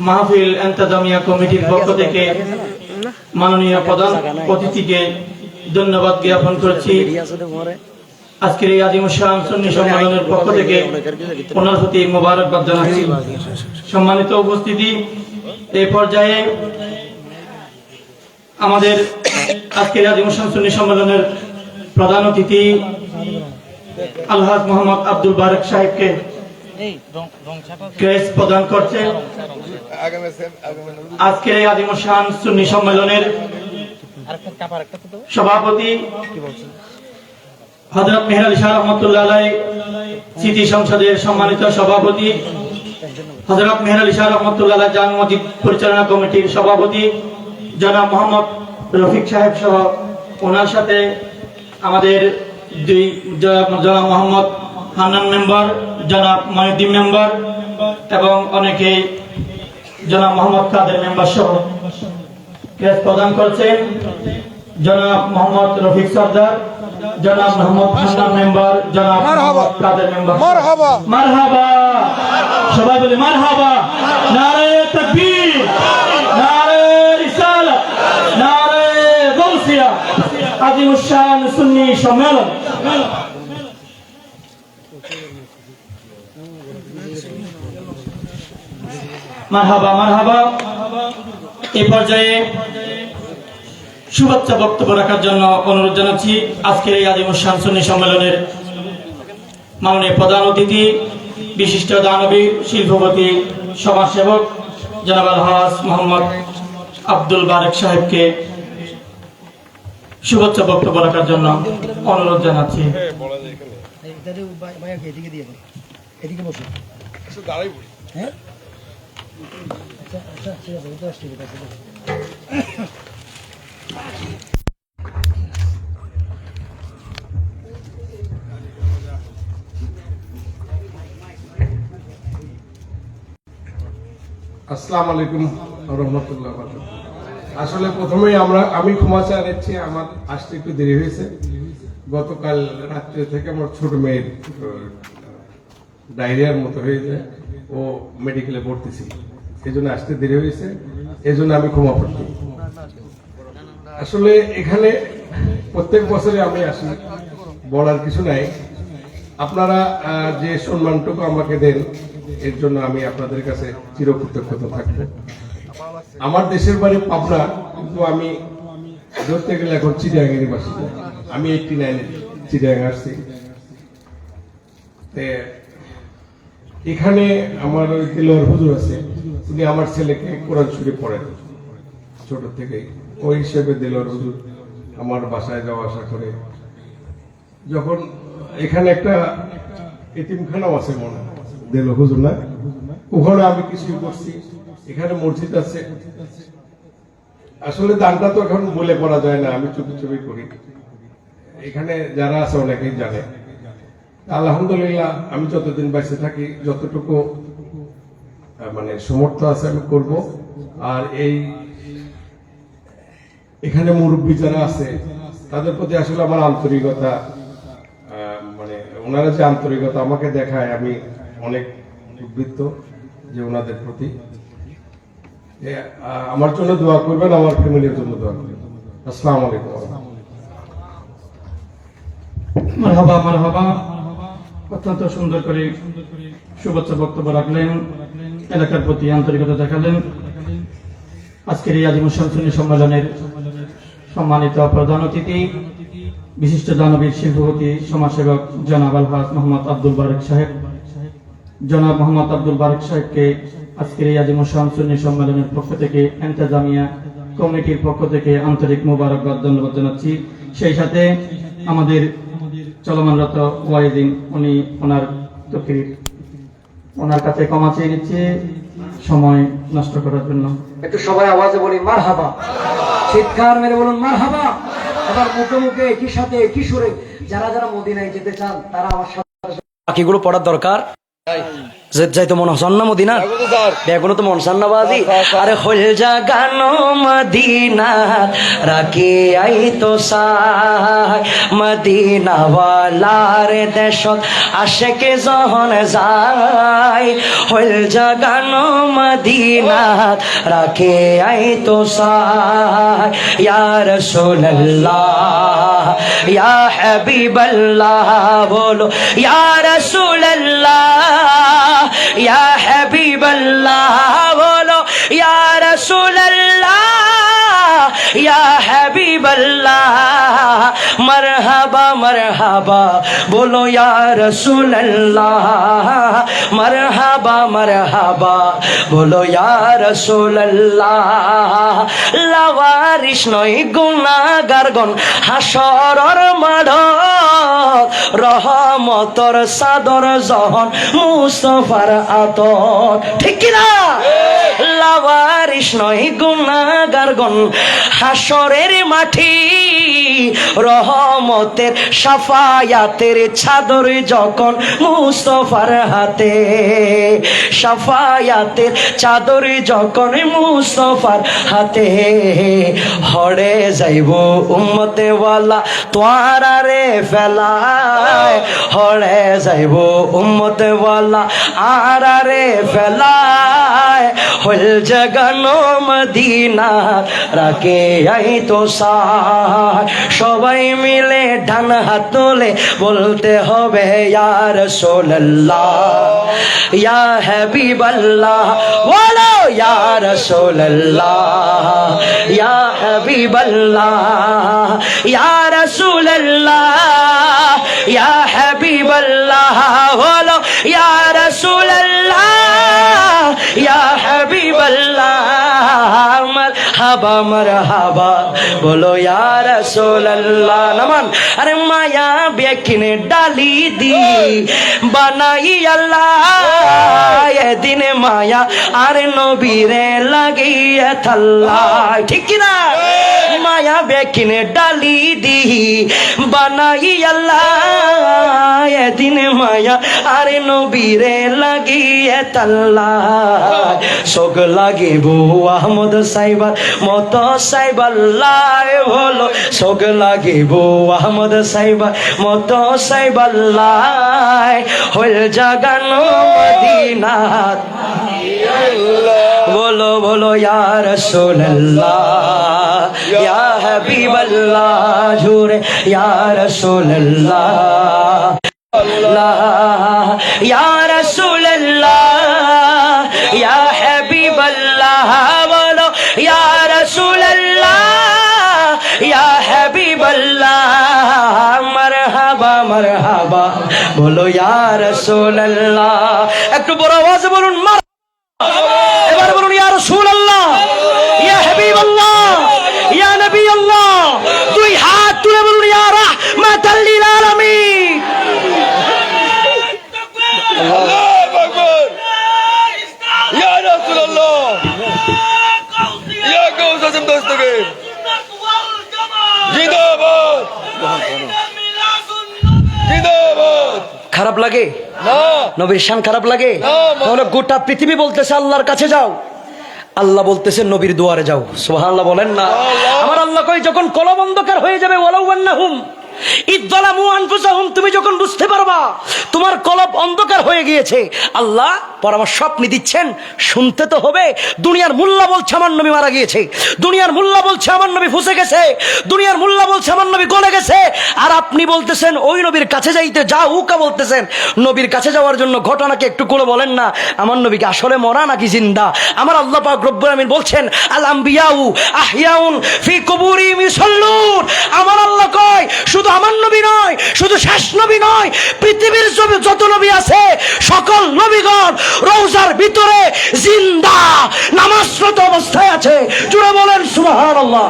মাহফিল ইন্তেজামিয়া কমিটির পক্ষ থেকে মাননীয় প্রধান অতিথিকে ধন্যবাদ জ্ঞাপন করছি। আজকের এই আজিমুশান সুন্নি সম্মেলনের পক্ষ থেকে ওনার প্রতি মোবারকবাদ জানাচ্ছি। সম্মানিত উপস্থিতি, এই পর্যায়ে আমাদের আজকের আজিমুশান সুন্নি সম্মেলনের প্রধান অতিথি আলহাজ মোহাম্মদ আব্দুল বারেক সাহেবকে ক্রেস্ট প্রদান করছে। আজকের এই আজিমুশান সুন্নি সম্মেলনের সভাপতি হযরত মেহের আলী শাহ রহমাতুল্লাহ আলাইহি স্মৃতি সংসদের সম্মানিত সভাপতি, হযরত মেহের আলী শাহ রহমাতুল্লাহ আলাইহি জামে মসজিদ পরিচালনা কমিটির সভাপতি জনাব মোহাম্মদ রফিক সাহেব সহ ওনার সাথে আমাদের জনাব মোহাম্মদ হান্নান মেম্বার, জনাব মহিউদ্দিন মেম্বার এবং অনেকে জনাব মোহাম্মদ কাদের মেম্বার সহ ক্রেস্ট প্রদান করছেন। জনাব মোহাম্মদ রফিক সরদার, জনাব মোহাম্মদ হান্নান মেম্বার, জনাব মোহাম্মদ কাদের মেম্বার। মারহাবা মারহাবা, সবাই বলি মারহাবা। নারে তাকবীর, নারে রিসালাত, নারে গাউসিয়া। আজিমুশান সুন্নি সম্মেলন মারহাবা মারহাবা। এই পর্যায়ে শুভেচ্ছা বক্তব্য রাখার জন্য অনুরোধ জানাচ্ছি আজকের এই আজিমুশান সুন্নি সম্মেলনের মাননীয় প্রধান অতিথি, বিশিষ্ট দানবীর, শিল্পপতি, সমাজসেবক জনাব আলহাজ মোহাম্মদ আব্দুল বারেক সাহেবকে শুভেচ্ছা বক্তব্য রাখার জন্য অনুরোধ জানাচ্ছি। আসসালামু আলাইকুম রহমতুল্লাহ। আসলে প্রথমেই আমি ক্ষমা চা নিচ্ছি, আমার আসতে একটু দেরি হয়েছে। গতকাল রাত্রে থেকে আমার ছোট মেয়ের ডায়রিয়ার মতো হয়ে যায়, ও মেডিকেলে ভর্তি ছিল, এই জন্য আসতে দেরি হয়েছে, এই জন্য আমি ক্ষমা প্রার্থী। আসলে এখানে প্রত্যেক বছরে আমি আসি, বলার কিছু নাই। আপনারা যে সম্মানটুকু আমাকে দেন এর জন্য আমি আপনাদের কাছে চিরকৃতজ্ঞতা থাকবো। আমার দেশের বাড়ি পাবনা, কিন্তু আমি ধরতে গেলে এখন চিটাগাঙ্গের বাসিন্দা। আমি 89 চিটাগাং আসছি। এখানে আমার ওই দিলওয়ার হুজুর আছে, উনি আমার ছেলেকে কোরআন শরীফ পড়েন ছোট থেকেই। ওই হিসেবে দিলওয়ার হুজুর আমার বাসায় যাওয়া আসা করে। যখন এখানে একটা এতিমখানাও আছে মনে হয় দিল হুজুর না, ওখানে আমি কিছু করছি। এখানে মসজিদ আছে। আসলে দানটা তো এখন বলে পড়া যায় না, আমি চুপি চুপি করি। এখানে যারা আছে অনেকেই জানে। আলহামদুলিল্লাহ, আমি যতদিন বেঁচে থাকি যতটুকু মানে সমর্থ আছে আমি করব। আর এখানে মুরব্বী যারা আছে তাদের প্রতি আসলে আমার আন্তরিকতা, মানে ওনারা যে আন্তরিকতা আমাকে দেখায়, আমি অনেক উদ্বৃত্ত যে ওনাদের প্রতি। আমার জন্য দোয়া করবেন, আমার ফ্যামিলির জন্য দোয়া করবেন। আসসালামু আলাইকুম। মারহাবা মারহাবা। অত্যন্ত সুন্দর করে শুভেচ্ছা বক্তব্য রাখলেন, এলাকার প্রতি আন্তরিকতা দেখালেন। আজকের এই আজিমুশান সুন্নি সম্মেলনের সম্মানিত প্রধান অতিথি, বিশিষ্ট দানবীর, শিল্পপতি, সমাজসেবক জনাব আলহাজ মোহাম্মদ আব্দুল বারেক সাহেব। জনাব মোহাম্মদ আব্দুল বারেক সাহেবকে আজকের এই আজিমুশান সুন্নি সম্মেলনের পক্ষ থেকে, ইন্তেজামিয়া কমিটির পক্ষ থেকে আন্তরিক মোবারকবাদ, ধন্যবাদ জানাচ্ছি। সেই সাথে আমাদের চলমানরত ওয়াইজিং, উনি ওনার কাছে ক্ষমা চেয়ে নিচ্ছে সময় নষ্ট করার জন্য। একটু সবাই আওয়াজে বলি মারহাবা, চিৎকার মেরে বলুন মারহাবা। এবার মুখে মুখে একই সাথে একই সুরে যারা যারা মদিনায় যেতে চান তারা আমার সাথে বাকিগুলো পড়ার দরকার। যাই তো মন হসন না মদিনা এখনো তো মন সান না বাজি আরে হল জাগানো মদিনা রাখি আই তো সাই মদিনা ওয়ালার দেশত আশেকে যখন যায় হল জাগানো মদিনা রাখি আই তো সাই ইয়া রাসূলুল্লাহ ইয়া হাবিবাল্লাহ বলো ইয়া রাসূলুল্লাহ या हबीब अल्लाह बोलो या रसूल अल्लाह या हबीब अल्लाह मरहबा मरहबा बोलो या रसूल अल्लाह मरहबा मरहबा बोलो या रसूल अल्लाह लावारिश नय गुनाहगार गण हाशरर माढ़ रहमतर सादर जहन मुस्तफार आतन ठीक किना लावारिश नय गुनाहगार गण हाशरेर माठी रहमतेर शाफायातेर चादर जखन मुस्तफार हाते शाफायातेर चादर जखन मुस्तफार हाते हरे जाइबो उम्मते वाला तोरा रे फेलाय हरे जाइबो उम्मते वाला आरा रे फेलाय हल जगानो मदीना राखे आई तो साय সবাই মিলে ডান হাত তুলে বলতে হবে ইয়া রাসূলুল্লাহ ইয়া হাবিবাল্লাহ বলো ইয়া রাসূলুল্লাহ ইয়া হাবিবাল্লাহ ইয়া রাসূলুল্লাহ ইয়া হাবিবাল্লাহ বলো ইয়া রাসূলুল্লাহ ইয়া হাবিবাল্লাহ মারহাবা মারহাবা বলো ইয়া রাসূলুল্লাহ নমান আরে মায়া বেকিনে ডালি দি বানাই আল্লাহ এদিন মায়া আরে নবীরে লাগিয়ে থাল্লা ঠিক কি না মায়া বেকিনে ডালি দি বানাই আল্লাহ এদিন মায়া আরে নবীরে লাগিয়ে থাল্লা সোগ লাগিব আহমদ সাইবার মত সাইবাল্লাহ হলো সোগ লাগিব আহমদ সাইবার মত সাইবাল্লাহ হল জাগানো মদিনা बोलो बोलो या रसूलल्लाह या हबीबल्लाह झूरे या रसूलल्लाह या रसूलल्लाह या हबीबल्लाह बोलो या रसूलल्लाह या हबीबल्लाह मरहबा मरहबा बोलो या रसूलल्लाह একটু বড় আওয়াজে বলুন মার এবার বলুন ইয়া রাসূলুল্লাহ ইয়া হাবিবাল্লাহ ইয়া নবী আল্লাহ দুই হাত তুলে বলুন ইয়া রাহমাতাল লিল আলামিন আল্লাহু আকবার ইয়া রাসূলুল্লাহ ইয়া গাউস আজম দস্তগীর জিন্দাবাদ জিন্দাবাদ খারাপ লাগে না নবীর শান খারাপ লাগে না। তাহলে গোটা পৃথিবী বলতেছে আল্লাহর কাছে যাও আল্লাহ বলতেছে নবীর দুয়ারে যাও সুবহানাল্লাহ বলেন না আমার আল্লাহ কই যখন কলব অন্ধকার হয়ে যাবে ওয়ালাউ আন্নাহুম ইযলামু আনফুসাহুম তুমি যখন বুঝতে পারবা তোমার কলব অন্ধকার হয়ে গিয়েছে আল্লাহ পরামর্শ আপনি দিচ্ছেন শুনতে তো হবে দুনিয়ার মুল্লা বলছে আমার নবী মারা গিয়েছে দুনিয়ার মুল্লা বলছে আমার নবী ফুসে গেছে দুনিয়ার মুল্লা বলছে আমার নবী গলে গেছে আর আপনি বলতেছেন ওই নবীর কাছে যাইতে যাউকা বলতেছেন নবীর কাছে যাওয়ার জন্য ঘটনাকে একটু করে বলেন না আমার নবীকে আসলে মরা নাকি জিন্দা আমার আল্লাহ পাক রব্বুল আমিন বলছেন আল আম্বিয়াউ আহইয়াউন ফি কুবুরিহিম ইউসাল্লুন আমার আল্লাহ কয় শুধু আমার নবী নয় শুধু শেষ নবী নয় পৃথিবীর যত নবী আছে সকল নবীগণ রওজার ভিতরে জিন্দা নামাজরত অবস্থায় আছে জোরে বলেন সুবহানাল্লাহ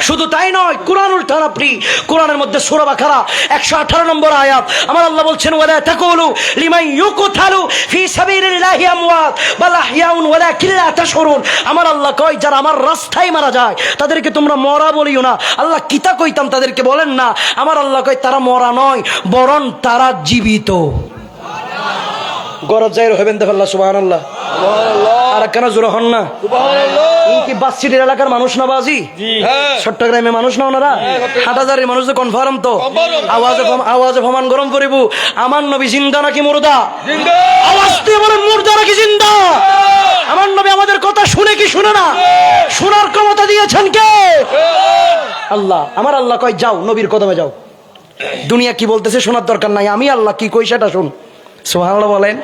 শুধু তাই নয় কুরআনুল তারাপরি কুরআনের মধ্যে সূরা বাকারা 118 নম্বর আয়াত আমার আল্লাহ বলছেন ওয়ালা তাকুলু লিমান ইউকতালু ফি সাবিলিল্লাহি আমওয়াত বাল আহইয়াউন ওয়ালাকিন লা তাশউরুন আমার আল্লাহ কয় যারা আমার রাস্তায় মারা যায় তাদেরকে তোমরা মরা বলিও না আল্লাহ কিতা কইতাম তাদেরকে বলেন না আমার আল্লাহ কয় তারা মরা নয় বরং তারা জীবিত গরজ জাহির হবেন দেখো আল্লাহ সুবহানাল্লাহ। আর কেন জোর হন না? এই কি বাসিটির এলাকার মানুষ না বাজি? হ্যাঁ চট্টগ্রামের মানুষ না ওনারা? হাটাজারির মানুষ তো কনফার্ম তো। আওয়াজে প্রমাণ গরম করিব আমার নবী জিন্দা নাকি মুর্দা? জিন্দা আওয়াজ দিয়ে বলেন মুর্দা নাকি জিন্দা? আমার নবী আমাদের কথা শুনে কি শুনে না? শোনার ক্ষমতা দিয়েছেন কে? আল্লাহ। আমার আল্লাহ কয় যাও নবীর কদমে যাও, দুনিয়া কি বলতেছে শোনার দরকার নাই, আমি আল্লাহ কি কই সেটা শুন। সুবহানাল্লাহ বলেন।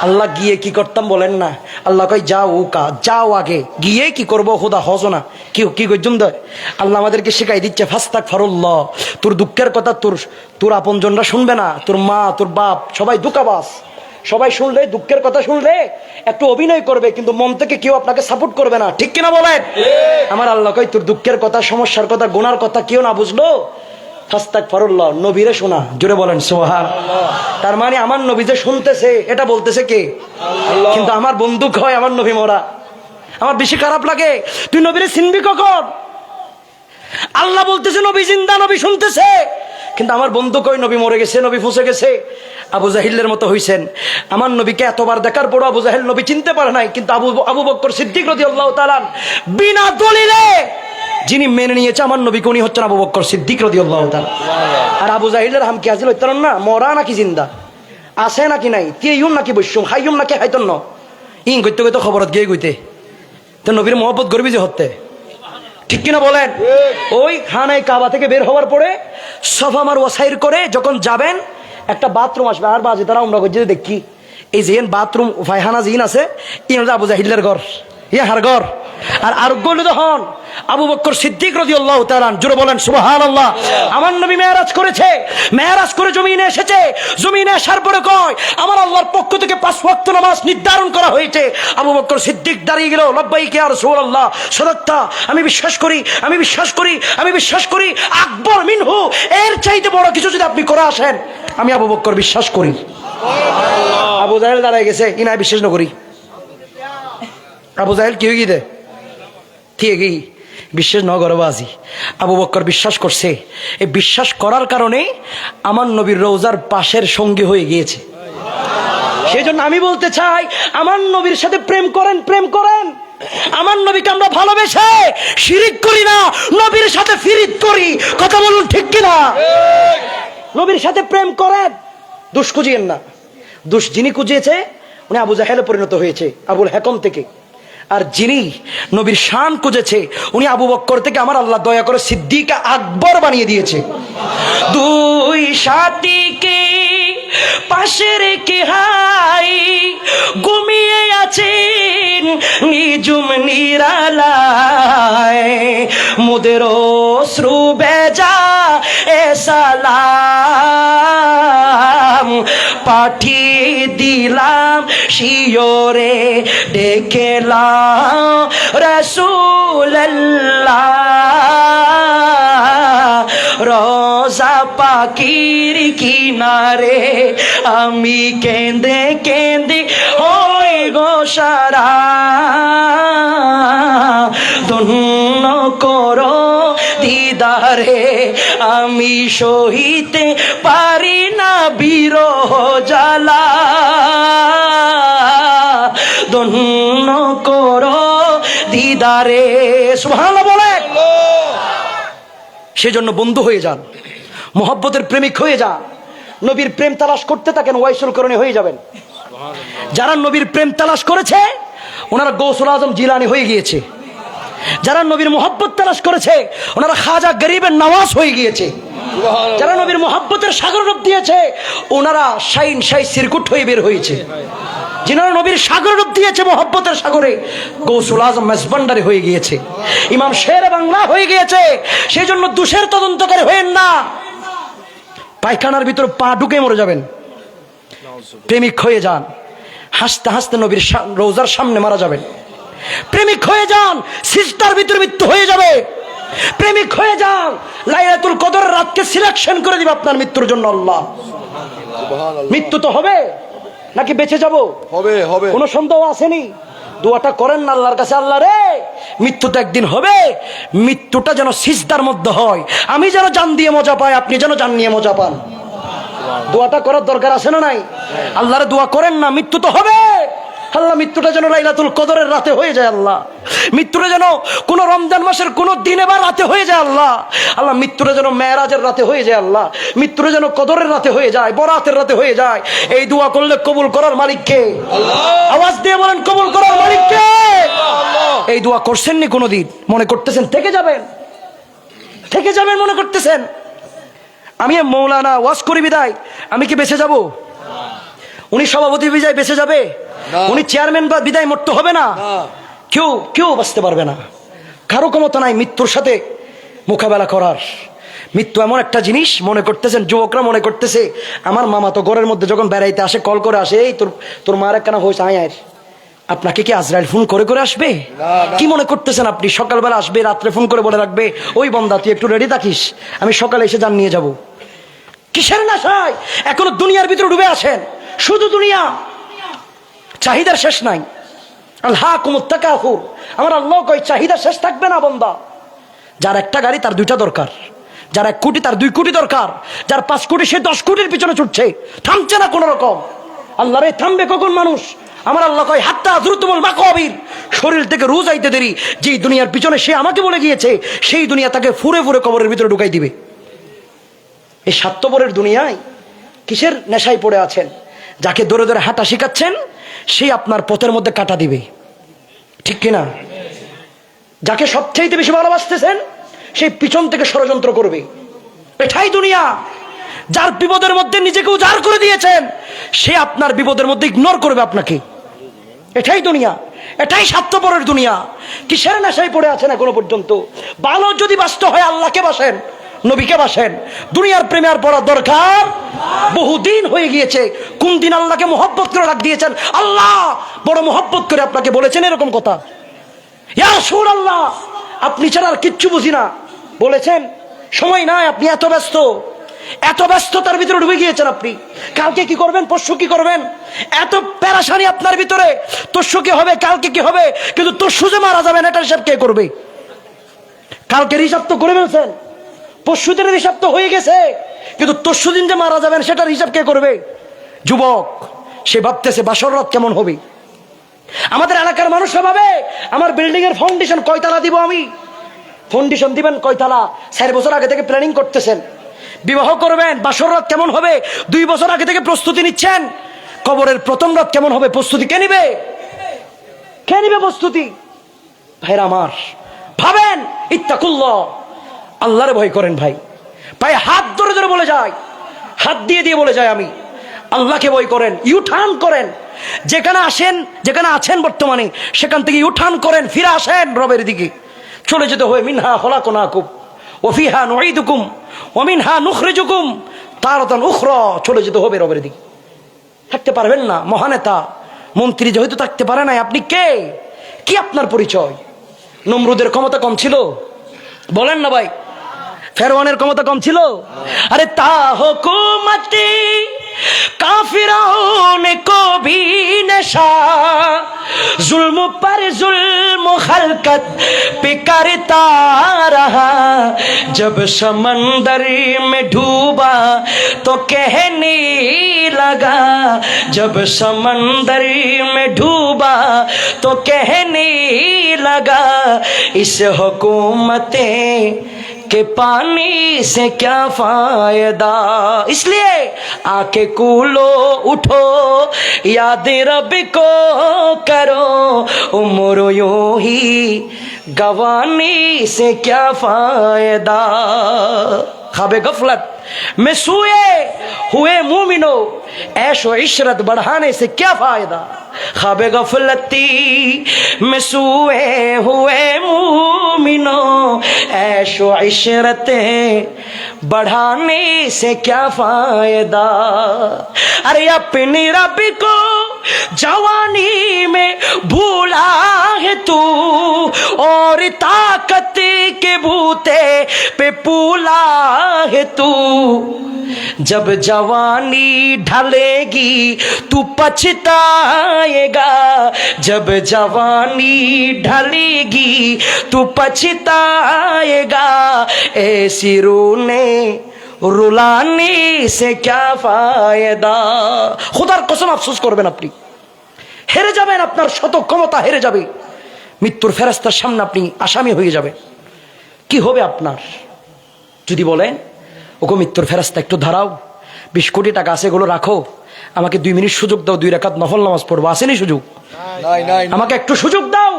আল্লাহ গিয়ে কি করতাম বলেন না, আল্লাহ কয় যাও কা যাও, আগে গিয়ে কি করবো খোদা হজ না কি কি করছুম দয়। আল্লাহ আমাদেরকে শিখাই দিচ্ছে ফাস্তাগফিরুল্লাহ। তোর দুঃখের কথা তোর আপনজনরা শুনবে না, তোর মা তোর বাপ সবাই দুঃখাবাস, সবাই শুনলে দুঃখের কথা শুনলে একটু অভিনয় করবে, কিন্তু মন থেকে কেউ আপনাকে সাপোর্ট করবে না, ঠিক কিনা বলেন? আমার আল্লাহ কয় তোর দুঃখের কথা, সমস্যার কথা, গুনার কথা কেউ না বুঝলো, ফাস্তাগফিরুল্লাহ, নবীরে শোনা। জোরে বলেন সুবহানাল্লাহ। তার মানে আমার নবী যে শুনতেছে এটা বলতেছে কে? কিন্তু আমার বন্দুক হয় আমার নবী মরা। আমার বেশি খারাপ লাগে, তুই নবীরে চিনবি কখন? আল্লাহ বলতেছে নবী জিন্দা, নবী শুনতেছে, কিন্তু আমার বন্ধু কই নবী মরে গেছে, নবী ফুসে গেছে। আবু জাহিলের মতো হইছেন। আমার নবীকে এতবার দেখার পর আবু জাহিল নবী চিনতে পারে নাই, কিন্তু আবু বকর সিদ্দিক রাদিয়াল্লাহু তাআলা বিনা দলিলে যিনি মেনে নিয়েছে আমার নবীকে, উনি হচ্ছেন আবু বকর সিদ্দিক রাদিয়াল্লাহু তাআলা। আর আবু জাহিলের হাম কি আছিল হইতারন না, মরা নাকি জিন্দা, আছে নাকি নাই, তিয়ুম নাকি বৈশ্যম, হাইয়ুম নাকি হাইতন ন, ইং কইতে কইতে খবরত গিয়ে কইতে তো নবীর মহব্বত করবি যে হতে, ঠিক কিনা বলেন? ওই খানায় কাবা থেকে বের হওয়ার পরে সফা মারওয়া সাইর করে যখন যাবেন একটা বাথরুম আসবে, আর বাজে তারা আমরা করছি দেখি এই যে বাথরুম ফায়খানা জিন আছে, ইন আবু জাহিলের ঘর, ইয়ে হার ঘর। আর আরোগ্য হন আবু বকর সিদ্দিক রাদিয়াল্লাহু তাআলা। জোরে বলেন সুবহানাল্লাহ। আমার নবী মেরাজ করেছে, মেরাজ করে জমিনে এসেছে, জমিনে আসার পরে কয় আমার আল্লাহর পক্ষ থেকে 5 ওয়াক্ত নামাজ নির্ধারণ করা হয়েছে। আবু বকর সিদ্দিক দাঁড়িয়ে গেল, লব্বাইক ইয়া রাসূলুল্লাহ, সদক্তা, আমি বিশ্বাস করি, আমি বিশ্বাস করি, আমি বিশ্বাস করি, আকবর মিনহু, এর চাইতে বড় কিছু যদি আপনি করে আসেন আমি আবু বকর বিশ্বাস করি। আবু জাহেল দাঁড়ায় গেছে, ইনায় বিশ্বাস না করি। আবু জাহেল কি হয়ে গিয়ে ঠিক বিশ্বাস ন গরবাজি, আবু বকর বিশ্বাস করছে। এই বিশ্বাস করার কারণে আমার নবীর রওজার পাশের সঙ্গী হয়ে গিয়েছে। সেই জন্য আমি বলতে চাই আমার নবীর সাথে প্রেম করেন, প্রেম করেন। আমার নবীকে আমরা ভালোবেসে শিরিক করি না, নবীর সাথে ফিরিত করি। কথা বলুন ঠিক কিনা? নবীর সাথে প্রেম করেন, দুষ খুঁজিয়েন না। দুষ যিনি খুঁজিয়েছে উনি আবু জাহেলে পরিণত হয়েছে আবুল হেকম থেকে, আর যিনি নবীর শান খুঁজেছে উনি আবু বকর থেকে আমার আল্লাহ দয়া করে সিদ্দিক আকবর বানিয়ে দিয়েছে। দুই সাথীকে পাশে রেখে হাই ঘুমিয়ে আছেন নিজুম নিরালায়, মোদের অশ্রু বেজা এ সালাম পাঠিয়ে দিলাম শিয়রে ডেকেলাম রাসূলুল্লাহ, রোজা পাকির কিনারে আমি কেঁদে কেঁদে হই গো সারা, ধন্য করো দিদারে আমি সহিতে পারি না বিরহ জ্বালা, ধন্য করো দিদারে। সুবহানাল্লাহ বলেন। সেজন্য বন্ধু হয়ে যান, মোহব্বতের প্রেমিক হয়ে যান, নবীর প্রেম তালাশ করতে থাকেন, ওয়াইসুল করণী হয়ে যাবেন। যারা নবীর প্রেম তালাশ করেছে ওনারা গৌসুল আজম জিলানি হয়ে গিয়েছে। যারা নবীর মোহব্বত তালাশ করেছে ওনারা খাজা গরিবের নওয়াজ হয়ে গিয়েছে। যারা নবীর মোহব্বতের সাগর রূপ দিয়েছে ওনারা শাইন শাই সিরকুট হয়ে বের হয়েছে। যিনারা নবীর সাগর রূপ দিয়েছে মোহব্বতের সাগরে, গৌসুল আজম মেজবান্ডারি হয়ে গিয়েছে, ইমাম শেরে বাংলা হয়ে গিয়েছে। সেই জন্য দোষের তদন্তকারী হয়েন না, পায়খানার ভিতর পা ঢুকে মরে যাবেন। প্রেমিক হয়ে যান, হাসতে হাসতে নবীর রওজার সামনে মারা যাবেন। প্রেমিক হয়ে যান, সিজদার ভিতরে মৃত্যু হয়ে যাবে। প্রেমিক হয়ে যান, লাইলাতুল কদর রাতকে সিলেকশন করে দিবে আপনার মৃত্যুর জন্য আল্লাহ। মৃত্যু তো হবে নাকি বেঁচে যাব? হবে হবে, কোনো সন্দেহ আসেনি। দোয়াটা করেন না আল্লাহর কাছে, আল্লাহ রে মৃত্যু তো একদিন হবে, মৃত্যুটা যেন সিজদার মধ্যে হয়, আমি যেন জান দিয়ে মজা পাই, আপনি যেন জান নিয়ে মজা পান। দোয়াটা করার দরকার আছে না নাই? আল্লাহরে দোয়া করেন না, মৃত্যু তো হবে। আল্লাহ মৃত্যুটা যেন লাইলাতুল কদরের রাতে হয়ে যায়। আল্লাহ মৃত্যুটা যেন কোন রমজান মাসের কোন দিনে বা রাতে হয়ে যায়। আল্লাহ আল্লাহ মৃত্যুটা যেন মেরাজের রাতে হয়ে যায়। আল্লাহ মৃত্যুটা যেন কদরের রাতে হয়ে যায়, বরাতের রাতে হয়ে যায়। এই দোয়া করলে কবুল করার মালিক কে? আওয়াজ দিয়ে বলেন, কবুল করার মালিক কে? এই দোয়া করছেন নি কোনদিন? মনে করতেছেন থেকে যাবেন, থেকে যাবেন মনে করতেছেন? আমি মৌলানা ওয়াজ করি বিদায় আমি কি বেঁচে যাব? উনি সভাপতি বিদায় বেঁচে যাবে? উনি চেয়ারম্যান বা বিদায় মরতে হবে না? কেউ কেউ বাঁচতে পারবে না। কারো ক্ষমতা নাই মৃত্যুর সাথে মোকাবেলা করার। মৃত্যু এমন একটা জিনিস, মনে করতেছেন যুবকরা মনে করতেছে আমার মামা তো ঘরের মধ্যে যখন বেড়াইতে আসে কল করে আসে, এই তোর মার একখানা হয়েছে আয় আয়। আপনাকে কি আজরাইল ফোন করে করে আসবে? কি মনে করতেছেন আপনি? সকালবেলা আসবে, রাত্রে ফোন করে বলে রাখবে ওই বন্দা তুই একটু রেডি থাকিস, আমি সকালে এসে জান নিয়ে যাব। কিসের নেশায় এখনো দুনিয়ার ভিতরে ডুবে আছেন? শুধু দুনিয়া, চাহিদার শেষ নাই। আল্লাহকুমুত তাকাসুর, আমার আল্লাহ কই চাহিদা শেষ থাকবে না বান্দা। যার একটা গাড়ি তার দুইটা দরকার, যার 1 কোটি তার 2 কোটি দরকার, যার 5 কোটি সে 10 কোটির পিছনে ছুটছে, থামছে না কোন রকম। আল্লাহ রে থামবে কখন মানুষ? আমার আল্লাহ কয় হাত্তা যুরতুমুল মাকাবির, শরীর থেকে রোজ আইতে দেরি। যেই দুনিয়ার পিছনে সে আমাকে বলে গিয়েছে সেই দুনিয়া তাকে ফুরে ফুরে কবরের ভিতরে ঢুকাই দিবে। এই স্বার্থপরের দুনিয়ায় কিসের নেশায় পড়ে আছেন? যাকে ধরে ধরে হাঁটা শিখাচ্ছেন সেই আপনার পথের মধ্যে কাটা দিবে, ঠিক কিনা? যাকে সবচাইতে বেশি ভালোবাসতেছেন সেই পিছন থেকে ষড়যন্ত্র করবে। এটাই দুনিয়া। যার বিপদের মধ্যে নিজেকে উজাড় করে দিয়েছেন সে আপনার বিপদের মধ্যে ইগনোর করবে আপনাকে। এটাই দুনিয়া, এটাই স্বার্থপরের দুনিয়া। কিসের নেশায় পড়ে আছেন এখনো পর্যন্ত? ভালো যদি বাঁচতে হয় আল্লাহকে বাসেন, নবীকে বাসেন। দুনিয়ার প্রেমে আর পড়ার দরকার বহুদিন হয়ে গিয়েছে। কোন দিন আল্লাহকে মোহব্বত করে ডাক দিয়েছেন? আল্লাহ বড় মোহব্বত করে আপনাকে বলেছেন এরকম কথা? ইয়া রাসূলুল্লাহ আপনি ছাড়া আর কিচ্ছু বুঝি না বলেছেন? সময় নাই, আপনি এত ব্যস্ত, এত ব্যস্ততার ভিতরে ডুবে গিয়েছেন। আপনি কালকে কি করবেন, পরশু কি করবেন, এত পেরেশানি আপনার ভিতরে। তরশু কি হবে, কালকে কি হবে, কিন্তু তরশু যে মারা যাবেন এটার হিসাব কে করবে? কালকের হিসাব তো করে ফেলছেন, পরশু দিনের হিসাব তো হয়ে গেছে, কিন্তু তরশু দিন যে মারা যাবেন সেটার হিসাব কে করবে? যুবক সে ভাবতেছে বাসর রাত কেমন হবে। আমাদের এলাকার মানুষ ভাবে আমার বিল্ডিং এর ফাউন্ডেশন কয়তলা দিব আমি। ফাউন্ডেশন দিবেন কয়তলা? 4 বছর আগে থেকে প্ল্যানিং করতেছেন। বিবাহ করবেন, বাসর রাত কেমন হবে 2 বছর আগে থেকে প্রস্তুতি নিচ্ছেন। কবরের প্রথম রাত কেমন হবে প্রস্তুতি কে নিবে? কে নিবে প্রস্তুতি? ভাইরা আমার ভাবেন, ইত্তাকুল্লাহ, আল্লাহরে ভয় করেন ভাই। ভাই হাত ধরে ধরে বলে যায়, হাত দিয়ে দিয়ে বলে যায় আমি আল্লাহকে ভয় করেন। ইউটার্ন করেন, যেখানে আসেন, যেখানে আছেন বর্তমানে সেখান থেকে ইউটার্ন করেন, ফিরে আসেন রবের দিকে। চলে যেতে হয় মিনহা খলাকনাকুম ওয়া ফিহা নুঈদুকুম ওয়া মিনহা নুখরিজুকুম তারাতান উখরা। চলে যেতে হবে রবের দিকে। থাকতে পারবেন না। মহানেতা মন্ত্রী যেহেতু থাকতে পারে নাই, আপনি কে? কি আপনার পরিচয়? নমরুদের ক্ষমতা কম ছিল? বলেন না ভাই, ফেরওয়ানের ক্ষমতা কম ছিল? আরে তা হুকুমতি काफिरों ने को भी नशा जुल्म पर जुल्म खलकत पे करता रहा। जब समंदर में डूबा तो कहने लगा, जब समंदर में डूबा तो कहने लगा इस हुकूमतें के पानी से क्या फायदा। इसलिए आके कूलो उठो, याद रब को करो, उम्र यूं ही गवानी से क्या फायदा। खाबे गफलत में सोए हुए मोमिनो, ऐशो इशरत बढ़ाने से क्या फायदा। खाबे गफलती में सोए हुए मोमिनो, ऐशो इशरतें बढ़ाने से क्या फायदा। अरे अपने रब को जवानी में भूला है तू, और ताकत के बूते पे पूला है तू। जब जवानी ढलेगी तू पछताएगा, जब जवानी ढलेगी तू पछताएगा। ऐसी रूने रुलाने से क्या फायदा। खुदाর কসম আফসোস করবেন আপনি, হেরে যাবেন, আপনার শত ক্ষমতা হেরে যাবে, মৃত্যুর ফেরেশতার সামনে আপনি আসামি হয়ে যাবেন। কি হবে আপনার যদি বলেন ওগো মৃত্যুর ফেরেশতা একটু দাঁড়াও, 20 কোটি টাকা আছে, এগুলো রাখো, আমাকে 2 মিনিট সুযোগ দাও, 2 রাকাত নফল নামাজ পড়বো, আসেনি সুযোগ? নাই নাই আমাকে একটু সুযোগ দাও,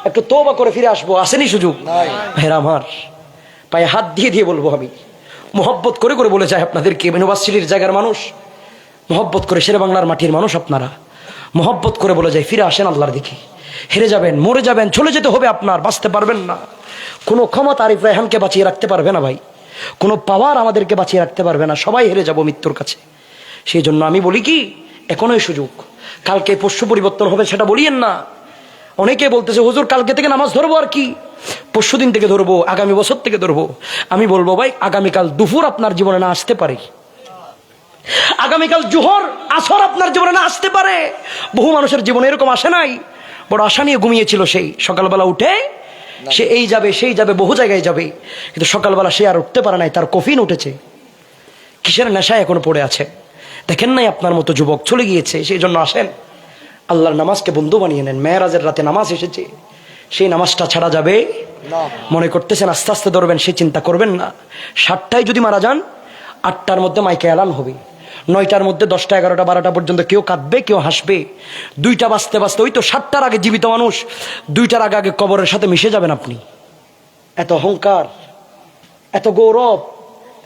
একটু তওবা করে ফিরে আসবো, আসেনি সুযোগ? ভাইরা আমার, পায়ে হাত দিয়ে দিয়ে বলবো, আমি মোহব্বত করে করে বলে যাই আপনাদেরকে, ইউনিভার্সিটির জায়গার মানুষ, মোহব্বত করে শেরে বাংলার মাটির মানুষ আপনারা, মোহব্বত করে বলে যাই ফিরে আসেন আল্লাহর দিকে। হেরে যাবেন, মরে যাবেন, চলে যেতে হবে আপনার, বাঁচতে পারবেন না। কোনো ক্ষমতা আরিফ রায়হানকে বাঁচিয়ে রাখতে পারবে না ভাই, কোনো পাওয়ার আমাদেরকে বাঁচিয়ে রাখতে পারবে না, সবাই হেরে যাব মৃত্যুর কাছে। সেই জন্য আমি বলি কি, এখনোই সুযোগ, কালকে পরশু পরিবর্তন হবে সেটা বলিয়েন না। অনেকে বলতেছে হুজুর কালকে থেকে নামাজ ধরবো, আর কি পরশু দিন থেকে ধরবো, আগামী বছর থেকে ধরবো। আমি বলবো ভাই, আগামীকাল দুপুর আপনার জীবনে না আসতে পারে, আগামীকাল জোহর আসর আপনার জীবনে না আসতে পারে। বহু মানুষের জীবনে এরকম আসে নাই, বড় আশা নিয়ে ঘুমিয়েছিল, সেই সকালবেলা উঠে সে এই যাবে সেই যাবে, বহু জায়গায় যাবে, কিন্তু সকালবেলা সে আর উঠতে পারে নাই, তার কফিন উঠেছে। কিসের নেশায় এখনো পড়ে আছে, দেখেন নাই আপনার মতো যুবক চলে গিয়েছে। সেই জন্য আসেন, আল্লাহর নামাজকে বন্ধু বানিয়ে নেন। মেরাজের রাতে নামাজ এসেছে, সেই নামাজটা ছাড়া যাবে মনে করতেছেন, আস্তে আস্তে ধরবেন, সে চিন্তা করবেন না। 7টায় যদি মারা যান, 8টার মধ্যে মাইকে এলান হবে, 9টার মধ্যে 10টা 11টা 12টা পর্যন্ত কেউ কাঁদবে কেউ হাসবে, 2টা বাজতে বাজতে, ওই তো 7টার আগে জীবিত মানুষ, 2টার আগে আগে কবরের সাথে মিশে যাবেন আপনি। এত অহংকার, এত গৌরব,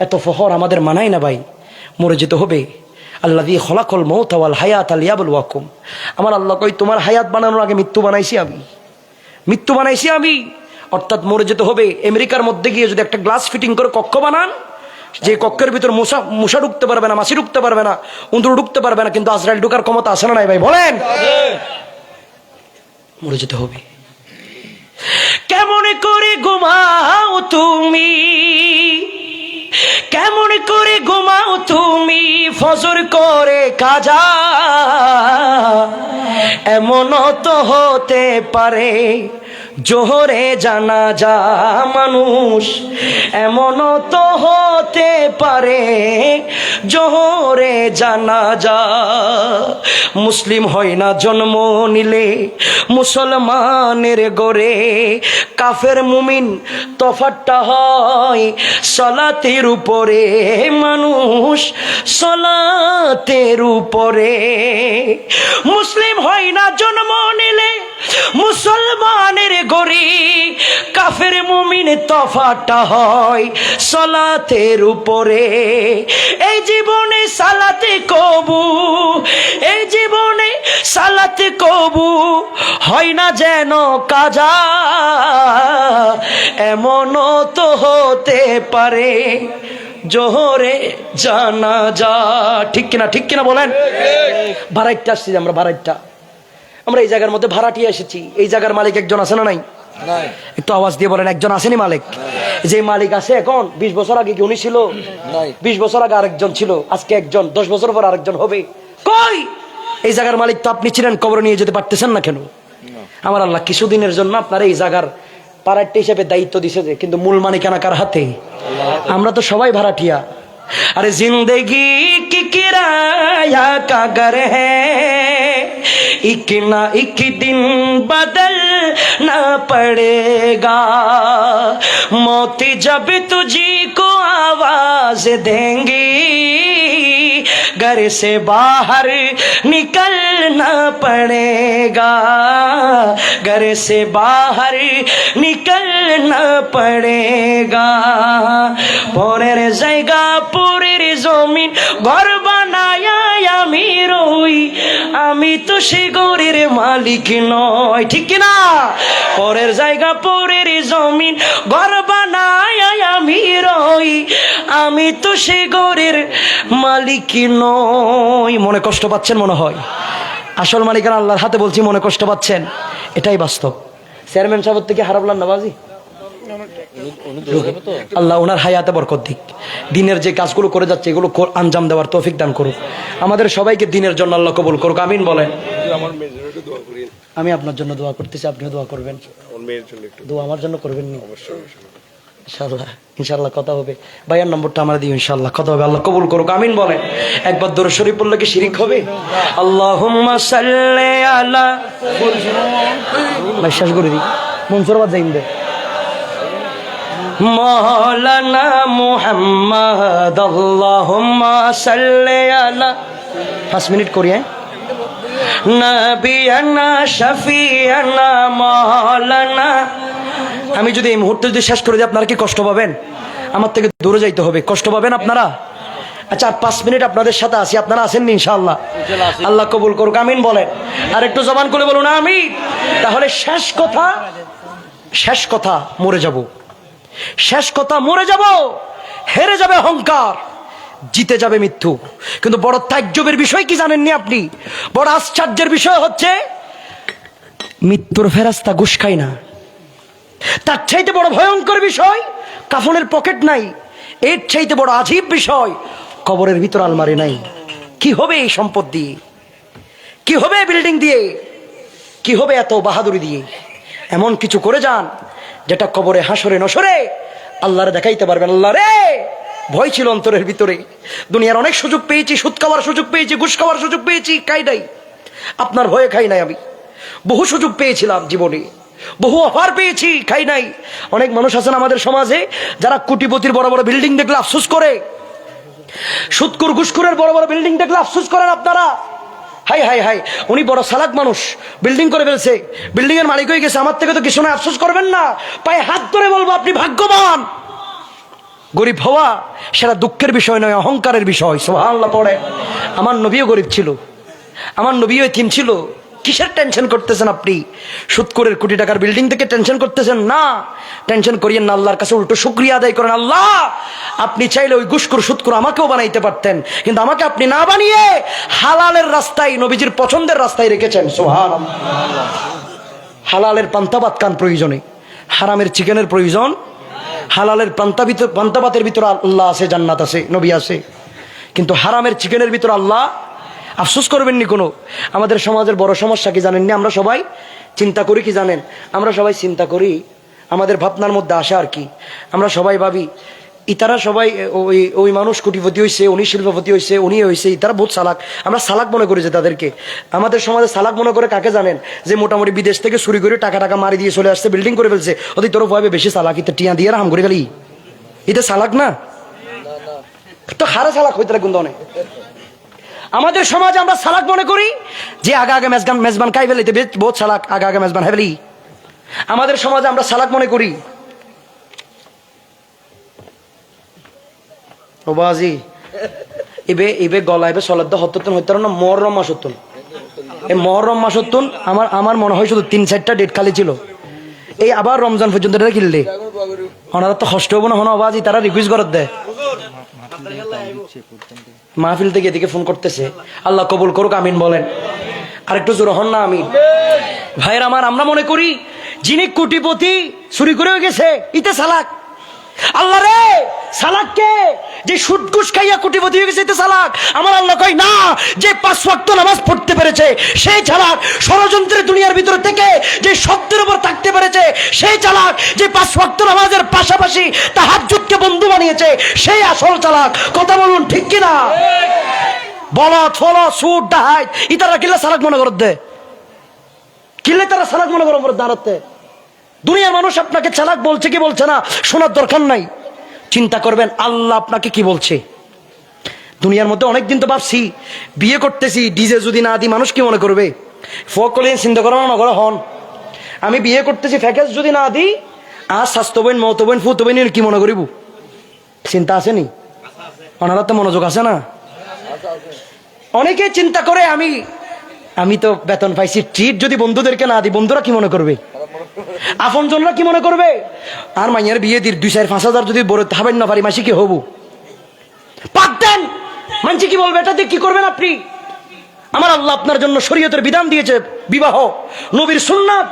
এত ফখর আমাদের মানায় না ভাই, মরে যেতে হবে। আল্লাযী খলাকাল মাউতা ওয়াল হায়াতা লিয়াবলুয়াকুম, আমার আল্লাহ কই তোমার হায়াত বানানোর আগে মৃত্যু বানাইছি আমি, মৃত্যু বানাইছি আমি, অর্থাৎ মরে যেতে হবে। আমেরিকার মধ্যে গিয়ে যদি একটা গ্লাস ফিটিং করে কক্ষ বানান, যে কক্ষের ভিতর মশা ঢুকতে পারবে না, মাছি ঢুকতে পারবে না, উন্দর ঢুকতে পারবে না, কিন্তু আজরাইল ঢুকার ক্ষমতা আছে না নাই ভাই বলেন? মরে যেতে হবে। কেমন করে ঘুমাও তুমি, কেমন করে ঘুমাও তুমি, ফজর করে কাজা, এমন তো হতে পারে জোহরে জানাজা মানুষ, এমন তো হতে পারে জোহরে জানাজা। মুসলিম হয় না জন্ম নিলে মুসলমানের গরে, কাফের মুমিন তফাৎটা হয় সালাতের উপরে, মানুষ সালাতের উপরে। মুসলিম হয় না জন্ম নিলে মুসলমানের গরি, কাফের মুমিন তফাৎটা হয় সালাতের উপরে। এই জীবনে সালাতে কবু, এই জীবনে সালাতে কবু হয় না যেন কাজা, এমন তো হতে পারে জোহরে জানাজা। ঠিক কিনা, ঠিক কিনা বলেন? ভাড়াইটটা আসছি আমরা, ভাড়াইটটা আমরা এই জায়গার মধ্যে ভাড়াটিয়ে এসেছি। এই জায়গার মালিক একজন আছে না নাই? একটু আওয়াজ দিয়ে বলেন, একজন আসেনি মালিক? যে মালিক আছে এখন, 20 বছর আগে কি উনি ছিল? 20 বছর আগে আরেকজন ছিল, আজকে একজন, 10 বছর পর আরেকজন হবে। কই এই জায়গার মালিক তো আপনি ছিলেন, কবরে নিয়ে যেতে পারতেছেন না কেন? আমার আল্লাহ কিছুদিনের জন্য আপনার এই জায়গার পারাট্টি হিসেবে দায়িত্ব দিছে, কিন্তু মূল মালিকানা কার হাতে? আমরা তো সবাই ভাড়াটিয়া। अरे जिंदगी की किराया का घर है, एक ना एक दिन बदलना पड़ेगा, मौत जब तुझी को आवाज देंगी, घर से बाहर निकलना पड़ेगा, घर से बाहर निकलना पड़ेगा। পরের জায়গা পরের জমিন ঘর বানায়া আমি রই, আমি তো সে ঘরের মালিক নয়। ঠিক কিনা? পরের জায়গা পরের জমিন ঘর বানায়া আমি রই, আমি তো সে ঘরের মালিক নয়। মনে কষ্ট পাচ্ছেন মনে হয়? আসল মালিকানা আল্লাহর হাতে, বলছি মনে কষ্ট পাচ্ছেন, এটাই বাস্তব। চেয়ারম্যান সাহেব থেকে হারাবলাম না বাজি, আল্লাহ ওনার হায়াতে বরকত দিক, দিনের যে কাজগুলো করে যাচ্ছে এগুলো আঞ্জাম দেওয়ার তৌফিক দান করুক, আমাদের সবাইকে দিনের জন্য আল্লাহ কবুল করুক, আমিন বলেন। আমি আপনার জন্য দোয়া করতেছি, আপনিও দোয়া করবেন। দোয়া আমার জন্য করবেন নি? ইনশাল্লাহ ইনশাল্লাহ কথা হবে। ভাইয়ার নম্বরটা আমরা দিই, ইনশাল্লাহ কথা হবে। আল্লাহ কবুল করুক, আমিন বলেন। একবার দরুদ শরীফ পড়লে কি শিরিক হবে? আল্লাহুম্মা সাল্লি আলা, শেষ করে দিই মনসুরাবাদ যাইন দে মাওলানা মুহাম্মদ আল্লাহুম্মা সাল্লি আলা, 5 মিনিট করি। নবিয়ানা শফিয়ানা মাওলানা। আমি যদি এই মুহূর্তে যদি শেষ করে দিই আপনারা কি কষ্ট পাবেন? আমার থেকে দূরে যাইতে হবে, কষ্ট পাবেন আপনারা? আচ্ছা 5 মিনিট আপনাদের সাথে আছি, আপনারা আছেন ইনশাআল্লাহ? আল্লাহ কবুল করুক, আমিন বলেন। আর একটু জবান করে বলুন আমিন। তাহলে শেষ কথা মরে যাব, শেষ কথা মরে যাব। হেরে যাবে অহংকার, জিতে যাবে মৃত্যু। কিন্তু বড় তাজ্জবের বিষয় কি জানেননি আপনি? বড় আশ্চর্যের বিষয় হচ্ছে মৃত্যুর ফেরেশতা ঘুষ খায় না। তার চাইতে বড় ভয়ঙ্কর বিষয় কাফনের পকেট নাই। এর চাইতে বড় আজীব বিষয় কবরের ভিতর আলমারি নাই। কি হবে এই সম্পদ দিয়ে? কি হবে বিল্ডিং দিয়ে? কি হবে এত বাহাদুরি দিয়ে? এমন কিছু করে যান যেটা কবরে হাসরে নসরে আল্লাহরে দেখাইতে পারবেন। আল্লাহ রে, ভয় ছিল অন্তরের ভিতরে। দুনিয়ার অনেক সুযোগ পেয়েছি, সুদ খাওয়ার সুযোগ পেয়েছি, ঘুষ খাওয়ার সুযোগ পেয়েছি, খাই নাই। আপনার ভয়ে খাই নাই আমি। বহু সুযোগ পেয়েছিলাম জীবনে, বহু অফার পেয়েছি, খাই নাই। অনেক মানুষ আছেন আমাদের সমাজে যারা কোটিপতির বড় বড় বিল্ডিং দেখলে আফসোস করে, সুদকুর ঘুষখোরের বড় বড় বিল্ডিং দেখলে আফসোস করেন আপনারা। হাই হাই হাই, উনি বড় চালাক মানুষ, বিল্ডিং করে ফেলছে, বিল্ডিং এর মালিক হয়ে গেছে, আমার থেকে তো কিছু না। আফসোস করবেন না, পায়ে হাত ধরে বলবো আপনি ভাগ্যবান। গরিব হওয়া সেটা দুঃখের বিষয় নয়, অহংকারের বিষয়। সুবহানাল্লাহ পড়ে। আমার নবীও গরিব ছিল, আমার নবীও এতিম ছিল। কিসের টেনশন করতেছেন আপনি? সুদখোরের কোটি টাকার বিল্ডিং থেকে টেনশন করতেছেন না। টেনশন করিয়েন না, আল্লাহর কাছে উল্টো শুকরিয়া আদায় করেন। আল্লাহ, আপনি চাইলে ওই ঘুষখোর সুদখোর আমাকেও বানাইতে পারতেন, কিন্তু আমাকে আপনি না বানিয়ে হালালের রাস্তায়, নবীজির পছন্দের রাস্তায় রেখেছেন। সুবহানাল্লাহ। হালালের পান্তাবাত কান প্রয়োজনে, হারামের চিকেনের প্রয়োজন। হালালের পান্তাবাতের ভিতর আল্লাহ আছে, জান্নাত আছে, নবী আছে। কিন্তু হারামের চিকেনের ভিতর আল্লাহ, আফসোস করবেন নি কোনো। আমাদের সমাজের বড় সমস্যা কি জানেননি? আমরা সবাই চিন্তা করি কি জানেন? আমরা সবাই চিন্তা করি, আমাদের ভাবনার মধ্যে আসে আর কি, আমরা সবাই ভাবি ইতারা সবাই ওই মানুষ কোটিপতি হয়েছে, উনি শিল্পপতি হয়েছে, উনি হয়েছে, ইতারা বহুত চালাক। আমরা চালাক মনে করি যে তাদেরকে। আমাদের সমাজে চালাক মনে করে কাকে জানেন? যে মোটামুটি বিদেশ থেকে চুরি করে টাকা মারি দিয়ে চলে আসছে, বিল্ডিং করে ফেলছে, ওদের তোর ভাবে বেশি চালাক, ইতে টিয়া দিয়ে হাম করে গেলি, এটা চালাক না? তো হারে চালাক হইতে কিন্তু অনেক। আমাদের সমাজে আমরা চালাক মনে করি যে আগে মেজবান খাই ফেলে, বহুত চালাক, আগে মেজবান হেবলি। আমাদের সমাজে আমরা চালাক মনে করি। ও বাজি ইবে গলা এবে সলাদ্দ হত্যন হইতে না। মহরম মাস হত্যন, এই মহরম মাস হত্যন আমার মনে হয় শুধু 3-4টা ডেট খালি ছিল। এই আবার রমজান পর্যন্ত এটা কিনলে ওনারা তো কষ্ট হবো না। হন বাজি তারা রিকুয়েস্ট করত দেয়, মাহফিল থেকে এদিকে ফোন করতেছে। আল্লাহ কবুল করুক, আমিন বলেন। আরেকটু জোর হন না আমিন। ভাইয়ের আমার, আমরা মনে করি যিনি কোটিপতি চুরি করে গেছে ইতে চালাক। আল্লাহ রে, চালাক কে? যে সুদ ঘুষ খাইয়া কোটিপতি হয়ে গেছে এতে চালাক। আমার আল্লাহ কয় না, যে 5 ওয়াক্ত নামাজ পড়তে পেরেছে সেই চালাক। ষড়যন্ত্রের দুনিয়ার ভিতরে থেকে যে শব্দের উপর থাকতে পেরেছে সেই চালাক। যে 5 ওয়াক্ত নামাজের পাশাপাশি তাহাজ্জুদকে বন্ধু বানিয়েছে সেই আসল চালাক। কথা বলুন ঠিক কিনা? বলদ ফলদ সুদ ডাহাত ইতারা কিল্লা চালাক মনে করত দে, কিল্লে তারা চালাক মনে করো দাঁড়াতে। দুনিয়ার মানুষ আপনাকে চালাক বলছে কি বলছে না শোনার দরকার নাই। চিন্তা করবেন আল্লাহ আপনাকে কি বলছে। দুনিয়ার মধ্যে অনেকদিন তো ভাবছি বিয়ে করতেছি, ডিজে যদি না দিই মানুষ কি মনে করবে? ফকলেন চিন্তা করো না করে হন। আমি বিয়ে করতেছি, প্যাকেজ যদি না দিই, আর স্বাস্থ্য বোন মত বোন ফুত বোন কি মনে করিব? চিন্তা আসেনি? ওনারা তো মনোযোগ আছে না। অনেকে চিন্তা করে আমি তো বেতন পাইছি, ট্রিট যদি বন্ধুদেরকে না দিই বন্ধুরা কি মনে করবে? আপনজনরা কি মনে করবে? আর মাইয়ার বিয়ে দির 2-4-5 হাজার যদি বড় হবেন না পারি মাসি কি হবু? পাক দেন, মানছি কি বলবে? এটা দিয়ে কি করবেন আপনি? আমার আল্লাহ আপনার জন্য শরীয়তের বিধান দিয়েছে, বিবাহ নবীর সুন্নাত।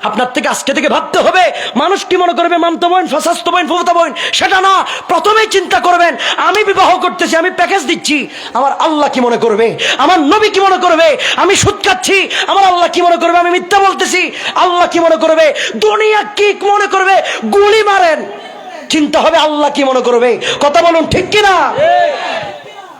আপনার থেকে আজকে থেকে ভাবতে হবে মানুষ কি মনে করবে, মামতো বোন ফাসাস্ত বোন ফুফুতা বোন সেটা না। প্রথমেই চিন্তা করবেন আমি বিবাহ করতেছি, আমি প্যাকেজ দিচ্ছি, আমার আল্লাহ কি মনে করবে? আমার নবী কি মনে করবে? আমি সুদ খাচ্ছি, আমার আল্লাহ কি মনে করবে? আমি মিথ্যা বলতেছি, আল্লাহ কি মনে করবে? দুনিয়া কি মনে করবে? গুলি মারেন, চিন্তা হবে আল্লাহ কি মনে করবে। কথা বলুন ঠিক কিনা?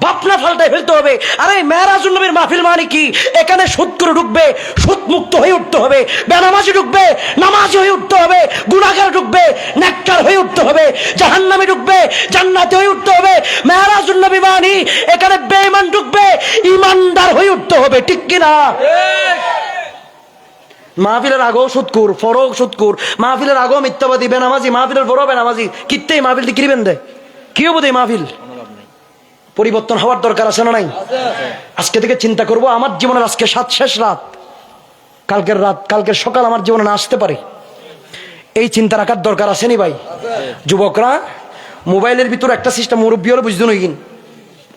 ভাবনা ফাল্টায় ফেলতে হবে। আরে মেরাজুন নবীর মাহফিল মানে কি? এখানে সুদ করে ঢুকবে, সুদ মুক্ত হয়ে উঠতে হবে। বেনামাজি ঢুকবে, নামাজি হয়ে উঠতে হবে। গুনাহগার ঢুকবে, নেককার হয়ে উঠতে হবে। জাহান্নামী ঢুকবে, জান্নাতি হয়ে উঠতে হবে। মেরাজুন নবী মানে এখানে বেঈমান ঢুকবে, ঈমানদার হয়ে উঠতে হবে। ঠিক কিনা? মাহফিলের আগেও সুদকুর, ফরক সুদকুর, মাহফিলের আগেও মিথ্যাবাদী, বেনামাজি, মাহফিলের বড় বেনামাজি। কিত্তে মাহফিল দিয়ে কিনবেন দেয় কি হবো দেয় মাহফিল? পরিবর্তন হওয়ার দরকার আছে না নাই? আজকে থেকে চিন্তা করব আমার জীবনের আজকে শেষ রাত, কালকের সকাল আমার জীবনে না আসতে পারে। এই চিন্তা রাখার দরকার আছে নি ভাই? যুবকরা মোবাইলের ভিতর একটা সিস্টেম, মুরব্বী হলে বুঝতে নই কিন,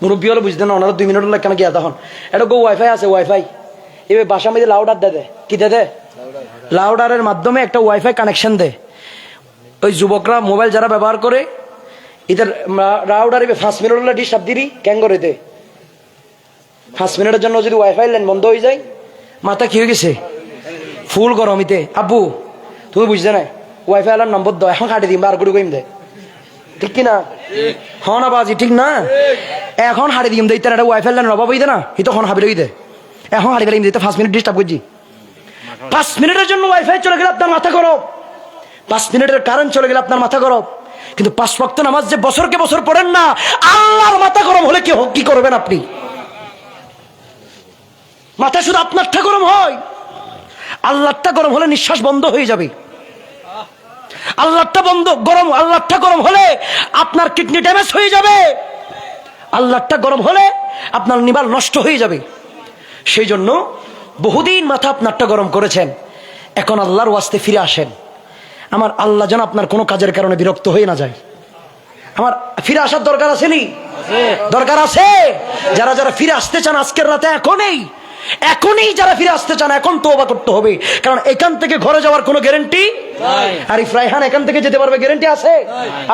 মুরব্বী হলে বুঝতে না, ওনারা 2 মিনিট কেন গিয়া তখন এটা গো ওয়াইফাই আছে, ওয়াইফাই এবার বাসার মধ্যে লাউডার দে, কি দে, লাউডারের মাধ্যমে একটা ওয়াইফাই কানেকশন দে। ওই যুবকরা মোবাইল যারা ব্যবহার করে ইধার রাউডার 5 মিনিট হলে ডিস্টার্ব দিবি ক্যাং করে দে। 5 মিনিটের জন্য যদি ওয়াইফাই লাইন বন্ধ হয়ে যায়, মাথা কি হয়ে গেছে, ফুল গরমিতে। আব্বু তুমি বুঝতে না, ওয়াইফাই আলার নম্বর দাও, এখন কাটি দিম আর করে কইম দে। ঠিক কিনা? হন আবাজি ঠিক না? এখন হাড়ি দিম দেই, তার ওয়াইফাই লাইন অভাব হইতে না, হি তখন হাবি লই দে। এখন হাড়ি গেলে দিতে 5 মিনিট ডিস্টার্ব করছি। 5 মিনিটের জন্য ওয়াইফাই চলে গেলে আপনার মাথা গরম, 5 মিনিটের কারেন্ট চলে গেলে আপনার মাথা গরম। কিন্তু 5 ওয়াক্ত নামাজ যে বছরকে বছর পড়েন না, আল্লাহর মাথা গরম হলে কি করবেন আপনি? মাথা শুধু আপনারটা গরম হয়, আল্লাহটা গরম হলে নিঃশ্বাস বন্ধ হয়ে যাবে। আল্লাহটা গরম হলে আপনার কিডনি ড্যামেজ হয়ে যাবে। আল্লাহটা গরম হলে আপনার লিভার নষ্ট হয়ে যাবে। সেই জন্য বহুদিন মাথা আপনারটা গরম করেছেন, এখন আল্লাহর ওয়াস্তে ফিরে আসেন। আমার আল্লাহ যেন আপনার কোনো কাজের কারণে বিরক্ত হয়ে না যায়। আমার ফিরে আসার দরকার আছে নি? দরকার আছে। যারা যারা ফিরে আসতে চান আজকের রাতে এখনই যারা ফিরে আসতে চান, এখন তওবা করতে হবে। কারণ এখান থেকে ঘরে যাওয়ার কোনো গ্যারান্টি নাই। আরিফ রায়হান এখান থেকে যেতে পারবে, গ্যারান্টি আছে?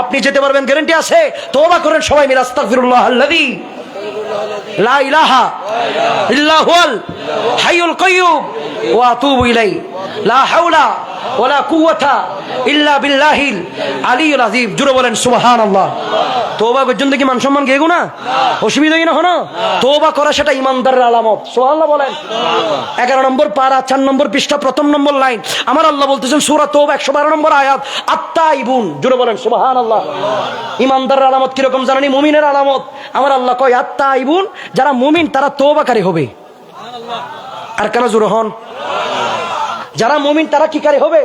আপনি যেতে পারবেন, গ্যারান্টি আছে? তওবা করেন সবাই মিলে, আস্তাগফিরুল্লাহ আল্লাযী লা ইলাহা ইল্লা হুয়াল হাইয়ুল কাইয়্যুম ওয়া আতুবু ইলাইহি লা হাওলা ওয়ালা কুওয়াতা ইল্লা বিল্লাহিল আলিয়্যিল আযীম। জোরে বলেন সুবহানাল্লাহ। তওবা পর্যন্ত কি মান সম্মান গেগো না? অসুবিধা কি না হনো? তওবা করা সেটা ঈমানদারের আলামত। সুবহানাল্লাহ বলেন। 11 নম্বর পারা 4 নম্বর পৃষ্ঠা 1ম নম্বর লাইন আমার আল্লাহ বলতেছেন, সূরা তওবা 112 নম্বর আয়াত, আত-তাইবুন। জোরে বলেন সুবহানাল্লাহ। ঈমানদারের আলামত কি রকম জানেন? মুমিনের আলামত। আমার আল্লাহ কয় আত-তাইবুন, যারা মুমিন তারা তওবাকারী হবে। সুবহানাল্লাহ। আর কেন জোরে হন? যারা মুমিন তারা কি কারে হবে?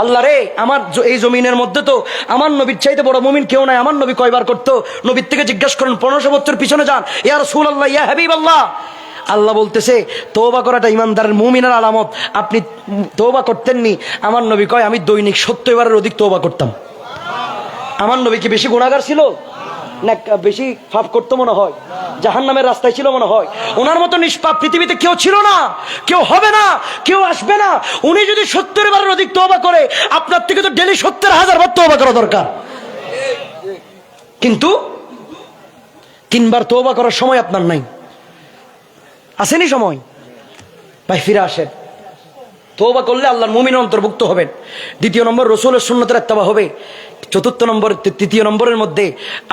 আল্লাহ রে, আমার এই জমিনের মধ্যে তো আমার নবীর চাইতে বড় মুমিন কেউ নাই। আমার নবী কয়বার করতো? নবীর থেকে জিজ্ঞাসা করেন, 1500 বছর পিছনে যান। ইয়া রাসূলুল্লাহ, ইয়া হাবিবাল্লাহ। আল্লাহ বলতেছে তওবা করাটা ইমানদারের মুমিনের আলামত। আপনি তওবা করতেননি? আমার নবী কয় আমি দৈনিক 70 বারের অধিক তওবা করতাম। আমার নবী কি বেশি গুনাহগার ছিল না বেশি পাপ করতো? মনে হয় জাহান্নামের রাস্তায় ছিল মনে হয়। ওনার মতো নিষ্পাপ পৃথিবীতে কেউ ছিল না, কেউ হবে না, কেউ আসবে না। উনি যদি 70 বারের অধিক তওবা করে, আপনার থেকে তো ডেলি 70,000 বার তওবা করা দরকার। কিন্তু 3 বার তওবা করার সময় আপনার নাই। আসেনি সময়? ভাই ফিরে আসেন। তওবা করলে আল্লাহর মুমিন অন্তর্ভুক্ত হবেন। 2 নম্বর রাসূলের সুন্নতের ইত্তেবা হবে। 4 নম্বর 3 নম্বরের মধ্যে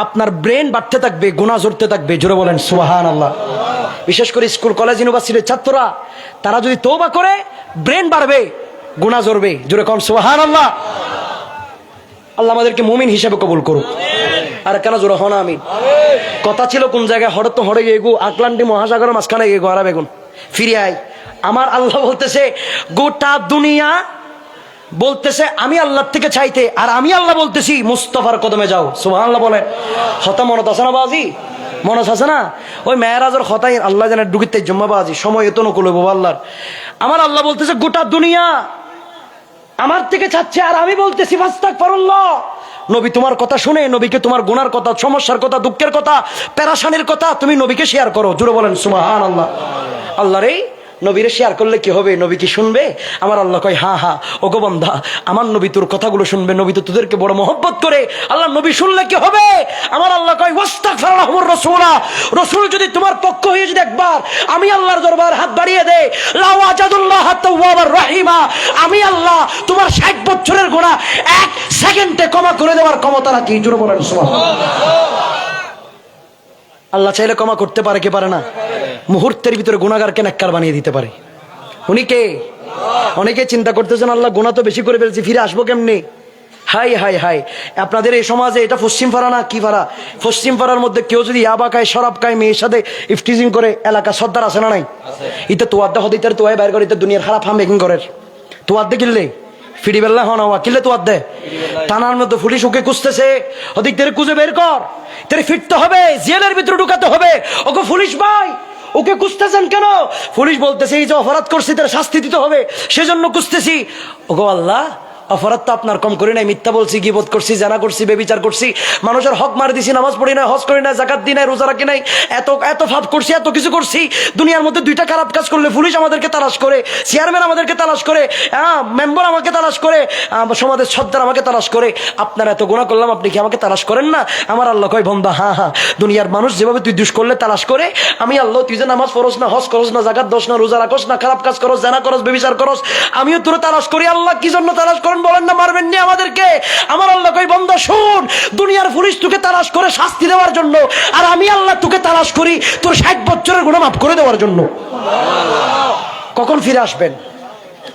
আপনার ব্রেন বাড়তে থাকবে, গুনাহ ঝরতে থাকবে। জোরে বলেন সুবহানাল্লাহ। বিশেষ করে স্কুল কলেজ ইউনিভার্সিটির ছাত্ররা, তারা যদি তওবা করে ব্রেন বাড়বে, গুনাহ ঝরবে। জোরে কোন সুবহানাল্লাহ। আল্লাহ আমাদেরকে মুমিন হিসেবে কবুল করুক। আর কেন জোরে হন আমিন। কথা ছিল কোন জায়গায় হঠাৎ তো হড়ে গিয়ে আটলান্টিক মহাসাগরের মাঝখানে গিয়ে হারা বেগুন ফিরে আয়। আমার আল্লাহ বলতেছে গোটা দুনিয়া বলতেছে আমি আল্লাহর থেকে চাইতে, আর আমি আল্লাহ বলতেছি মুস্তাফার কদমে যাও। সুবহানাল্লাহ বলেন। হতা মনত আছে না বাজি? মনত আছে না? ওই মেরাজের হতাই আল্লাহ জানে ডুকিতে জম্মা বাজি সময় এত নকুল আল্লাহর। আমার আল্লাহ বলতেছে গোটা দুনিয়া আমার থেকে চাচ্ছে, আর আমি বলতেছি ফাস্তাগফিরুল্লাহ। নবী তোমার কথা শুনে, নবীকে তোমার গুনার কথা, সমস্যার কথা, দুঃখের কথা, পেরেশানির কথা তুমি নবীকে শেয়ার করো। জোরে বলেন সুবহানাল্লাহ। আল্লাহ রে, নবীরে শেয়ার করলে কি হবে? নবী কি শুনবে? আমার আল্লাহ কয় হ্যাঁ হ্যাঁ, ওগো বান্দা, আমার নবী তোর কথাগুলো শুনবে, নবী তো তোদেরকে বড় মহব্বত করে। আল্লাহ নবী শুনলে কি হবে? আমার আল্লাহ কয় ওয়াস্তাগফির লাহুমুর রাসূলা, রাসূল যদি তোমার পক্ষ হয়ে যদি একবার আমি আল্লাহর দরবার হাত বাড়িয়ে দেয়, লা ওয়াজাদুল্লাহ তাওয়াবার রহিমা, আমি আল্লাহ তোমার 60 বছরের গুনাহ 1 সেকেন্ডে ক্ষমা করে দেওয়ার ক্ষমতা রাখি। জোরে বলেন সুবহানাল্লাহ। আল্লাহ চাইলে ক্ষমা করতে পারে কি পারে না? মুহূর্তের ভিতরে গুনাহগারকে নেককার বানিয়ে দিতে পারে। উনি কে? অনেকে চিন্তা করতেছেন আল্লাহ গুনাহ তো বেশি করে ফেলছি, ফিরে আসবো কেমনে? হাই হাই হাই, আপনাদের এই সমাজে এটা পশ্চিম পাড়া না কি পাড়া? পশ্চিম পাড়ার মধ্যে কেউ যদি ইয়াবা খায়, শরাব খায়, মেয়ের সাথে ইফটিজিং করে, এলাকা সর্দার আছে না নাই? ইতে তোয়াদ্দা হদিতার তোয়াই বাইর করে, ইতে দুনিয়ার খারাপ হাম মেকিং করে। তোয়াদ্দে কিনলে ফিরি বেল্লা হন হওয়া কিনলে তোয়াদ্দে টানার মধ্যে পুলিশ ওকে খুঁজতেছে, ওদিক থেকে খুঁজে বের কর, তেরে ফিরতে হবে, জেলের ভিতরে ঢুকাতে হবে। ওকে পুলিশ ভাই, ওকে খুঁজতেছেন কেন? পুলিশ বলতেছে এই যে অপরাধ করছি তার শাস্তি দিতে হবে, সেজন্য খুঁজতেছি। ওগো আল্লাহ, অপরাধ তো আপনার কম করি নাই, মিথ্যা বলছি, গীবত করছি, জানা করছি, বেবিচার করছি, মানুষের হক মার দিছি, নামাজ পড়ি নাই, হজ করি নাই, যাকাত দিই নাই, রোজা রাখি নাই, এত এত পাপ করছি, এত কিছু করছি। দুনিয়ার মধ্যে দুইটা খারাপ কাজ করলে পুলিশ আমাদেরকে তালাশ করে, চেয়ারম্যান আমাদেরকে তালাশ করে, মেম্বার আমাকে তালাশ করে, সমাজের সর্দার আমাকে তালাশ করে। আপনার এত গুনাহ করলাম, আপনি কি আমাকে তালাশ করেন না? আমার আল্লাহ কয় বান্দা হ্যাঁ হ্যাঁ, দুনিয়ার মানুষ যেভাবে তুই দুষ করলে তালাশ করে, আমি আল্লাহ তুই যে নামাজ পড়স না, হজ করস না, যাকাত দোস না, রোজা রাখস না, খারাপ কাজ করস, জানা করস, বেবিচার করস, আমিও তোর তালাশ করি। আল্লাহ কি জন্য তালাশ করেন বলেন না? মারবেন নি আমাদেরকে? আমার আল্লাহ কই বান্দা শুন, দুনিয়ার পুলিশ তোকে তালাশ করে শাস্তি দেওয়ার জন্য, আর আমি আল্লাহ তোকে তালাশ করি তোর 60 বছরের গুনাহ মাফ করে দেওয়ার জন্য। কখন ফিরে আসবেন?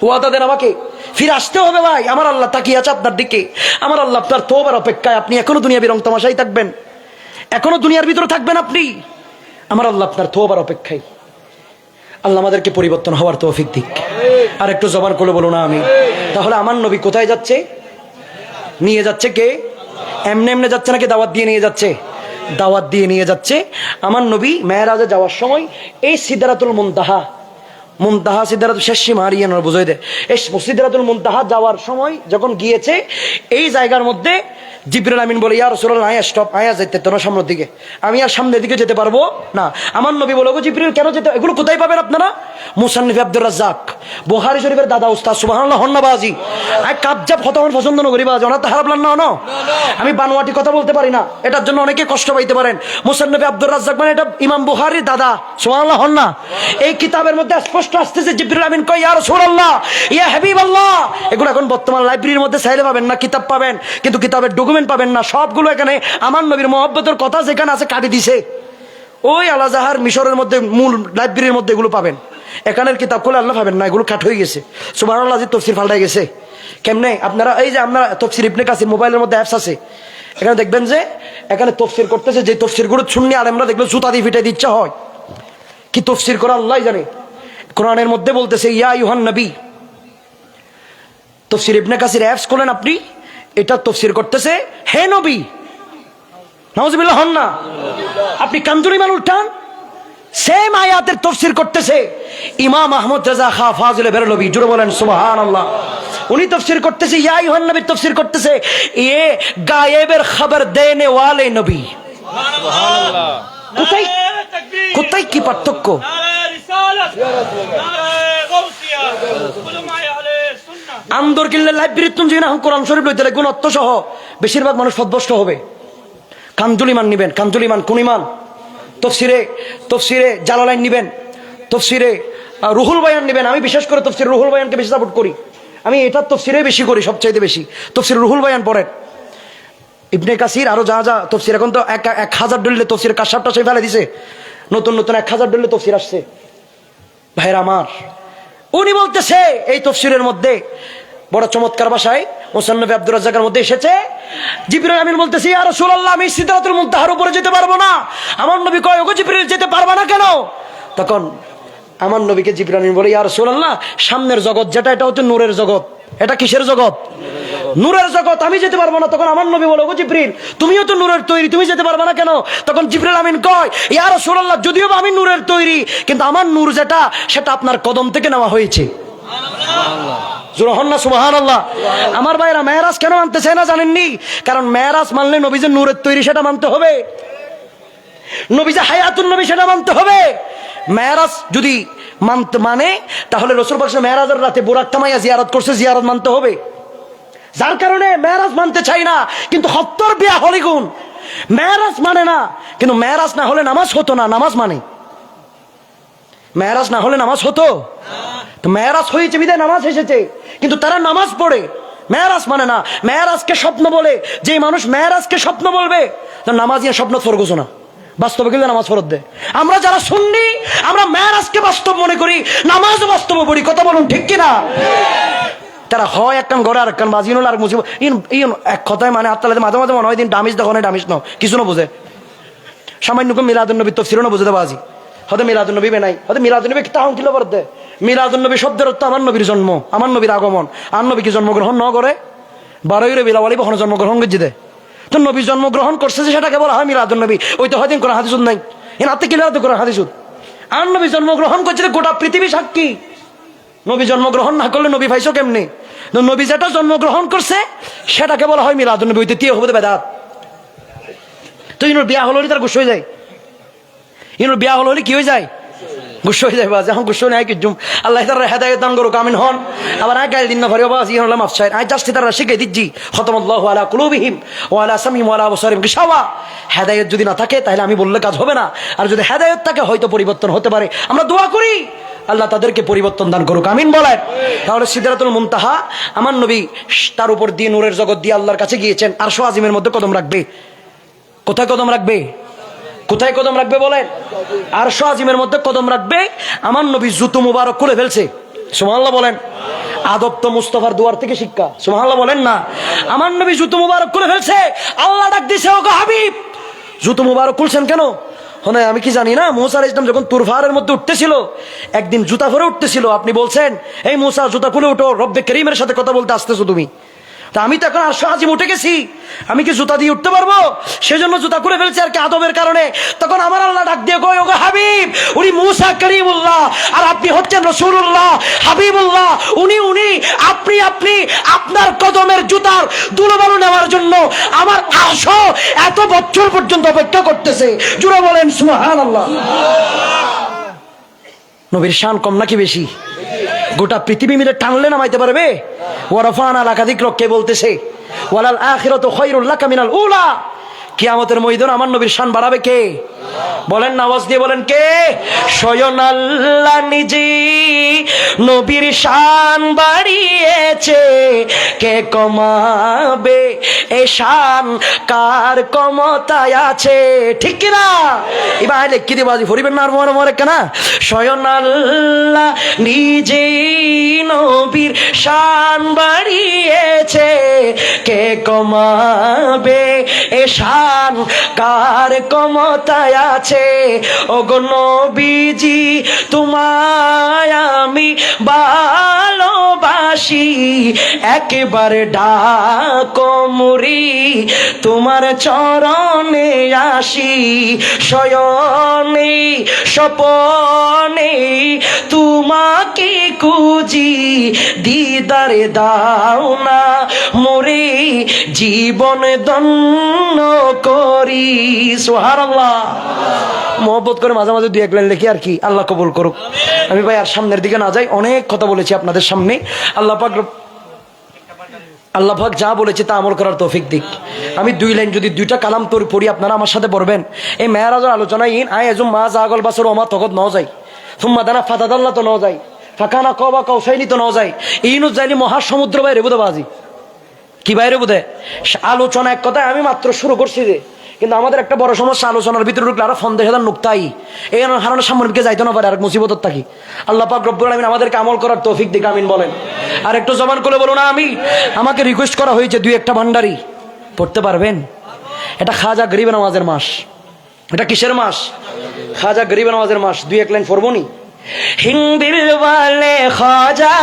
ওয়াদা দেন আমাকে, ফিরে আসতে হবে ভাই। আমার আল্লাহ তাকিয়ে আছে আপনার দিকে, আমার আল্লাহ আপনার তওবার অপেক্ষায়। আপনি এখনো দুনিয়াবি রং তামাশাই থাকবেন, এখনো দুনিয়ার ভিতরে থাকবেন আপনি। আমার আল্লাহ আপনার তওবার অপেক্ষায়। আল্লাহ আমাদেরকে পরিবর্তন হওয়ার তৌফিক দিক। আর একটু জবান করে বলো না আমি। তাহলে আমার নবী কোথায় যাচ্ছে? নিয়ে যাচ্ছে কে? এমনি এমনি যাচ্ছে নাকি দাওয়াত দিয়ে নিয়ে যাচ্ছে? দাওয়াত দিয়ে নিয়ে যাচ্ছে। আমার নবী মেরাজে যাওয়ার সময় এই সিদরাতুল মুনতাহা, মুনতাহা সিদরাতুল শেষ সীমা হারিয়ে না বুঝাই দেয়, এই সিদরাতুল মুনতাহা যাওয়ার সময় যখন গিয়েছে, এই জায়গার মধ্যে জিবরিল আমিন বলে ইয়া রাসূলুল্লাহ, আয়া স্টপ, আয়া যেতে তো না সামনের দিকে, আমি আর সামনের দিকে যেতে পারবো না। আমার নবী বলে, গো জিবরিল কেন যেতে? এগুলো কোথায় পাবেন আপনারা? মুসান্নিফ আব্দুর রাজ্জাক, বুখারী শরীফের দাদা উস্তাদ, সুবহানাল্লাহ হন্নাবাজি, আই কাবজাব কথা আমার পছন্দ নগরি বাজ, ওনা তো খারাপ লান না। আমি বানোয়াটি কথা বলতে পারি না, এটার জন্য অনেকে কষ্ট পাইতে পারেন। মুসান্নিফ আব্দুর রাজ্জাক মানে এটা ইমাম বুখারীর দাদা, সুবহানাল্লাহ হন্না। এই কিতাবের মধ্যে স্পষ্ট আসতেছে জিবরিল আমিন কয় ইয়া রাসূলুল্লাহ, ইয়া হাবিবাল্লাহ। এগুলো এখন বর্তমান লাইব্রেরির মধ্যে চাইলে পাবেন না, কিতাব পাবেন কিন্তু কিতাবের ডকুমেন্ট পাবেন না। সবগুলো এখানে আমার নবীর মহব্বতের কথা যেখানে আছে কাটি দিছে। ওই আলাজাহার মিশরের মধ্যে মূল লাইব্রেরির মধ্যে এগুলো পাবেন, এখানের কিতাব খুলে আল্লাহ পাবেন না, এগুলো কাট হয়ে গেছে। সুবহানাল্লাহ, জি তফসির পাল্টাই গেছে। কেমনে? আপনারা এই যে আমরা তফসির ইবনে কাসির মোবাইলের মধ্যে অ্যাপস আছে, এখানে দেখবেন যে এখানে তফসির করতেছে, যে তফসির গুলো শুননি আর আমরা দেখবেন জুতা দিয়ে ফিটাই দিচ্ছে হয়। কি তফসির করা আল্লাহ জানে। কোরআনের মধ্যে বলতেছে ইয়া আইয়ুহান নবী, তফসির ইবনে কাসির অ্যাপস খোলেন আপনি, এটা তফসির করতেছে হে নবী, নাউজুবিল্লাহ হন না, আপনি কান্দুরি মান উল্টান, সেম আয়াতের তফসির করতেছে ইমাম আহমদ রাজা খা ফাজিল বেরলভী। জুড়ে বলেন সুবহানাল্লাহ। উনি তফসির করতেছে ইয়া আইয়ুহান নবী, তফসির করতেছে এ গায়েবের খবর দেনে ওয়ালে নবী। সুবহানাল্লাহ। কোথায় কোথায় কি পার্থক্য? আন্দর কিনলে লাইব্রেরি তুমি না কোরআন শরীফ লইতে গুণ অর্থ সহ বেশিরভাগ মানুষ ফদভস্ত হবে। কাঞ্জুলিমান নিবেন, কাঞ্জুলিমান কুনিমান, তফসিরে তফসিরে জালালাইন নিবেন, তফসিরে রুহুল বয়ান নিবেন। আমি বিশেষ করে তফসির রুহুল বয়ানকে বেশি সাপোর্ট করি, আমি এটার তফসিরে বেশি করি, সবচাইতে বেশি তফসির রুহুল বয়ান পড়েন। ইবনে কাসির আরো যা যা তফসির, এখন তো 1000 ডলিলে তফসির কাশাবটা সে ফেলে দিছে, নতুন নতুন 1000 ডলিলে তফসির আসছে। ভাইরা আমার, উনি বলতেছে এই তফসিরের মধ্যে বড় চমৎকার ভাষায় মুসান্নিফ আব্দুর রাজ্জাকের মধ্যে এসেছে, জিবরিল আমিন বলতেছে ইয়া রাসূলুল্লাহ, আমি সিদরাতুল মুনতাহার উপরে যেতে পারবো না। আমার নবী কয়, ওগো জিবরিল যেতে পারবা না কেন? তখন আমার নবীকে জিবরিল আমিন বলে ইয়া রাসূলুল্লাহ, সামনের জগৎ যেটা, এটা হচ্ছে নূরের জগৎ। এটা কিসের জগৎ? নূরের জগৎ, আমি যেতে পারবো না। তখন আমার নবী বলে, ওগো জিবরিল, তুমিও তো নূরের তৈরি, তুমি যেতে পারবা না কেন? তখন জিবরিল আমিন কয়, ইয়া রাসূলুল্লাহ, যদিও আমি নূরের তৈরি, কিন্তু আমার নূর যেটা, সেটা আপনার কদম থেকে নেওয়া হয়েছে। সুবহানাল্লাহ। আমার ভাইরা, মেরাজ কেন মানতে চায় না জানেননি? কারণ মেরাজ মানলে নবী যে নূরের তৈরি সেটা মানতে হবে, নবী যে হায়াতুন নবী সেটা মানতে হবে। মেরাজ যদি মানে তাহলে রাসূল পাক মেরাজের রাতে বুরাক কামাইয়া জিয়ারত করছে, জিয়ারত মানতে হবে। যার কারণে মেরাজ মানতে চাই না, কিন্তু হত্তর বিয়া হলি গুণ। মেরাজ মানে না, কিন্তু মেরাজ না হলে নামাজ হতো না, নামাজ মানে। মেরাজ না হলে নামাজ হতো? তো মেরাজ হয়েছে বিদায় নামাজ এসেছে, কিন্তু তারা নামাজ পড়ে, মেরাজ মানে না। মেরাজকে স্বপ্ন বলে, যে মানুষ মেরাজকে স্বপ্ন বলবে তার নামাজ ইয়া স্বপ্ন ফরগছ না, বাস্তবে কিন্তু নামাজ ফরত দেয়। আমরা যারা সুন্নি আমরা মেরাজকে বাস্তব মনে করি, নামাজ বাস্তব পড়ি। কথা বলুন ঠিক কিনা? তারা হয় একখান ঘরে আর একখান বাজি আর মুসিব এক কথায় মানে আপনাদের মাঝে মাঝে মনে হয় দিন ডামিস দেখো না, ডামিস ন কিছু না বোঝে। সামান্য মিলাদুন নবী তফসিরও না বুঝতে বাজি, হয়তো মিলাদুন নবী নাই, হয়তো মিলাদুন নবী তাহন কিলো করতে। মিলাদুন নবী শব্দের অর্থ আমার নবীর জন্ম, আমার নবীর আগমন। আর নবী কি জন্মগ্রহণ ন করে? 12ই রবিউল আউয়াল কখনো জন্মগ্রহণ করছে দে? তো নবী জন্মগ্রহণ করছে যে সেটাকে বলা হয় মিলাদুন নবী। ওই তো হয়তো কোনো হাদিস নাই, এ নাতে কিলো তো কোনো হাদিস। আর নবী জন্মগ্রহণ করছে, গোটা পৃথিবী সাক্ষী। নবী জন্মগ্রহণ না করলে নবী পাইছো কেমনি? নবী যেটা জন্মগ্রহণ করছে সেটাকে বলা হয় মিলাদুন নবী। ওইতে হবে বেদাত। তো ইনোর বিয়া হলো তার গুস্স হয়ে যায়, ইনোর বিয়া হলো কি হয়ে যায়? গুস্স হয়ে যায়। বাজ এখন গুস্স নেই কি জুম আল্লাহ তাআলা হেদায়েত দান করুক, আমিন হন। আবার আগে দিন না ভারিও বাজ ইহন লাম আফসাইর আই জাস্ট তারা শিখে দিচ্ছি খতমাল্লাহু আলা কুলুবিহিম ওয়া আলা সামিহিম ওয়া আলা আবসারিহিম গিশাওয়া। হেদায়েত যদি না থাকে তাহলে আমি বললে কাজ হবে না, আর যদি হেদায়েত থাকে হয়তো পরিবর্তন হতে পারে। আমরা দোয়া করি আল্লাহ তাদেরকে পরিবর্তন দান করুক, আমিন বলেন। তাহলে সিদরাতুল মুনতাহা আমার নবী তার উপর দিয়ে নূরের জগৎ দিয়ে আল্লাহর কাছে গিয়েছেন। আরশ আজিমের মধ্যে কদম রাখবে। কোথায় কদম রাখবে? কোথায় কদম রাখবে বলেন? আরশ আজিমের মধ্যে কদম রাখবে। আমার নবী জুতো মুবারক খুলে ফেলছে, সুবহানাল্লাহ বলেন। আদব তো মুস্তাফার দুয়ার থেকে শিক্ষা, সুবহানাল্লাহ বলেন না। আমার নবী জুতো মুবারক খুলে ফেলছে, আল্লাহ ডাক দিছে ওগো হাবিব জুতো মুবারক খুলছেন কেন? হ্যাঁ আমি কি জানি না, মুসা আলাইহিস সালাম যখন তুর পাহাড়ের মধ্যে উঠতেছিল, একদিন জুতা পরে উঠতেছিল। আপনি বলছেন এই মুসা জুতা খুলে উঠো, রব্বে করিমের সাথে কথা বলতে আসতেছো তুমি। তা আমি তো এখন আরশ আজিম উঠে গেছি, আমি কি জুতা দিয়ে উঠতে পারবো? সেজন্য জুতা খুলে ফেলছে আর কি আদবের কারণে। তখন আমার আল্লাহ ডাক দিয়ে কয় ওগো হাবিব, উনি মুসা করিমুল্লাহ আর আপনি হচ্ছেন রাসূলুল্লাহ হাবিবুল্লাহ। উনি আপনি আপনার কদমের জুতার ধুলোবালু নেওয়ার জন্য আমার আরশ এত বছর পর্যন্ত অপেক্ষা করতেছে। জুড়ে বলেন সুবহানাল্লাহ। নবীর শান কম নাকি বেশি? গোটা পৃথিবী মিলে টানলে নামাইতে পারবে? ওয়ারাফানা লাকা যিকরাক কে বলতেছে? ওয়ালাল আখিরাতু খায়রুল লাকা মিনাল উলা। কিয়ামতের ময়দানে আমার নবীর শান বাড়াবে কে? বলেন না, আওয়াজ দিয়ে বলেন কে? স্বয়ং আল্লাহ নিজে নবীর শান বাড়িয়েছে, কে কমাবে এ শান কার ক্ষমতায় আছে? ঠিক কি না? এবার লিখি দিয়ে বাজি ফরিবেন না আর মরে কেনা। স্বয়ং আল্লাহ নিজে নবীর শান বাড়িয়েছে, কে কমাবে এ শান কার ক্ষমতায় আছে? ওগো নবীজি তোমায় আমি ভালোবাসি, একেবারে ডাকো মুরি তোমার চরণে আসি। শয়নে স্বপনে তোমাকে খুঁজি, দিদারে দাও না মোরে জীবন ধন্য করি। সুবহানাল্লাহ। মহব্বত করে মাঝে মাঝে দুই এক লাইন লিখি আর কি, আল্লাহ কবুল করুক। আমি ভাই আর সামনের দিকে না যাই, অনেক কথা বলেছি আপনাদের সামনে। আল্লাহ পাক যা বলেছে তা আমল করার তৌফিক দিক। আমি দুই লাইন যদি দুইটা কালাম তোর পড়ি আপনারা আমার সাথে পড়বেন। এই মেরাজের আলোচনায় ইন আয় এজুম মা জাগল বাসর ওমা তকত ন যায়, সুম্মা দানা ফাতাদাল্লাহ তো ন যায়, ফাকানা কবা কাউসাইনি তো ন যায়, ইনুজ যাইনি মহাসমুদ্র বাইরে বুঝে বাজি কি বাইরে বুঝে আলোচনা। এক কথায় আমি মাত্র শুরু করছি যে, কিন্তু আমাদের একটা বড় সমস্যা, আলোচনার ভিতরে ঢুকলে আরো ফন্দেশ হাজার নুক্তাই এই হারানোর সামনের দিকে যাইতে না পারে, আর মুসিবত থাকি। আল্লাহ পাক রব্বুল আলামিন আমাদেরকে আমল করার তৌফিক দিক, আমিন বলেন। আর একটু জবান করে বলুন আমি। আমাকে রিকোয়েস্ট করা হয়েছে দুই একটা ভান্ডারি পড়তে পারবেন? এটা খাজা গরিব নওয়াজের মাস। এটা কিসের মাস? খাজা গরিব নওয়াজের মাস। দুই এক লাইন পড়বো নি। হিন্দির ওয়ালে খাজা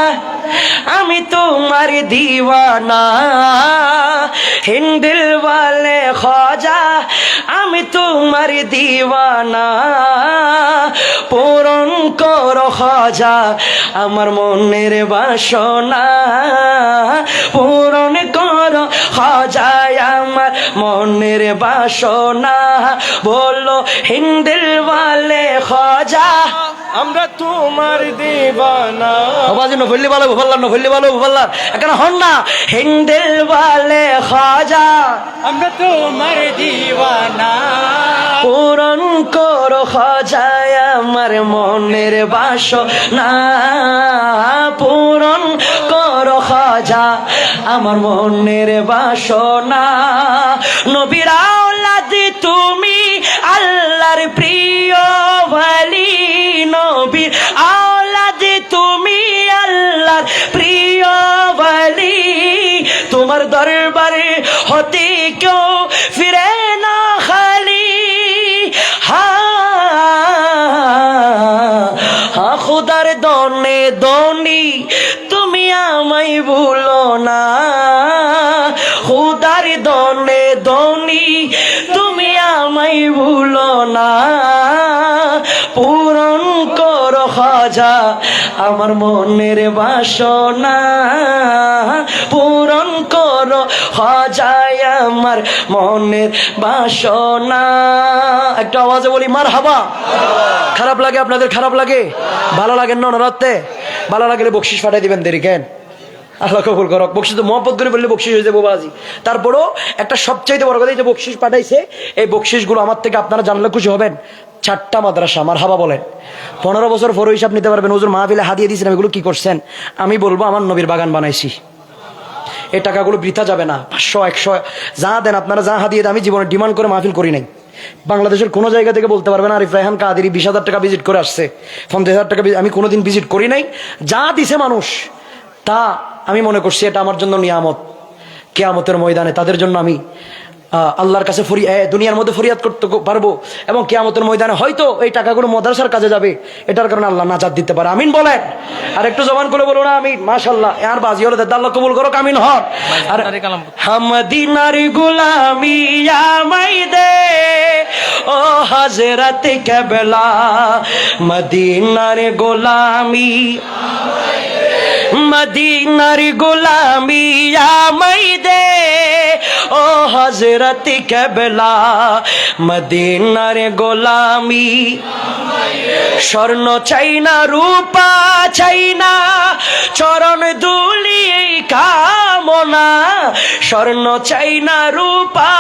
আমি তোমার দিওয়ানা, হিন্দির ওয়ালে খাজা আমি তোমার দিওয়ানা, পূরণ করো খাজা আমার মনের বাসনা, পূরণ করো খাজা আমার মনের বাসনা। বলো হিন্দির ওয়ালে খাজা আমরা তোমার দিবানা আওয়াজ নফল্লি ভালো ভুফাল্লার এখানে হন না হিন্দিল বালে খাজা আমরা তোমার দিবানা পূরণ করো খাজায় আমার মনের বাসনা পূরণ করো খাজা আমার মনের বাসনা নবীর আওলাদ তুমি আল্লাহর প্রিয় ওয়ালি নবীর আওলাদ তুমি আল্লাহর প্রিয় ওয়ালি তোমার দরবারে হতে কেউ ফিরে না খালি খুদার দনে দনি তুমি আমায় ভুলো না খুদার দনে দনি তুমি আমায় ভুলো না পূরণ করো খাজা আমার মনের বাসনা পূরণ করো খাজায় আমার মনের বাসনা একটা আওয়াজে বলি মারহাবা খারাপ লাগে আপনাদের খারাপ লাগে ভালো লাগেন না নরাতে ভালো লাগলে বকশিস পাঠাই দিবেন দেরি কেন আল্লাহ কবুল করক বকশিস তো মহব্বত করে বললে বকশিস হয়ে যাবে বাবাজি তারপরও একটা সবচাইতে বড় কথা এই যে বকশিস পাঠাইছে এই বকশিসগুলো আমার থেকে আপনারা জানলে খুশি হবেন 4টা মাদ্রাসা মারহাবা বলেন 15 বছর পরে হিসাব নিতে পারবেন হুজুর মাহফিলে হাদিয়া দিয়েছিলাম এগুলো কি করছেন আমি বলবো আমার নবীর বাগান বানাইছি এই টাকাগুলো বৃথা যাবে না 500 100 যা দেন আপনারা যা হাদিয়ে দেন আমি জীবনে ডিমান্ড করে মাহফিল করি নাই বাংলাদেশের কোনো জায়গা থেকে বলতে পারবেন আরিফ রায়হান কাদেরী 20,000 টাকা ভিজিট করে আসছে 50,000 টাকা আমি কোনোদিন ভিজিট করি নাই যা দিছে মানুষ তা আমি মনে করছি এটা আমার জন্য নিয়ামত কিয়ামতের ময়দানে তাদের জন্য আমি আল্লাহর কাছে দুনিয়ার মধ্যে ফরিয়াদ করতে পারবো এবং কিয়ামতের ময়দানে হয়তো এই টাকাগুলো মাদ্রাসার কাজে যাবে এটার কারণে আল্লাহ নাজাত দিতে পারে আমিন বলেন আর একটু জবান করে বলো না আমিন মাশাআল্লাহ আর বাজি হলো আল্লাহ কবুল করো আমিন হন আর মদিনার গোলামি আমায় দে ও হযরত কেবলা মদিনার গোলামি মদিনার গোলামি আমায় দে ও হযরত কেবলা মদিনার গোলামি স্বর্ণ চাই না রূপা চাই না চরণ ধুলি কামনা স্বর্ণ চাই না রূপা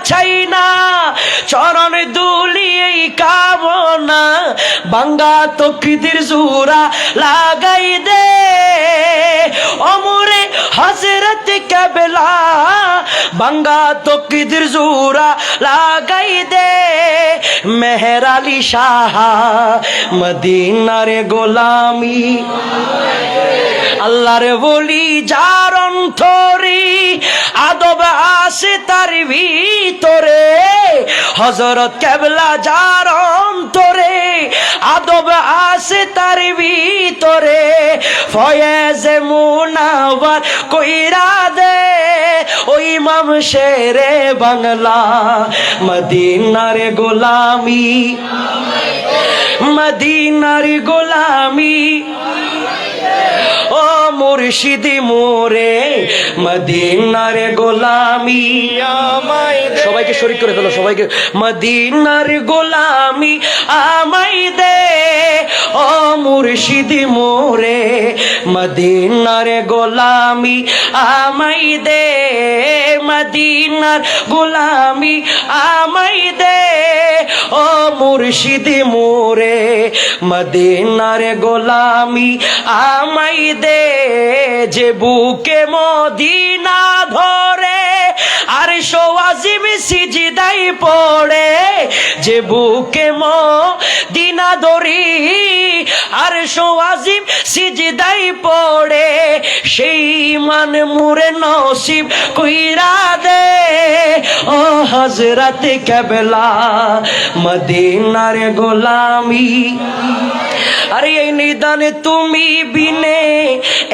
চাই না চরণ ধুলি কামনা বাঙ্গা তকদির জোড়া লাগাই দে অমরে হযরত কেবলা বাঙ্গা তকদির জোড়া লাগাই দে মেহের আলী শাহ মদিনার গোলামি আল্লাহর বলি যার অন্তরে আদব আসে তার ভিতরে হযরত কেবলা যার অন্তরে আদব আসে তার ভিতরে ফয়েজে মুনাওয়ার কইরা দে ওই ইমাম শেরে বাংলা মদিনার গোলামি মদিনার গোলামি ও মুর্শিদি মোরে মদিনার গোলামি সবাইকে শরীক করে ফেলো সবাইকে মদিনার গোলামি আমায় দে ও মুর্শিদি মোরে মদিনার গোলামি আমায় দে মদিনার গোলামি আমায় দে ও মুর্শিদি মোরে মদিনার গোলামি আমায় দে যে বুকে মদিনা ধরে আর সোয়াজিব সিজদাই পড়ে যে বুকে মদিনা ধরি আর সোয়াজিব সিজদাই পড়ে সেই মান মুরে নসিব কইরা দে ও হযরত কেবলা মদিনার গোলামি আরে এই নিদানে তুমি বিনে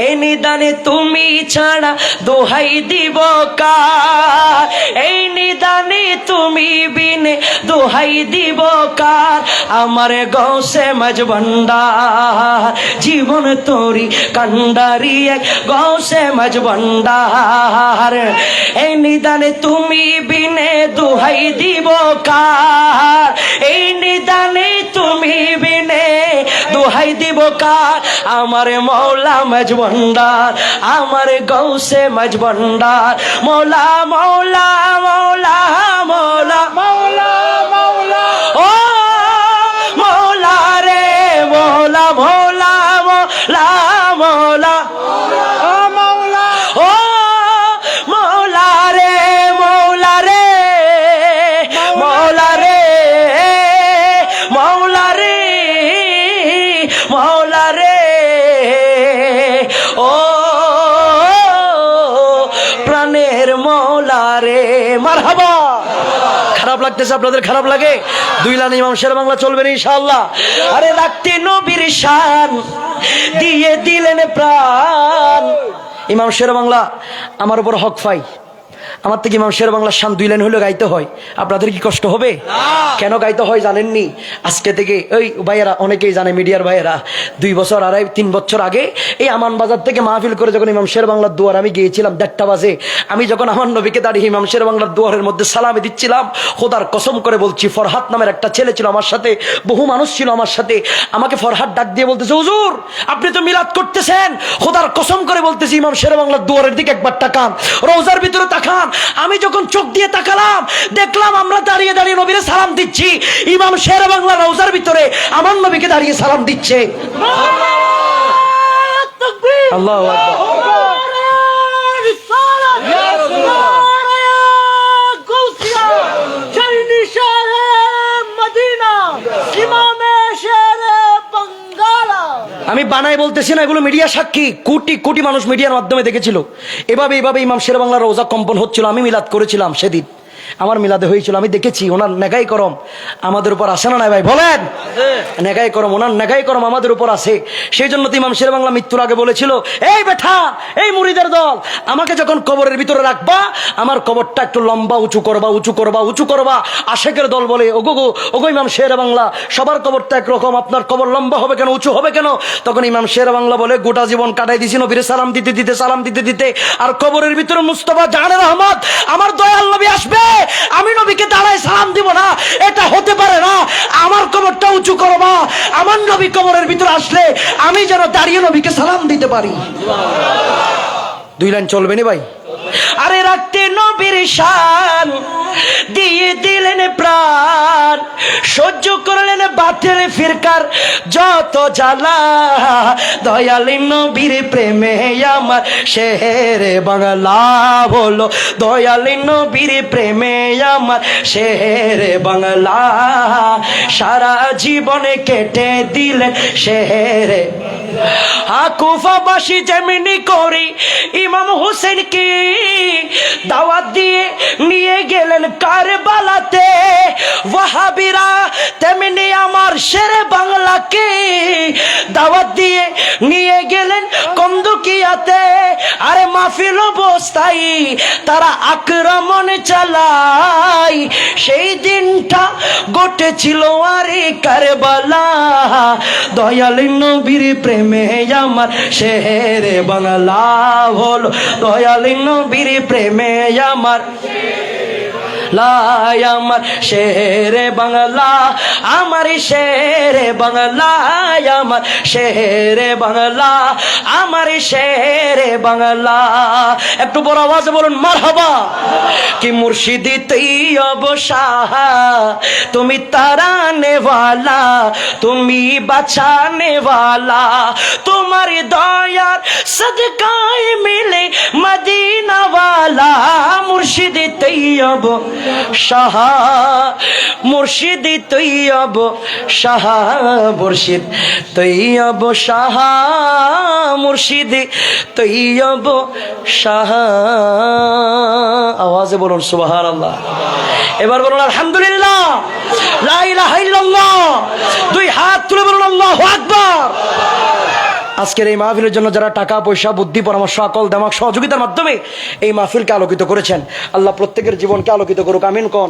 এই নিদানে তুমি ছাড়া দোহাই দিব কার এই নিদানে তুমি বিনে দোহাই দিব কার আমার গৌসে মজবন্দার জীবন তোরি কান্ডারি এক গৌসে মজবন্দার এই নিদানে তুমি বিনে দোহাই দিব কার এই নিদানে তুমি বিনে খন্দকার আমার মৌলা মজবন্দার আমার গৌসে মজবন্দার মৌলা মৌলা মৌলা মৌলা মাওলা মাওলা ও মৌলা রে মৌলা মৌলা মৌলা মৌলা ও মাওলা ও মৌলা রে মৌলা রে মৌলা রে মৌলা রে মৌলা রে ও প্রাণের মৌলা রে মারহাবা। খারাপ লাগতেছে আপনাদের? খারাপ লাগে? দুই লাইন ইমাম শের বাংলা চলবে না ইনশাআল্লাহ। আরে রাখতে নবীর শান দিয়ে দিলেন প্রাণ। ইমাম শের বাংলা আমার উপর হক ফাই, আমার থেকে ইমাম শের বাংলার শান দুই লাইন হলে গাইতে হয়। আপনাদের কি কষ্ট হবে? কেন গাইতে হয় জানেননি? আজকে থেকে ওই ভাইয়েরা অনেকেই জানে, মিডিয়ার ভাইয়েরা 2 বছর 2.5-3 বছর আগে এই আমান বাজার থেকে মাহফিল করে যখন ইমাম শের বাংলার দুয়ার আমি গিয়েছিলাম 1:30 বাজে, আমি যখন আমার নবীকে দাঁড়িয়ে ইমাম শের বাংলার দুয়ারের মধ্যে সালামি দিচ্ছিলাম, খোদার কসম করে বলছি, ফরহাদ নামের একটা ছেলে ছিল আমার সাথে, বহু মানুষ ছিল আমার সাথে, আমাকে ফরহাদ ডাক দিয়ে বলতেছে, হুজুর আপনি তো মিলাদ করতেছেন, খোদার কসম করে বলতেছি ইমাম শের বাংলার দুয়ারের দিকে একবার তাকান, রওজার ভিতরে তাকান। আমি যখন চোখ দিয়ে তাকালাম দেখলাম আমরা দাঁড়িয়ে দাঁড়িয়ে নবীরে সালাম দিচ্ছি, ইমাম শের বাংলা রওজার ভিতরে আমার নবীকে দাঁড়িয়ে সালাম দিচ্ছে। আল্লাহু আকবার। আমি বানাই বলতেছি না, এগুলো মিডিয়া সাক্ষী, কোটি কোটি মানুষ মিডিয়ার মাধ্যমে দেখেছিল। এভাবে ইমাম শের বাংলার রোজা কম্পন হচ্ছিল। আমি মিলাদ করেছিলাম সেদিন, আমার মিলাদে হয়েছিল, আমি দেখেছি। ওনার নেগাই করম আমাদের উপর আসে না নাই ভাই বলেন? নেগাই করম, ওনার নেগাই করম আমাদের উপর আসে। সেই জন্য তো ইমাম শের বাংলা মৃত্যুর আগে বলেছিল, এই বেঠা, এই মুরিদের দল, আমাকে যখন কবরের ভিতরে রাখবা আমার কবরটা একটু লম্বা উঁচু করবা, উঁচু করবা, উঁচু করবা। আশেকের দল বলে, ওগো ওগো ইমাম শের বাংলা, সবার কবরটা একরকম, আপনার কবর লম্বা হবে কেন, উঁচু হবে কেন? তখন ইমাম শের বাংলা বলে, গোটা জীবন কাটাই দিছি নবীরে সালাম দিতে দিতে, সালাম দিতে দিতে, আর কবরের ভিতরে মুস্তফা জাহানের রহমত আমার দয়াল নবী আসবে, আমি নবীকে দাঁড়ায় সালাম দিব না, এটা হতে পারে না। আমার কবরটা উঁচু করবা, আমার নবী কবরের ভিতরে আসলে আমি যেন দাঁড়িয়ে নবীকে সালাম দিতে পারি। 2 লাইন চলবে না ভাই? আরে রাখতে নবীর শান দিয়ে দিলেন প্রাণ, সহ্য করলেন বাতিল ফিরকার যত জ্বালা, দয়ালি নবীর প্রেমে আমার শেরে বাংলা বলো, দয়ালি নবীর প্রেমে আমার শেরে বাংলা, সারা জীবনে কেটে দিলেন শেরে। কুফাবাসী যেমনি করি ইমাম হোসেন কি দাওয়াত দিয়ে নিয়ে গেলেন কারবালাতে, ওয়াহাবিরা তেমনি আমার শেরে বাংলাকে দাওয়াত দিয়ে নিয়ে গেলেন কন্দুকিয়াতে। আরে মাহফিল অবস্থায় তারা আক্রমণ চালায়, সেই দিনটা ঘটেছিল আরে কারবালা, দয়াল নবীর প্রেমে আমার শেরে বাংলা হলো, দয়াল নবীর প্রেমে আমার লাই, আমার শেরে বাংলা, আমার শেরে বাংলা, আমার শেরে বাংলা, আমার শেরে বাংলা। একটু বড় আওয়াজে বলুন মারহাবা। কি মুর্শিদি তৈয়ব শাহ, তুমি তারানে ওয়ালা, তুমি বাঁচানে ওয়ালা, তোমার দয়ার সদকায় মিলে মদিনা ওয়ালা, মুর্শিদি তৈয়ব শাহ, মুর্শিদি তৈয়ব শাহ, মুর্শিদ তৈয়ব শাহ, মুর্শিদি তৈয়ব শাহ। আওয়াজে বলুন সুবহানাল্লাহ। এবার বলুন আলহামদুলিল্লাহ, লা ইলাহা ইল্লাল্লাহ। 2 হাত তুলে বলুন আল্লাহু আকবার। আজকের এই মাহফিলের জন্য যারা টাকা পয়সা বুদ্ধি পরামর্শ আকল দেমাক সহযোগিতার মাধ্যমে এই মাহফিলকে আলোকিত করেছেন, আল্লাহ প্রত্যেকের জীবনকে আলোকিত করুক। আমিন কোন?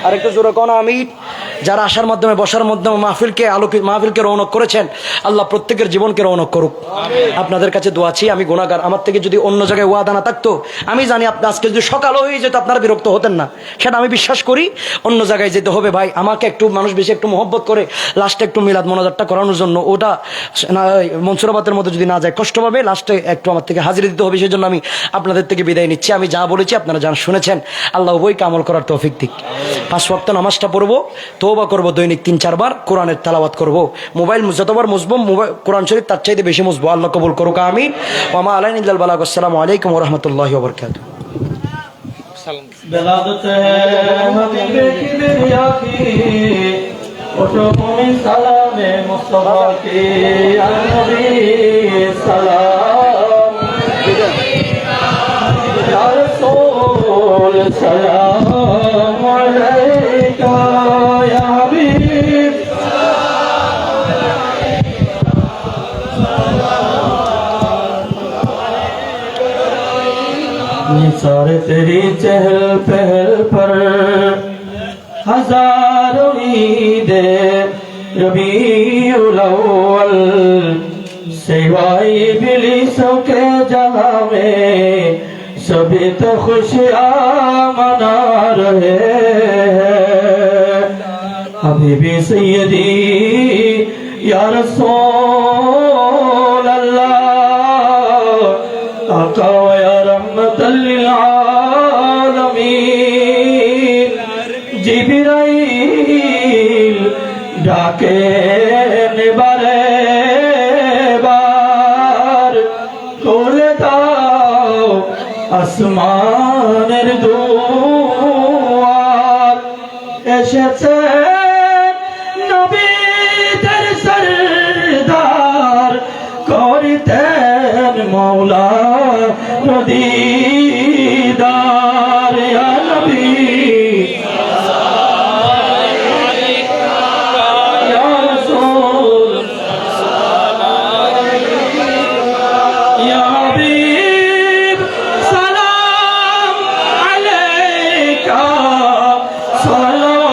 আরেকটু জোরে কোন আমিন। যারা আসার মাধ্যমে বসার মাধ্যমে মাহফিলকে রৌনক করেছেন, আল্লাহ প্রত্যেকের জীবনকে রৌনক করুক। আপনাদের কাছে দোয়া চাই, আমি গুনাহগার, আমার থেকে যদি অন্য জায়গায় ওয়াদা না থাকতো, আমি জানি আপনি আজকে যদি সকালও হয়ে যেত আপনারা বিরক্ত হতেন না, সেটা আমি বিশ্বাস করি। অন্য জায়গায় যেতে হবে ভাই, আমাকে একটু মানুষ বেশি একটু মহব্বত করে লাস্টে একটু মিলাদ মোনাজাতটা করানোর জন্য, ওটা মনসুরাবাদের মধ্যে যদি না যায় কষ্ট পাবে, লাস্টে একটু আমার থেকে হাজিরা দিতে হবে। সেই জন্য আমি আপনাদের থেকে বিদায় নিচ্ছি। আমি যা বলেছি আপনারা যা শুনেছেন, আল্লাহ উভয়কে আমল করার তৌফিক দিক। 5 ওয়াক্ত নামাজটা পড়বো, তওবা করবো, দৈনিক 3-4 বার কোরআনের তেলাওয়াত করবো। মোবাইল যতবার মুছবো, মোবাইল কোরআন শরীফ তার চাইতে বেশি মুছবো। আল্লাহ কবুল করুক, আমিন। ওয়া মা আলাইনা ইল্লাল বালাগ। আসসালামু আলাইকুম ওয়া রাহমাতুল্লাহি ওয়া বারাকাতুহু। बेलादत है हबीबे की बिरिया की, उठो में सलाम मुस्तफा की, या नबी सलाम, या रसूल सलाम अलैका, या हबीब निसार तेरी चहल पहल पर हजारों ईदे रबीउल अव्वल, सिवाय इब्लीसों के जहां में सभी तो खुशियां मना रहे हैं। हबीबी सैयदी या रसूल अल्लाह, आका या रहमतल लिल आलमीन, जिब्राइल डाके बारे बार खोले दाओ আসমানের দুয়ার, এসেছে নবীদের সরদার, করিতেন মৌলা দিদার, ইয়া নবী ইয়া রাসূল ইয়া হাবিব সালাম আলাইকা, সালাতুল্লাহ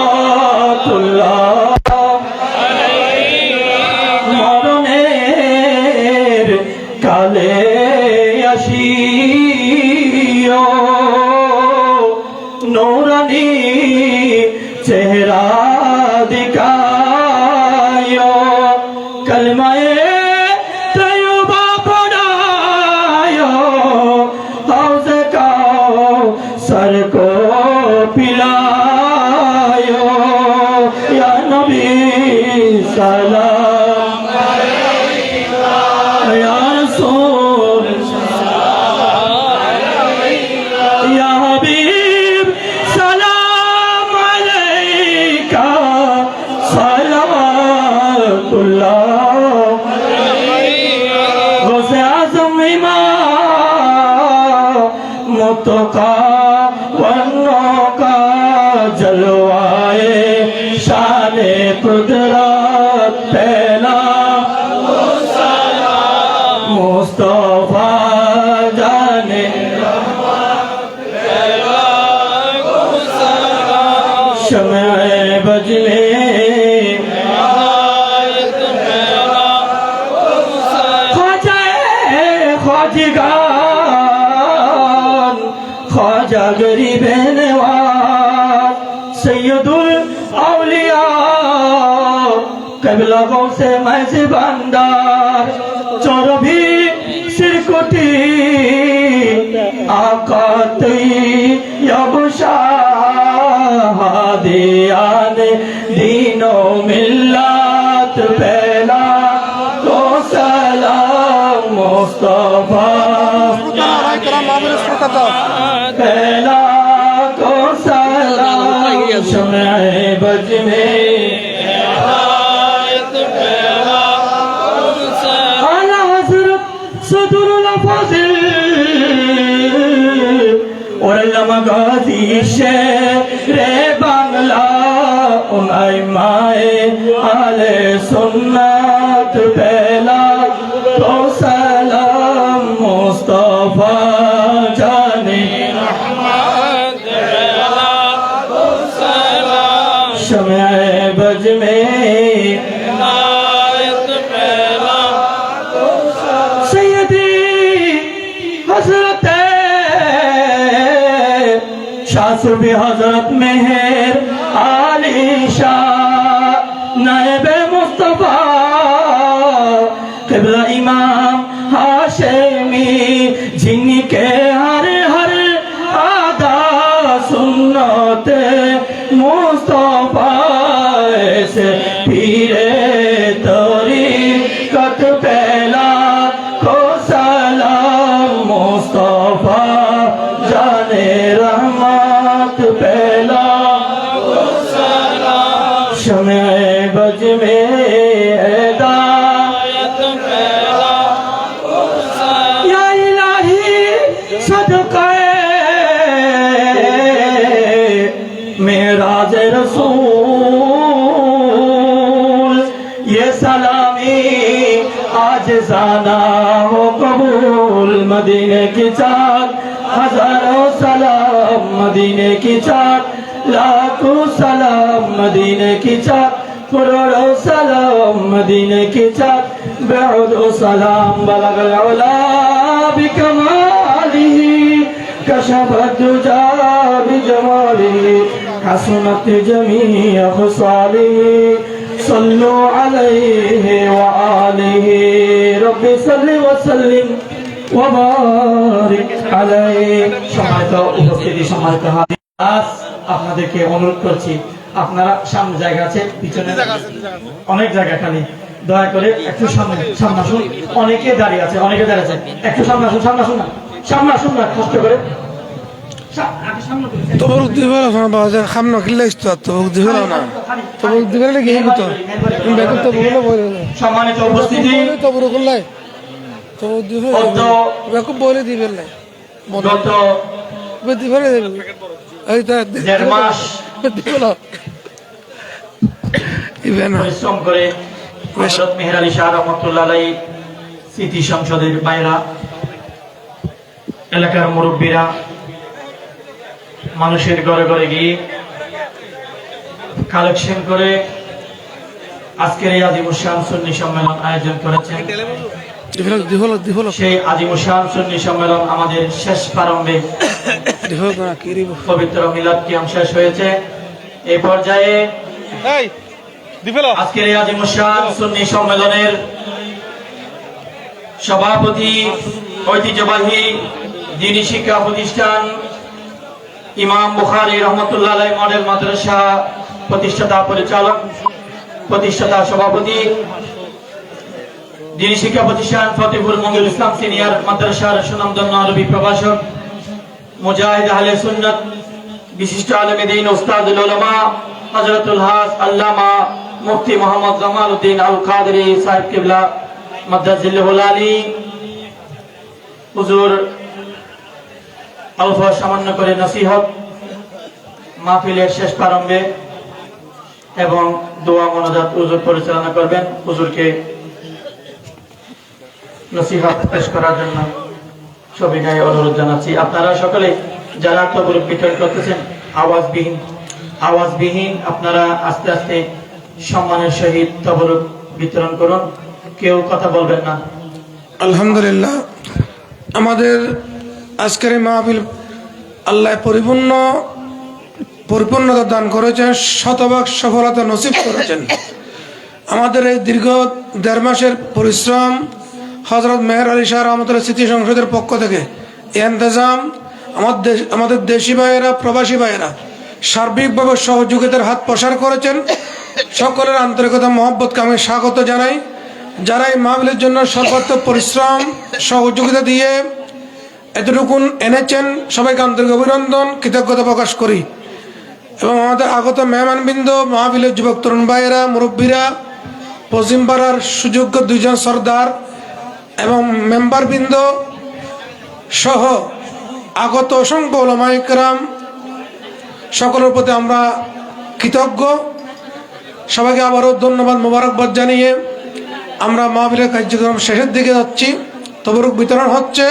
মরণের কালে আসিও, নূরানী চেহারা দিখায়ো, কলমায়ে তয়্যুবা পড়ায়ো, হাউজে কাউসার को पिलायो, या नबी सलाम अलैका, या रसूल या हबीब सलाम अलैका, सलावतुल्लाह गौसे आज़म इमाम मुत्तका वन्नों का जलवाए शाने कुदरत पहला मुस्तफा जाने शम्ए बजले ख्वाजगान ख्वाजा गरीबे नवाज सैयदुल औलिया कबला गौसे मैसे बंदार चौरभी सिरकुटी आका तैयब दीनो मिल्लत पहला तो सलाम मुस्तफा पहला तो सलाम शम्ए बज में आला हज़रत सदरुल फाज़िल और अल्लामा गाज़ी शेरे बांग्ला उन आइमाए आले सुन्नत पहला तो सलाम मुस्तफा जाने रहमत पहला तो सलाम शम्ए बज में सैयदी हजरत शाह सूफी हजरत मेहर आली शाह नायब मुस्तफा किबला इमाम हाशमी जिनके हर हर आदा सुन्नत मुस्तफा से पीरे तरीकत पहला को सलाम मुस्तफा जाने रहमत पहला को सलाम शमे बज में हिदायत पहला को सलाम या इलाही सदका मेराज रसूल ये सलामी आज जाना हो कबूल मदीने की चाँद हजारों सलाम मदीने की चाँद लाखों सलाम मदीने की चाँद करोड़ों सलाम मदीने की चाँद बेहुदो सलाम बलगल उला बिकमालिही कशफत दुजा बिजमालिही हसनत जमीअ खसालिही सल्लु अलैहि व आलिहि रब्बि सल्लि व सल्लिम व बारिक अलैहि। সম্মানিত উপস্থিতি, সম্মানিত হাজির, আজ আপনাদেরকে অনুরোধ করছি, আপনারা সামনে জায়গা আছে, পিছনে অনেক জায়গা খালি, দয়া করে একটু সামনে সামনে আসুন। অনেকে দাঁড়িয়ে আছে, অনেকে দাঁড়িয়ে আছে, একটু সামনে আসুন, সামনে আসুন না, সামনে আসুন না, কষ্ট করে তবরুক দিবে না বাজে খামনা কিল্লা ইস্ত তবরুক দিবে না তবরুক দিবে না কি হতো বেকত তবরুক বলে সম্মানিত উপস্থিতি, তবরুক লাই তবরুক দিবে বেকত বলে দিবে না গত দিবে না এই তা 1.5 মাস দিবে না ইবে না পরিশ্রম করে হযরত মেহের আলী শাহ রহমাতুল্লাহ আলাইহি স্মৃতি সংসদের বাইরা এলাকার মুরব্বীরা মানুষের ঘরে ঘরে গিয়ে কালেকশন করে আজকের এই আজিমুশান সুন্নি সম্মেলন আয়োজন করেছেন। সেই আজিমুশান সুন্নি সম্মেলন আমাদের শেষ প্রারম্ভে পবিত্র মিলাদ কিয়াম শেষ হয়েছে। এই পর্যায়ে আজকের এই আজিমুশান সুন্নি সম্মেলনের সভাপতি, ঐতিহ্যবাহী দ্বীনি শিক্ষা প্রতিষ্ঠান ইমাম বুখারী রহমতুল্লাহ আলাইহি মডেল মাদ্রাসা প্রতিষ্ঠাতা পরিচালক, প্রতিষ্ঠাতা সভাপতি, দ্বীনি শিক্ষা প্রতিষ্ঠান ফতেপুর মঙ্গল ইসলাম সিনিয়র মাদ্রাসার সুনামধন্য আরবি প্রভাষক, মুজাহিদ আহলে সুন্নাত, বিশিষ্ট আলেমে দ্বীন, উস্তাদুল উলামা হযরতুল হাস আল্লামা মুফতি মোহাম্মদ জামাল উদ্দিন আল কাদরি সাহেব কিবলা মাদ্রাজিল্লাহুল আলী হুজুর অল্প সামান্য করে নসিহত মাহফিলের শেষ প্রারম্ভে এবং দোয়া মোনাজাত হুজুর পরিচালনা করবেন। হুজুরকে নসিহত পেশ করার জন্য সবিনয়ে অনুরোধ জানাচ্ছি। আপনারা সকলে যারা তবরুক বিতরণ করতেছেন আওয়াজবিহীন আপনারা আস্তে আস্তে সম্মানের সহিত তবরুক বিতরণ করুন, কেউ কথা বলবেন না। আলহামদুলিল্লাহ, আমাদের আজকের এই মাহফিল আল্লাহ পরিপূর্ণতা দান করেছেন, শতভাগ সফলতা নসিব করেছেন। আমাদের এই দীর্ঘ 1.5 মাসের পরিশ্রম হযরত মেহের আলী শাহ রহমতুল্লাহ স্মৃতি সংসদের পক্ষ থেকে ইন্তজাম আমাদের দেশি ভাইয়েরা, প্রবাসী ভাইয়েরা সার্বিকভাবে সহযোগিতার হাত প্রসার করেছেন। সকলের আন্তরিকতা মহব্বতকে আমি স্বাগত জানাই। যারা এই মাহফিলের জন্য সর্বাত্মক পরিশ্রম সহযোগিতা দিয়ে এতটুকুন এনেছেন, সবাইকে আন্তরিক অভিনন্দন, কৃতজ্ঞতা প্রকাশ করি। এবং আমাদের আগত মেহমানবৃন্দ, মাহফিলের যুবক তরুণ ভাইয়েরা, মুরব্বীরা, পশ্চিমপাড়ার সুযোগ্য 2 জন সর্দার এবং মেম্বারবৃন্দ সহ আগত অসংখ্য উলামায়ে কেরাম, সকলের প্রতি আমরা কৃতজ্ঞ। সবাইকে আবারও ধন্যবাদ, মোবারকবাদ জানিয়ে আমরা মাহফিলের কার্যক্রম শেষের দিকে যাচ্ছি। তবরুক বিতরণ হচ্ছে।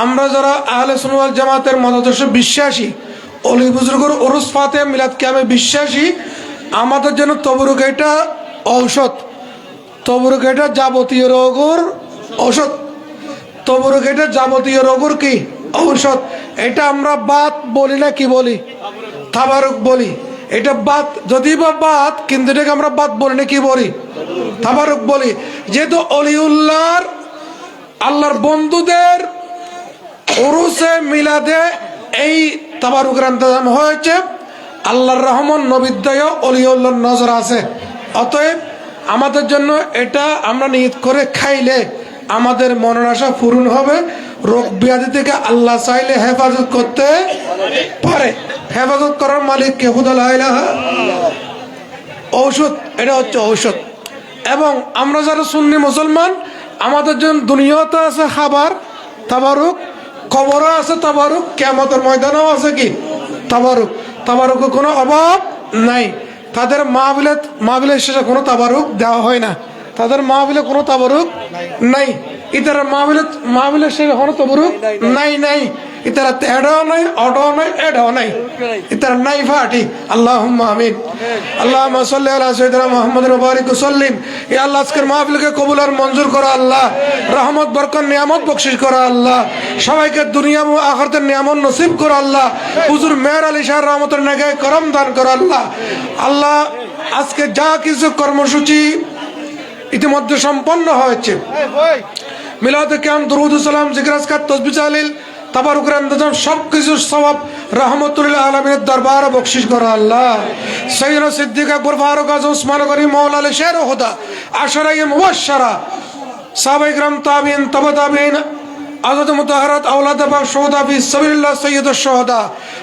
আমরা যারা আহলে সুন্নাত ওয়াল জামাতের মতাদর্শে বিশ্বাসী, অলি বুজুর্গের উরুস ফাতিহা মিলাদ কিয়ামে বিশ্বাসী, আমাদের জন্য তবরুক এটা ঔষধ, তবরুক এটা যাবতীয় রোগের ঔষধ, তবরুক এটা যাবতীয় রোগের কি ঔষধ। এটা আমরা বাত বলি না, কি বলি? তাবারুক বলি। এটা বাত, যদি বা বাত, কিন্তু এটাকে আমরা বাত বলি না, কি বলি? তাবারুক বলি। যেহেতু অলিউল্লাহর, আল্লাহর বন্ধুদের উরুসে মিলাদে এই তাবারুকের ইন্তজাম হয়েছে। আল্লাহর রহমান নবিদ্যয় অলিউল্লাহর নজর আছে। অতএব আমাদের জন্য এটা আমরা নিয়ত করে খাইলে আমাদের মনের আশা পূরণ হবে। রোগ ব্যাধি থেকে আল্লাহ চাইলে হেফাজত করতে পারে। হেফাজত করার মালিক কে? হুদা লা ইলাহা। ঔষধ, এটা হচ্ছে ঔষধ। এবং আমরা যারা সুন্নি মুসলমান, আমাদের জন্য দুনিয়াতে আছে খাবার তাবারুক, কবরও আছে তাবারুক, কিয়ামতের ময়দানেও আছে কি তাবারুক। তাবারুকের কোনো অভাব নাই। তাদের মাহফিলের শেষে কোনো তাবারুক দেওয়া হয় না, তাদের মাহফিলে কোনো তাবারুক নাই। ইতারা মাহফিলের শেষে কোনো তাবারুক নাই। ইতারা এটাও নাই, অটাও নাই, এটাও নাই, ইতারা নাই ফাটি। আল্লাহুম্মা আমিন। আল্লাহুম্মা সাল্লি আলা সাইয়্যিদিনা মুহাম্মাদিন ওয়া বারিক ওয়া সাল্লিম। ইয়া আল্লাহ, আজকের মাহফিলকে কবুল আর মঞ্জুর করো আল্লাহ। রহমত, বরকত, নিয়ামত বখশিশ করো আল্লাহ। সবাইকে দুনিয়া ও আখিরাতের নিয়ামত নসিব করো আল্লাহ। হুজুর মেহের আলী শাহ রহমতের নেগায় করম দান করো আল্লাহ। আল্লাহ, আজকে যা কিছু কর্মসূচি ইতিমধ্যে সম্পন্ন হয়েছে, মিলাদে কিয়াম, দুরূদ সালাম, জিকির আজকার, তাসবিহ তাহলিল, তাবারুকের ইন্তজাম, সবকিছুর সওয়াব রহমতুল আলামিনের দরবারে বখশিশ করো আল্লাহ। সাইয়্যিদনা সিদ্দিক আকবর ফারুক আজম ওসমান গনি মাওলা আলী শের হুদা, আশরায়ে মুবাশশারা, সাহাবায়ে কিরাম, তাবিঈন, তাবা তাবিঈন, আযওয়াজ মুতাহহারাত, আওলাদ পাক, শুহাদা ফি সাবিলিল্লাহ, সাইয়্যিদুশ শুহাদা,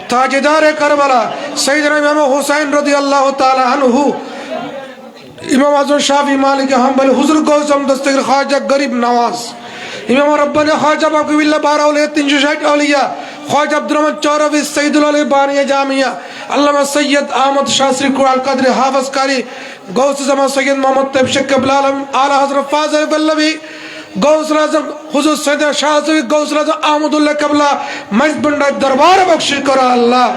তাজদারে কারবালা, সাইয়্যিদনা ইমাম হুসাইন রাদিয়াল্লাহু তাআলা আনহু, ইমাম আজম শাফি, মালিক, হাম্বলি, হুজুর গৌসম দস্তগীর, খাজা গরিব নওয়াজ, ইমাম রব্বানি খাজা বাকিবিল্লাহ, 12 আউলিয়া, 360 আউলিয়া, খাজা আব্দুর রহমান চৌরভি, সৈয়দুল আলী বানিয়া জামিয়া, আল্লামা সৈয়দ আহমদ শাস্ত্রী কুরাল কাদরি হাফেজ কারি, গৌস জামান সৈয়দ মোহাম্মদ তৈব শেখ কেবলা আলম, আলা হযরত ফাজিল বল্লভী, গৌসুল আজম হুজুর সৈয়দ শাহজবি, গৌসুল আজম আহমদুল্লাহ কেবলা মজবন্ডার দরবার বখশিশ করো আল্লাহ।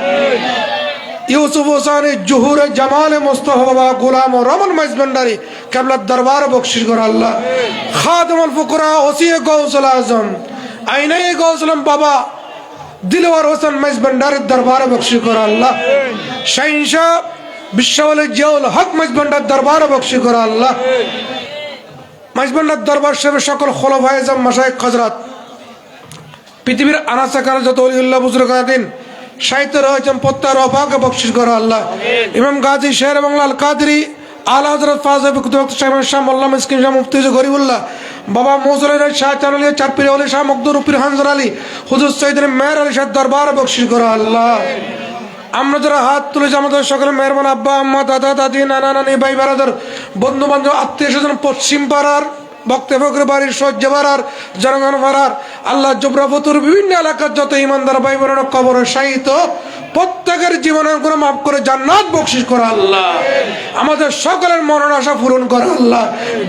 ইউসুফ হোসানি জুহুর জামাল মুস্তফা বাবা গোলাম ও রমন মজবন্ডারি কেবলার দরবার বখশিশ করো আল্লাহ। খাদিমুল ফুকরা ওসিয়ে গৌসুল আজম আইনাই গৌসুলম বাবা দিলওয়ার হোসেন মজবন্ডারের দরবার বখশিশ করো আল্লাহ। শাহিনশাহ বিশ্বওয়ালি জিয়াউল হক মজবন্ডার দরবার বখশিশ করো আল্লাহ। মজবন্ডার দরবার সব সকল খোলাফায়ে আযম, মাশায়েখ, হযরত, পৃথিবীর আনাচে কানাচে যত ওলিউল্লাহ বুজুর্গাদিন সাহিত্য রয়েছেন, প্রত্যেক রফাকে বখশিশ করো আল্লাহ। ইমাম গাজী শের বাংলা আল কাদরি, আলা হযরত ফাজিল কুতুব শাহ মোল্লা মিসকিন শাহ মুফতি গরিবুল্লাহ, বাবা মৌজুল শাহ চানুলিয়া, চারপীর ওলি শাহ মকদুর, পীর হানজার আলী, হুজুর সৈয়দ মেহের আলী শাহ দরবার বখশিশ করো আল্লাহ। আমরা যারা হাত তুলেছি, আমাদের সকলে মেহরবান আব্বা আম্মা, দাদা দাদি, নানা নানি, ভাই বারাদার, বন্ধু বান্ধব, আত্মীয় স্বজন, পশ্চিম পাড়ার, বক্তে ফকর বাড়ির, সজ্জা পাড়ার, জনগণ পাড়ার, আল্লাহ জবরাফতুর বিভিন্ন এলাকার যত ইমানদার ভাই বোনেরা কবরে শায়িত, প্রত্যেকের জীবনের গুনাহ মাফ করে জান্নাত বখশিশ করো আল্লাহ। আমাদের সকলের মনের আশা পূরণ করো আল্লাহ।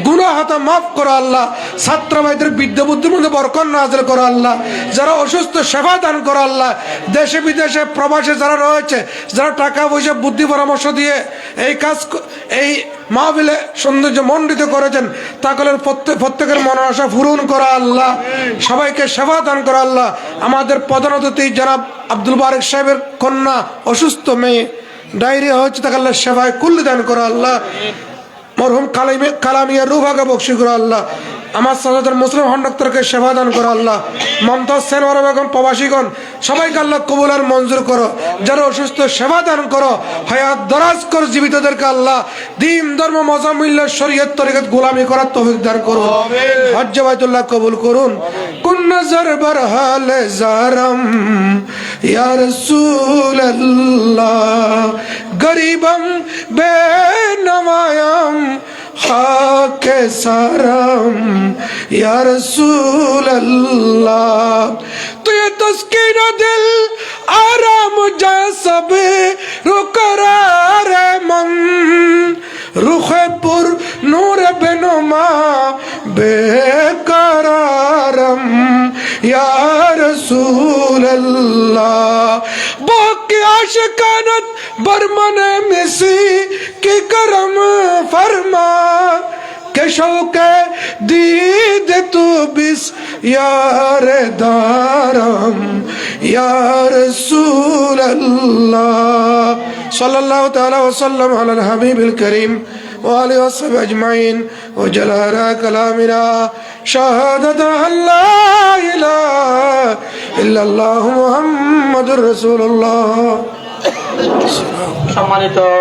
গুনাহ হাতা মাফ করো আল্লাহ। ছাত্র ভাইদের বিদ্যা বুদ্ধির মধ্যে বরকত নাযিল করো আল্লাহ। যারা অসুস্থ সেবা দান করো আল্লাহ। দেশে বিদেশে প্রবাসে যারা রয়েছে, যারা টাকা পয়সা বুদ্ধি পরামর্শ দিয়ে এই মাহফিলে সৌন্দর্য মণ্ডিত করেছেন, তাকলের প্রত্যেকের মনের আশা পূরণ করো আল্লাহ। সবাইকে সেবা দান করো আল্লাহ। আমাদের প্রধান অতিথি জনাব আব্দুল বারেক সাহেবের কন্যা অসুস্থ, মেয়ে ডায়রিয়া হচ্ছে, তাকে আল্লাহ সেবায় কুল্লি দান করো আল্লাহ। মরহুম কালামিয়া রুভাকে বখশিশ করো আল্লাহ। আমার সাজাদার মুসলিম হন্ডাক্তরকে সেবা দান করো আল্লাহ। মমতাজ সেনওয়ারা বেগম, প্রবাসীগণ সবাইকে আল্লাহ কবুল আর মঞ্জুর করো। যারা অসুস্থ সেবা দান করো, হায়াত দরাজ কর জীবিতদেরকে আল্লাহ। দ্বীন ধর্ম মজামিল্লাহ শরীয়ত তরিকত গোলামি করার তৌফিক দান করুন। হজ্জে বাইতুল্লাহ কবুল করুন। কুন নজর বরহালে জারম ইয়া রাসূলুল্লাহ, গরিবম বেনমায়াম খাকে সারম या रसूल अल्लाह। तो ये तस्कीन दिल आराम जा सब रुकरार मन, रुखे पुर नूर बेनुमा बेकरारम या रसूल अल्लाह। बाकी आशिकानत बरमने मिसी की करम फरमा के शौके दीद तू बिस यार दारम या रसूल अल्लाह सल्लल्लाहु तआला वसल्लम अला हबीबिल करीम वाले वसल्लम अजमाइन वजलारा कलामिना शहादत अल्लाह इलाहा इल्लल्लाहु मुहम्मदुर रसूलुल्लाह। সম্মানিত